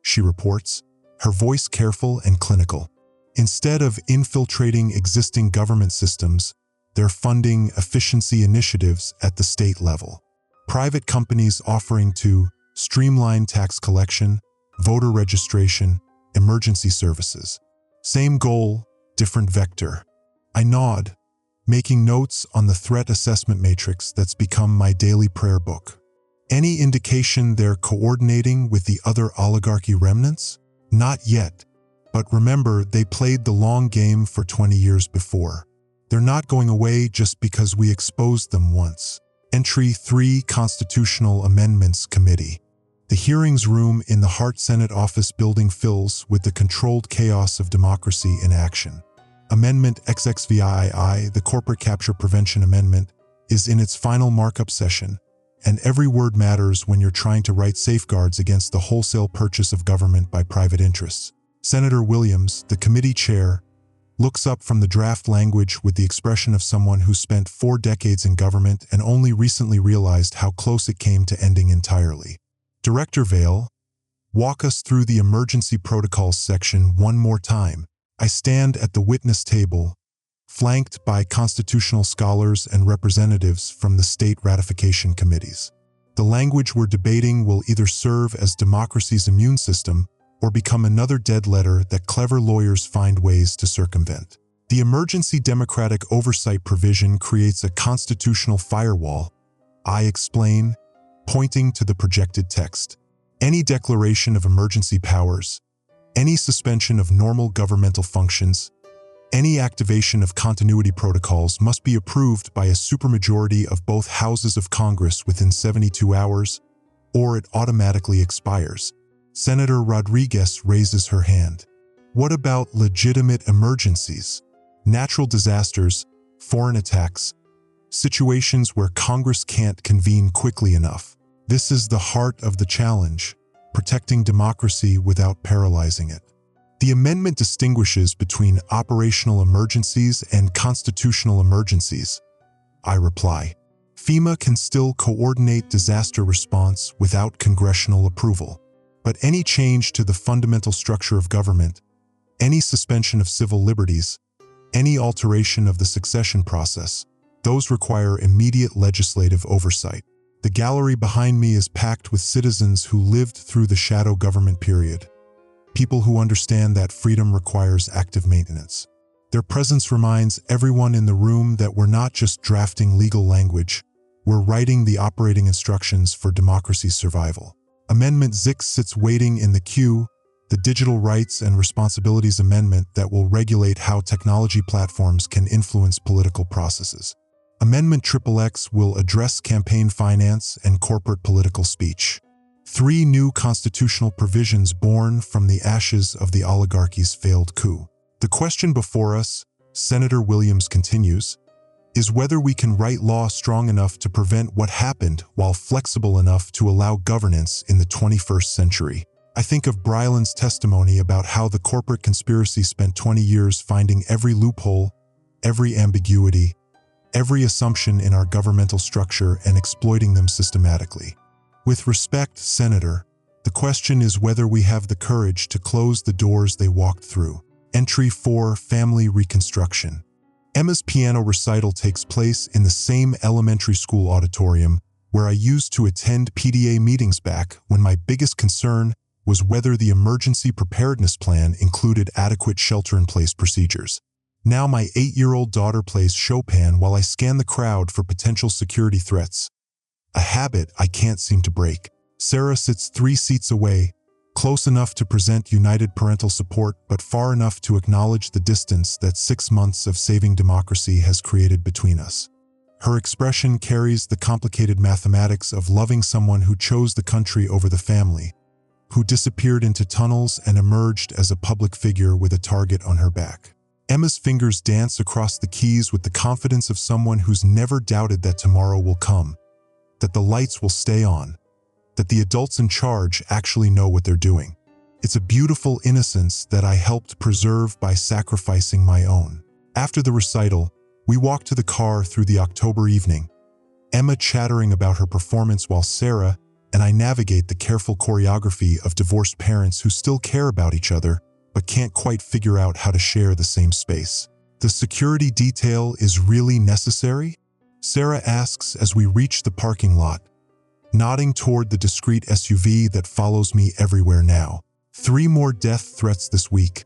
she reports, her voice careful and clinical. Instead of infiltrating existing government systems, they're funding efficiency initiatives at the state level. Private companies offering to streamline tax collection, voter registration, emergency services. Same goal, different vector. I nod, making notes on the threat assessment matrix that's become my daily prayer book. Any indication they're coordinating with the other oligarchy remnants? Not yet, but remember, they played the long game for 20 years before. They're not going away just because we exposed them once. Entry 3, Constitutional Amendments Committee. The hearings room in the Hart Senate office building fills with the controlled chaos of democracy in action. Amendment XXVII, the Corporate Capture Prevention Amendment, is in its final markup session, and every word matters when you're trying to write safeguards against the wholesale purchase of government by private interests. Senator Williams, the committee chair, looks up from the draft language with the expression of someone who spent 4 decades in government and only recently realized how close it came to ending entirely. Director Vale, walk us through the emergency protocols section one more time. I stand at the witness table, flanked by constitutional scholars and representatives from the state ratification committees. The language we're debating will either serve as democracy's immune system or become another dead letter that clever lawyers find ways to circumvent. The emergency democratic oversight provision creates a constitutional firewall. I explain, pointing to the projected text. Any declaration of emergency powers, any suspension of normal governmental functions, any activation of continuity protocols must be approved by a supermajority of both houses of Congress within 72 hours, or it automatically expires. Senator Rodriguez raises her hand. What about legitimate emergencies? Natural disasters, foreign attacks, situations where Congress can't convene quickly enough. This is the heart of the challenge, protecting democracy without paralyzing it. The amendment distinguishes between operational emergencies and constitutional emergencies. I reply, FEMA can still coordinate disaster response without congressional approval. But any change to the fundamental structure of government, any suspension of civil liberties, any alteration of the succession process, those require immediate legislative oversight. The gallery behind me is packed with citizens who lived through the shadow government period. People who understand that freedom requires active maintenance. Their presence reminds everyone in the room that we're not just drafting legal language, we're writing the operating instructions for democracy's survival. Amendment 6 sits waiting in the queue, the Digital Rights and Responsibilities Amendment that will regulate how technology platforms can influence political processes. Amendment XXX will address campaign finance and corporate political speech. 3 new constitutional provisions born from the ashes of the oligarchy's failed coup. The question before us, Senator Williams continues, is whether we can write law strong enough to prevent what happened while flexible enough to allow governance in the 21st century. I think of Bryland's testimony about how the corporate conspiracy spent 20 years finding every loophole, every ambiguity, every assumption in our governmental structure and exploiting them systematically. With respect, Senator, the question is whether we have the courage to close the doors they walked through. Entry 4, Family Reconstruction. Emma's piano recital takes place in the same elementary school auditorium where I used to attend PTA meetings back when my biggest concern was whether the emergency preparedness plan included adequate shelter-in-place procedures. Now my 8-year-old daughter plays Chopin while I scan the crowd for potential security threats. A habit I can't seem to break. Sarah sits 3 seats away, close enough to present united parental support, but far enough to acknowledge the distance that 6 months of saving democracy has created between us. Her expression carries the complicated mathematics of loving someone who chose the country over the family, who disappeared into tunnels and emerged as a public figure with a target on her back. Emma's fingers dance across the keys with the confidence of someone who's never doubted that tomorrow will come, that the lights will stay on, that the adults in charge actually know what they're doing. It's a beautiful innocence that I helped preserve by sacrificing my own. After the recital, we walk to the car through the October evening, Emma chattering about her performance while Sarah and I navigate the careful choreography of divorced parents who still care about each other but can't quite figure out how to share the same space. The security detail is really necessary? Sarah asks as we reach the parking lot, nodding toward the discreet SUV that follows me everywhere now. 3 more death threats this week.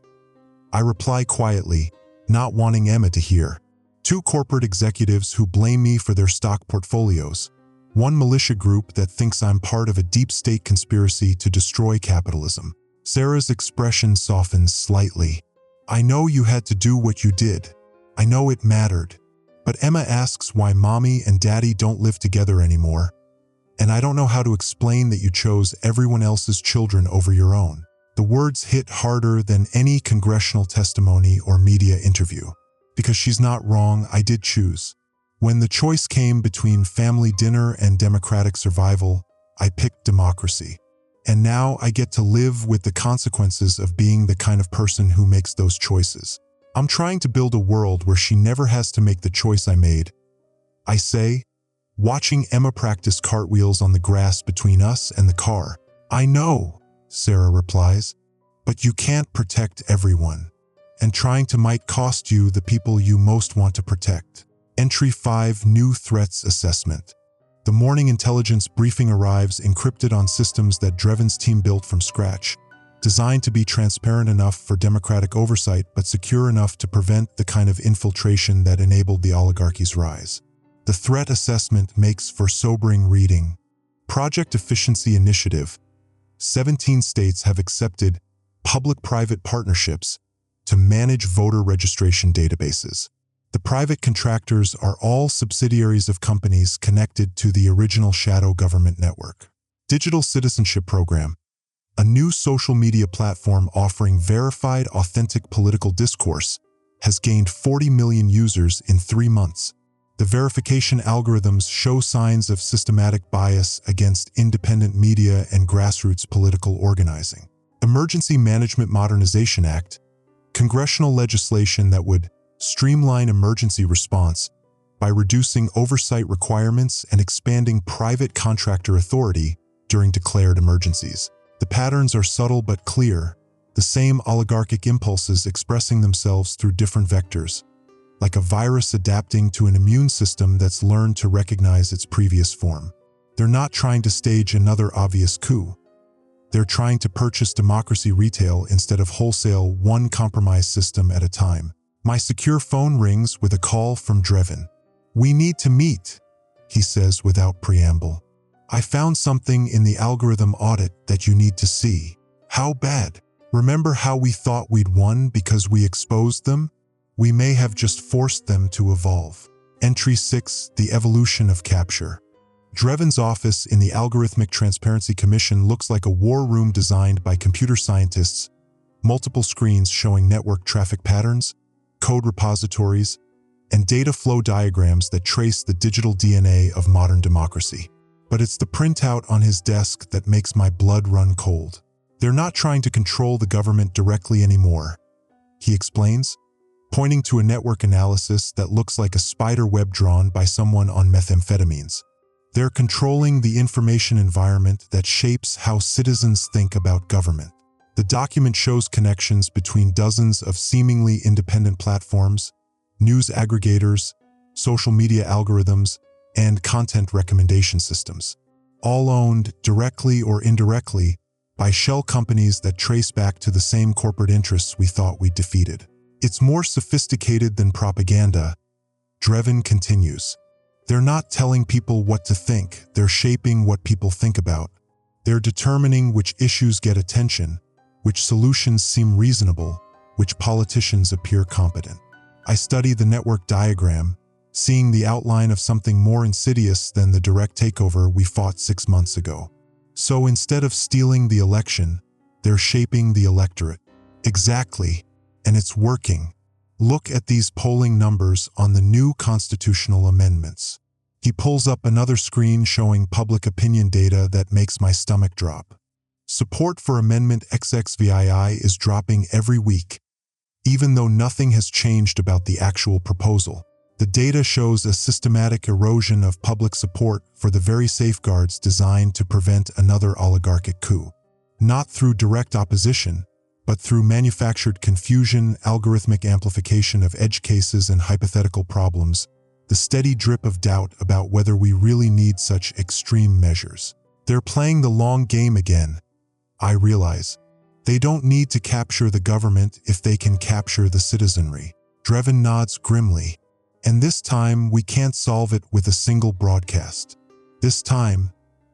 I reply quietly, not wanting Emma to hear. 2 corporate executives who blame me for their stock portfolios. 1 militia group that thinks I'm part of a deep state conspiracy to destroy capitalism. Sarah's expression softens slightly. I know you had to do what you did. I know it mattered. But Emma asks why mommy and daddy don't live together anymore. And I don't know how to explain that you chose everyone else's children over your own. The words hit harder than any congressional testimony or media interview. Because she's not wrong, I did choose. When the choice came between family dinner and democratic survival, I picked democracy. And now I get to live with the consequences of being the kind of person who makes those choices. I'm trying to build a world where she never has to make the choice I made. I say, watching Emma practice cartwheels on the grass between us and the car. I know, Sarah replies, but you can't protect everyone. And trying to might cost you the people you most want to protect. Entry 5, New Threats Assessment. The morning intelligence briefing arrives encrypted on systems that Dreven's team built from scratch, designed to be transparent enough for democratic oversight but secure enough to prevent the kind of infiltration that enabled the oligarchy's rise. The threat assessment makes for sobering reading. Project Efficiency Initiative. 17 states have accepted public-private partnerships to manage voter registration databases. The private contractors are all subsidiaries of companies connected to the original shadow government network. Digital Citizenship Program. A new social media platform offering verified, authentic political discourse has gained 40 million users in 3 months. The verification algorithms show signs of systematic bias against independent media and grassroots political organizing. Emergency Management Modernization Act. Congressional legislation that would streamline emergency response by reducing oversight requirements and expanding private contractor authority during declared emergencies. The patterns are subtle but clear, the same oligarchic impulses expressing themselves through different vectors, like a virus adapting to an immune system that's learned to recognize its previous form. They're not trying to stage another obvious coup. They're trying to purchase democracy retail instead of wholesale, one compromise system at a time. My secure phone rings with a call from Drevin. "We need to meet," he says without preamble. "I found something in the algorithm audit that you need to see." "How bad?" "Remember how we thought we'd won because we exposed them? We may have just forced them to evolve." Entry 6, The Evolution of Capture. Drevin's office in the Algorithmic Transparency Commission looks like a war room designed by computer scientists, multiple screens showing network traffic patterns, code repositories, and data flow diagrams that trace the digital DNA of modern democracy. But it's the printout on his desk that makes my blood run cold. "They're not trying to control the government directly anymore," he explains, pointing to a network analysis that looks like a spider web drawn by someone on methamphetamines. "They're controlling the information environment that shapes how citizens think about government." The document shows connections between dozens of seemingly independent platforms, news aggregators, social media algorithms, and content recommendation systems, all owned directly or indirectly by shell companies that trace back to the same corporate interests we thought we'd defeated. "It's more sophisticated than propaganda," Drevin continues. "They're not telling people what to think, they're shaping what people think about. They're determining which issues get attention, which solutions seem reasonable, which politicians appear competent." I study the network diagram, seeing the outline of something more insidious than the direct takeover we fought 6 months ago. So instead of stealing the election, they're shaping the electorate. Exactly, and it's working. Look at these polling numbers on the new constitutional amendments. He pulls up another screen showing public opinion data that makes my stomach drop. Support for Amendment XXVII is dropping every week, even though nothing has changed about the actual proposal. The data shows a systematic erosion of public support for the very safeguards designed to prevent another oligarchic coup. Not through direct opposition, but through manufactured confusion, algorithmic amplification of edge cases and hypothetical problems, the steady drip of doubt about whether we really need such extreme measures. They're playing the long game again, I realize. They don't need to capture the government if they can capture the citizenry. Drevin nods grimly. And this time, we can't solve it with a single broadcast. This time,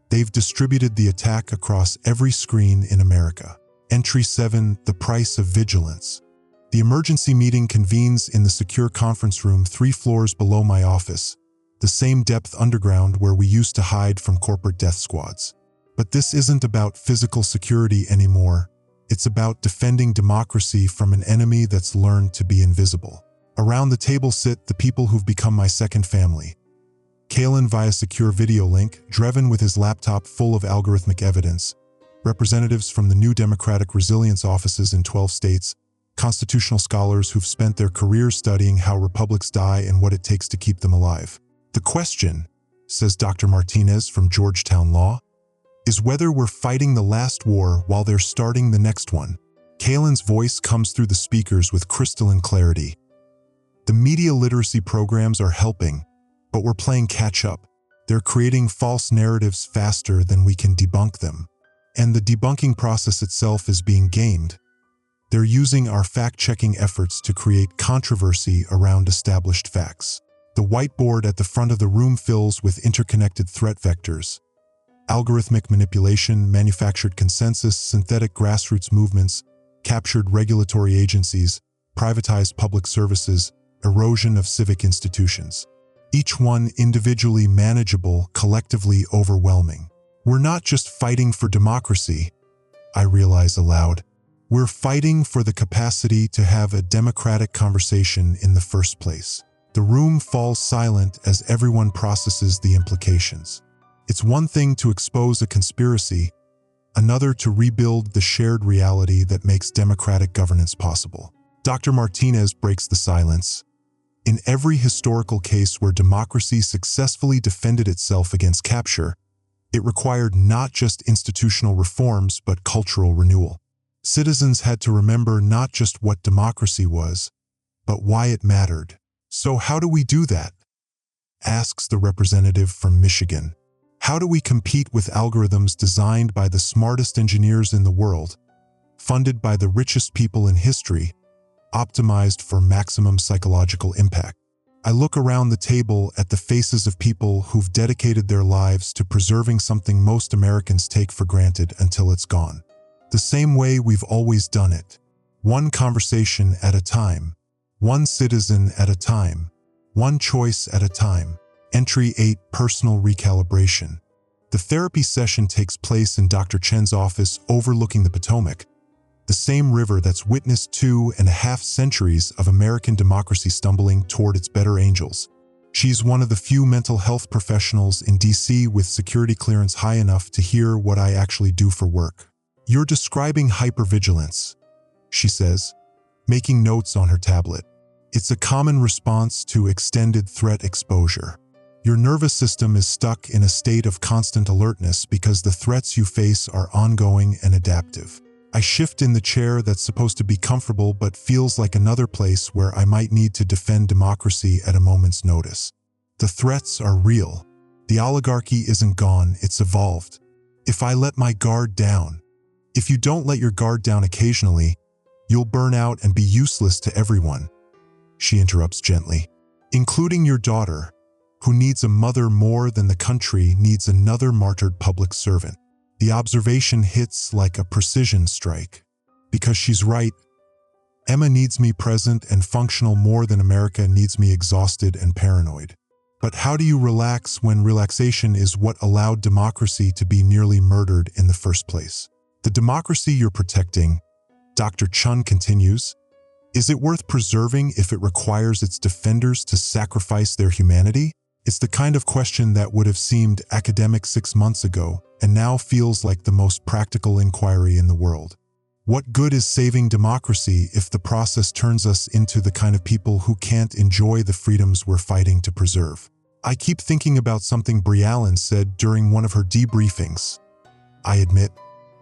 they've distributed the attack across every screen in America. Entry 7, The Price of Vigilance. The emergency meeting convenes in the secure conference room 3 floors below my office, the same depth underground where we used to hide from corporate death squads. But this isn't about physical security anymore. It's about defending democracy from an enemy that's learned to be invisible. Around the table sit the people who've become my second family. Kalen via secure video link, Drevin with his laptop full of algorithmic evidence, representatives from the new Democratic Resilience offices in 12 states, constitutional scholars who've spent their careers studying how republics die and what it takes to keep them alive. The question, says Dr. Martinez from Georgetown Law, is whether we're fighting the last war while they're starting the next one. Kalen's voice comes through the speakers with crystalline clarity. The media literacy programs are helping, but we're playing catch-up. They're creating false narratives faster than we can debunk them. And the debunking process itself is being gamed. They're using our fact-checking efforts to create controversy around established facts. The whiteboard at the front of the room fills with interconnected threat vectors. Algorithmic manipulation, manufactured consensus, synthetic grassroots movements, captured regulatory agencies, privatized public services, erosion of civic institutions. Each one individually manageable, collectively overwhelming. We're not just fighting for democracy, I realize aloud. We're fighting for the capacity to have a democratic conversation in the first place. The room falls silent as everyone processes the implications. It's one thing to expose a conspiracy, another to rebuild the shared reality that makes democratic governance possible. Dr. Martinez breaks the silence. In every historical case where democracy successfully defended itself against capture, it required not just institutional reforms but cultural renewal. Citizens had to remember not just what democracy was, but why it mattered. So how do we do that? Asks the representative from Michigan. How do we compete with algorithms designed by the smartest engineers in the world, funded by the richest people in history, optimized for maximum psychological impact? I look around the table at the faces of people who've dedicated their lives to preserving something most Americans take for granted until it's gone. The same way we've always done it. One conversation at a time. One citizen at a time. One choice at a time. Entry 8, Personal Recalibration. The therapy session takes place in Dr. Chen's office overlooking the Potomac, the same river that's witnessed 2.5 centuries of American democracy stumbling toward its better angels. She's one of the few mental health professionals in DC with security clearance high enough to hear what I actually do for work. You're describing hypervigilance, she says, making notes on her tablet. It's a common response to extended threat exposure. Your nervous system is stuck in a state of constant alertness because the threats you face are ongoing and adaptive. I shift in the chair that's supposed to be comfortable but feels like another place where I might need to defend democracy at a moment's notice. The threats are real. The oligarchy isn't gone, it's evolved. If I let my guard down, if you don't let your guard down occasionally, you'll burn out and be useless to everyone, she interrupts gently, including your daughter, who needs a mother more than the country needs another martyred public servant. The observation hits like a precision strike. Because she's right. Emma needs me present and functional more than America needs me exhausted and paranoid. But how do you relax when relaxation is what allowed democracy to be nearly murdered in the first place? The democracy you're protecting, Dr. Chun continues, is it worth preserving if it requires its defenders to sacrifice their humanity? It's the kind of question that would have seemed academic 6 months ago and now feels like the most practical inquiry in the world. What good is saving democracy if the process turns us into the kind of people who can't enjoy the freedoms we're fighting to preserve? I keep thinking about something Bri Allen said during one of her debriefings. I admit,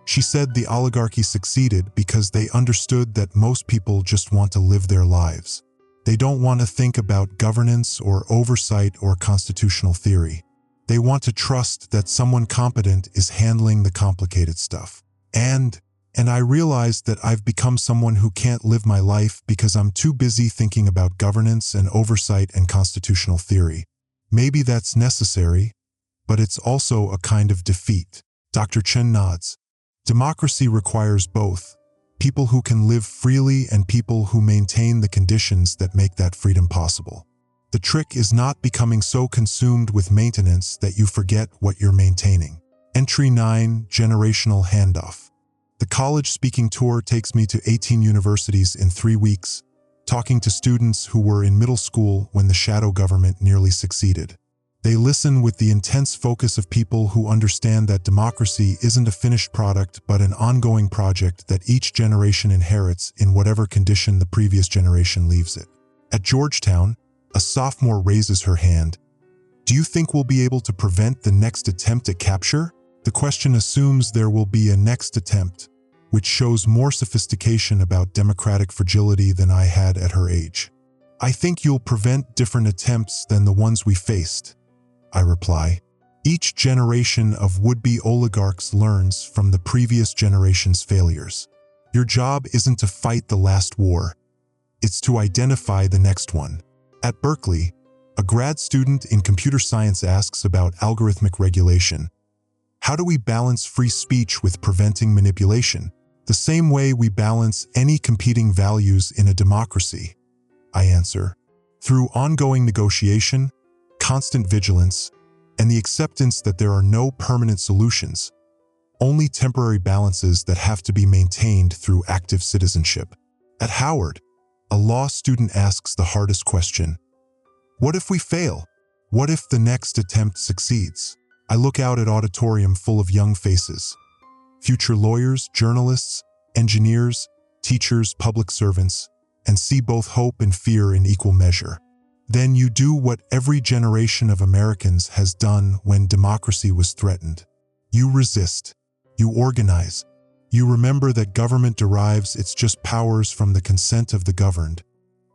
she said the oligarchy succeeded because they understood that most people just want to live their lives. They don't want to think about governance or oversight or constitutional theory. They want to trust that someone competent is handling the complicated stuff. And I realized that I've become someone who can't live my life because I'm too busy thinking about governance and oversight and constitutional theory. Maybe that's necessary, but it's also a kind of defeat. Dr. Chen nods. Democracy requires both. People who can live freely and people who maintain the conditions that make that freedom possible. The trick is not becoming so consumed with maintenance that you forget what you're maintaining. Entry 9, Generational Handoff. The college speaking tour takes me to 18 universities in 3 weeks, talking to students who were in middle school when the shadow government nearly succeeded. They listen with the intense focus of people who understand that democracy isn't a finished product but an ongoing project that each generation inherits in whatever condition the previous generation leaves it. At Georgetown, a sophomore raises her hand. Do you think we'll be able to prevent the next attempt at capture? The question assumes there will be a next attempt, which shows more sophistication about democratic fragility than I had at her age. I think you'll prevent different attempts than the ones we faced, I reply. Each generation of would-be oligarchs learns from the previous generation's failures. Your job isn't to fight the last war. It's to identify the next one. At Berkeley, a grad student in computer science asks about algorithmic regulation. How do we balance free speech with preventing manipulation? The same way we balance any competing values in a democracy, I answer. Through ongoing negotiation, constant vigilance, and the acceptance that there are no permanent solutions, only temporary balances that have to be maintained through active citizenship. At Howard, a law student asks the hardest question: what if we fail? What if the next attempt succeeds? I look out at auditorium full of young faces. Future lawyers, journalists, engineers, teachers, public servants, and see both hope and fear in equal measure. Then you do what every generation of Americans has done when democracy was threatened. You resist. You organize. You remember that government derives its just powers from the consent of the governed,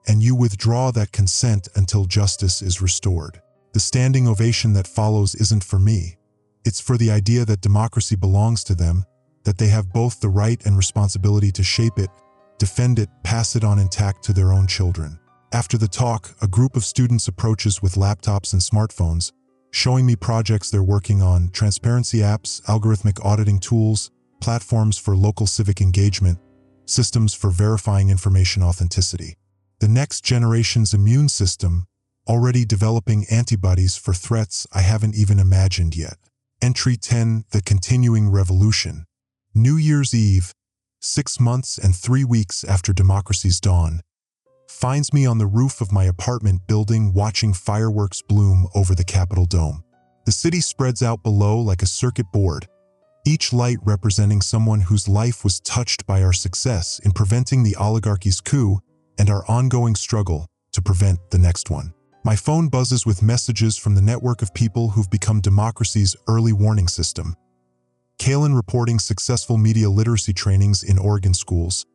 and you withdraw that consent until justice is restored. The standing ovation that follows isn't for me. It's for the idea that democracy belongs to them, that they have both the right and responsibility to shape it, defend it, pass it on intact to their own children. After the talk, a group of students approaches with laptops and smartphones, showing me projects they're working on: transparency apps, algorithmic auditing tools, platforms for local civic engagement, systems for verifying information authenticity. The next generation's immune system, already developing antibodies for threats I haven't even imagined yet. Entry 10, The Continuing Revolution. New Year's Eve, 6 months and 3 weeks after democracy's dawn, finds me on the roof of my apartment building watching fireworks bloom over the Capitol Dome. The city spreads out below like a circuit board, each light representing someone whose life was touched by our success in preventing the oligarchy's coup and our ongoing struggle to prevent the next one. My phone buzzes with messages from the network of people who've become democracy's early warning system. Kalen reporting successful media literacy trainings in Oregon schools.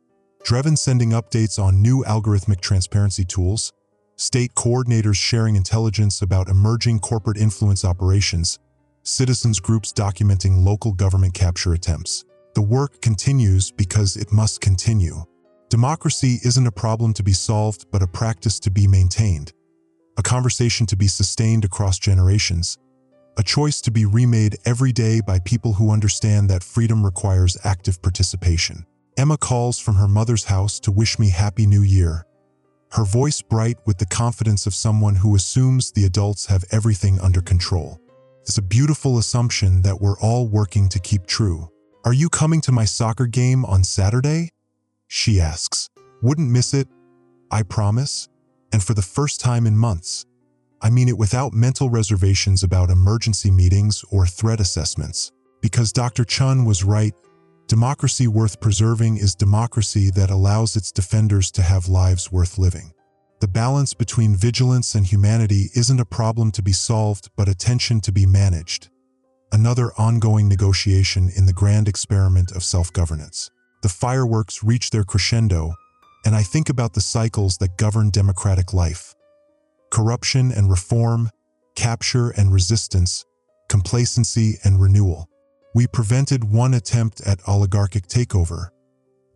Drevin sending updates on new algorithmic transparency tools. State coordinators sharing intelligence about emerging corporate influence operations. Citizens groups documenting local government capture attempts. The work continues because it must continue. Democracy isn't a problem to be solved, but a practice to be maintained. A conversation to be sustained across generations. A choice to be remade every day by people who understand that freedom requires active participation. Emma calls from her mother's house to wish me Happy New Year. Her voice bright with the confidence of someone who assumes the adults have everything under control. It's a beautiful assumption that we're all working to keep true. Are you coming to my soccer game on Saturday? She asks. Wouldn't miss it, I promise. And for the first time in months, I mean it without mental reservations about emergency meetings or threat assessments. Because Dr. Chun was right, democracy worth preserving is democracy that allows its defenders to have lives worth living. The balance between vigilance and humanity isn't a problem to be solved, but a tension to be managed. Another ongoing negotiation in the grand experiment of self-governance. The fireworks reach their crescendo, and I think about the cycles that govern democratic life. Corruption and reform, capture and resistance, complacency and renewal. We prevented one attempt at oligarchic takeover,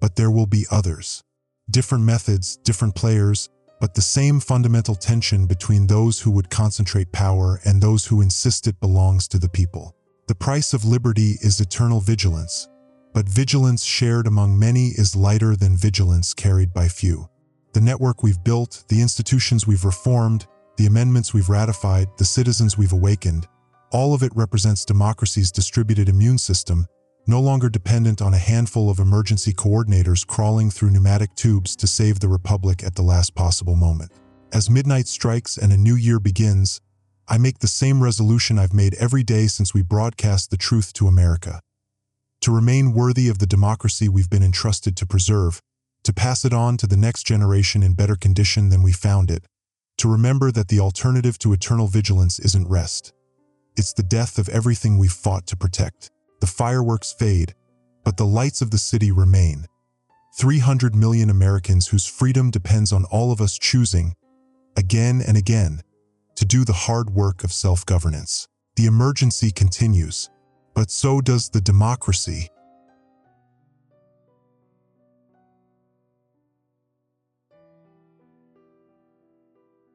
but there will be others. Different methods, different players, but the same fundamental tension between those who would concentrate power and those who insist it belongs to the people. The price of liberty is eternal vigilance, but vigilance shared among many is lighter than vigilance carried by few. The network we've built, the institutions we've reformed, the amendments we've ratified, the citizens we've awakened, all of it represents democracy's distributed immune system, no longer dependent on a handful of emergency coordinators crawling through pneumatic tubes to save the republic at the last possible moment. As midnight strikes and a new year begins, I make the same resolution I've made every day since we broadcast the truth to America. To remain worthy of the democracy we've been entrusted to preserve, to pass it on to the next generation in better condition than we found it, to remember that the alternative to eternal vigilance isn't rest. It's the death of everything we've fought to protect. The fireworks fade, but the lights of the city remain. 300 million Americans whose freedom depends on all of us choosing, again and again, to do the hard work of self-governance. The emergency continues, but so does the democracy.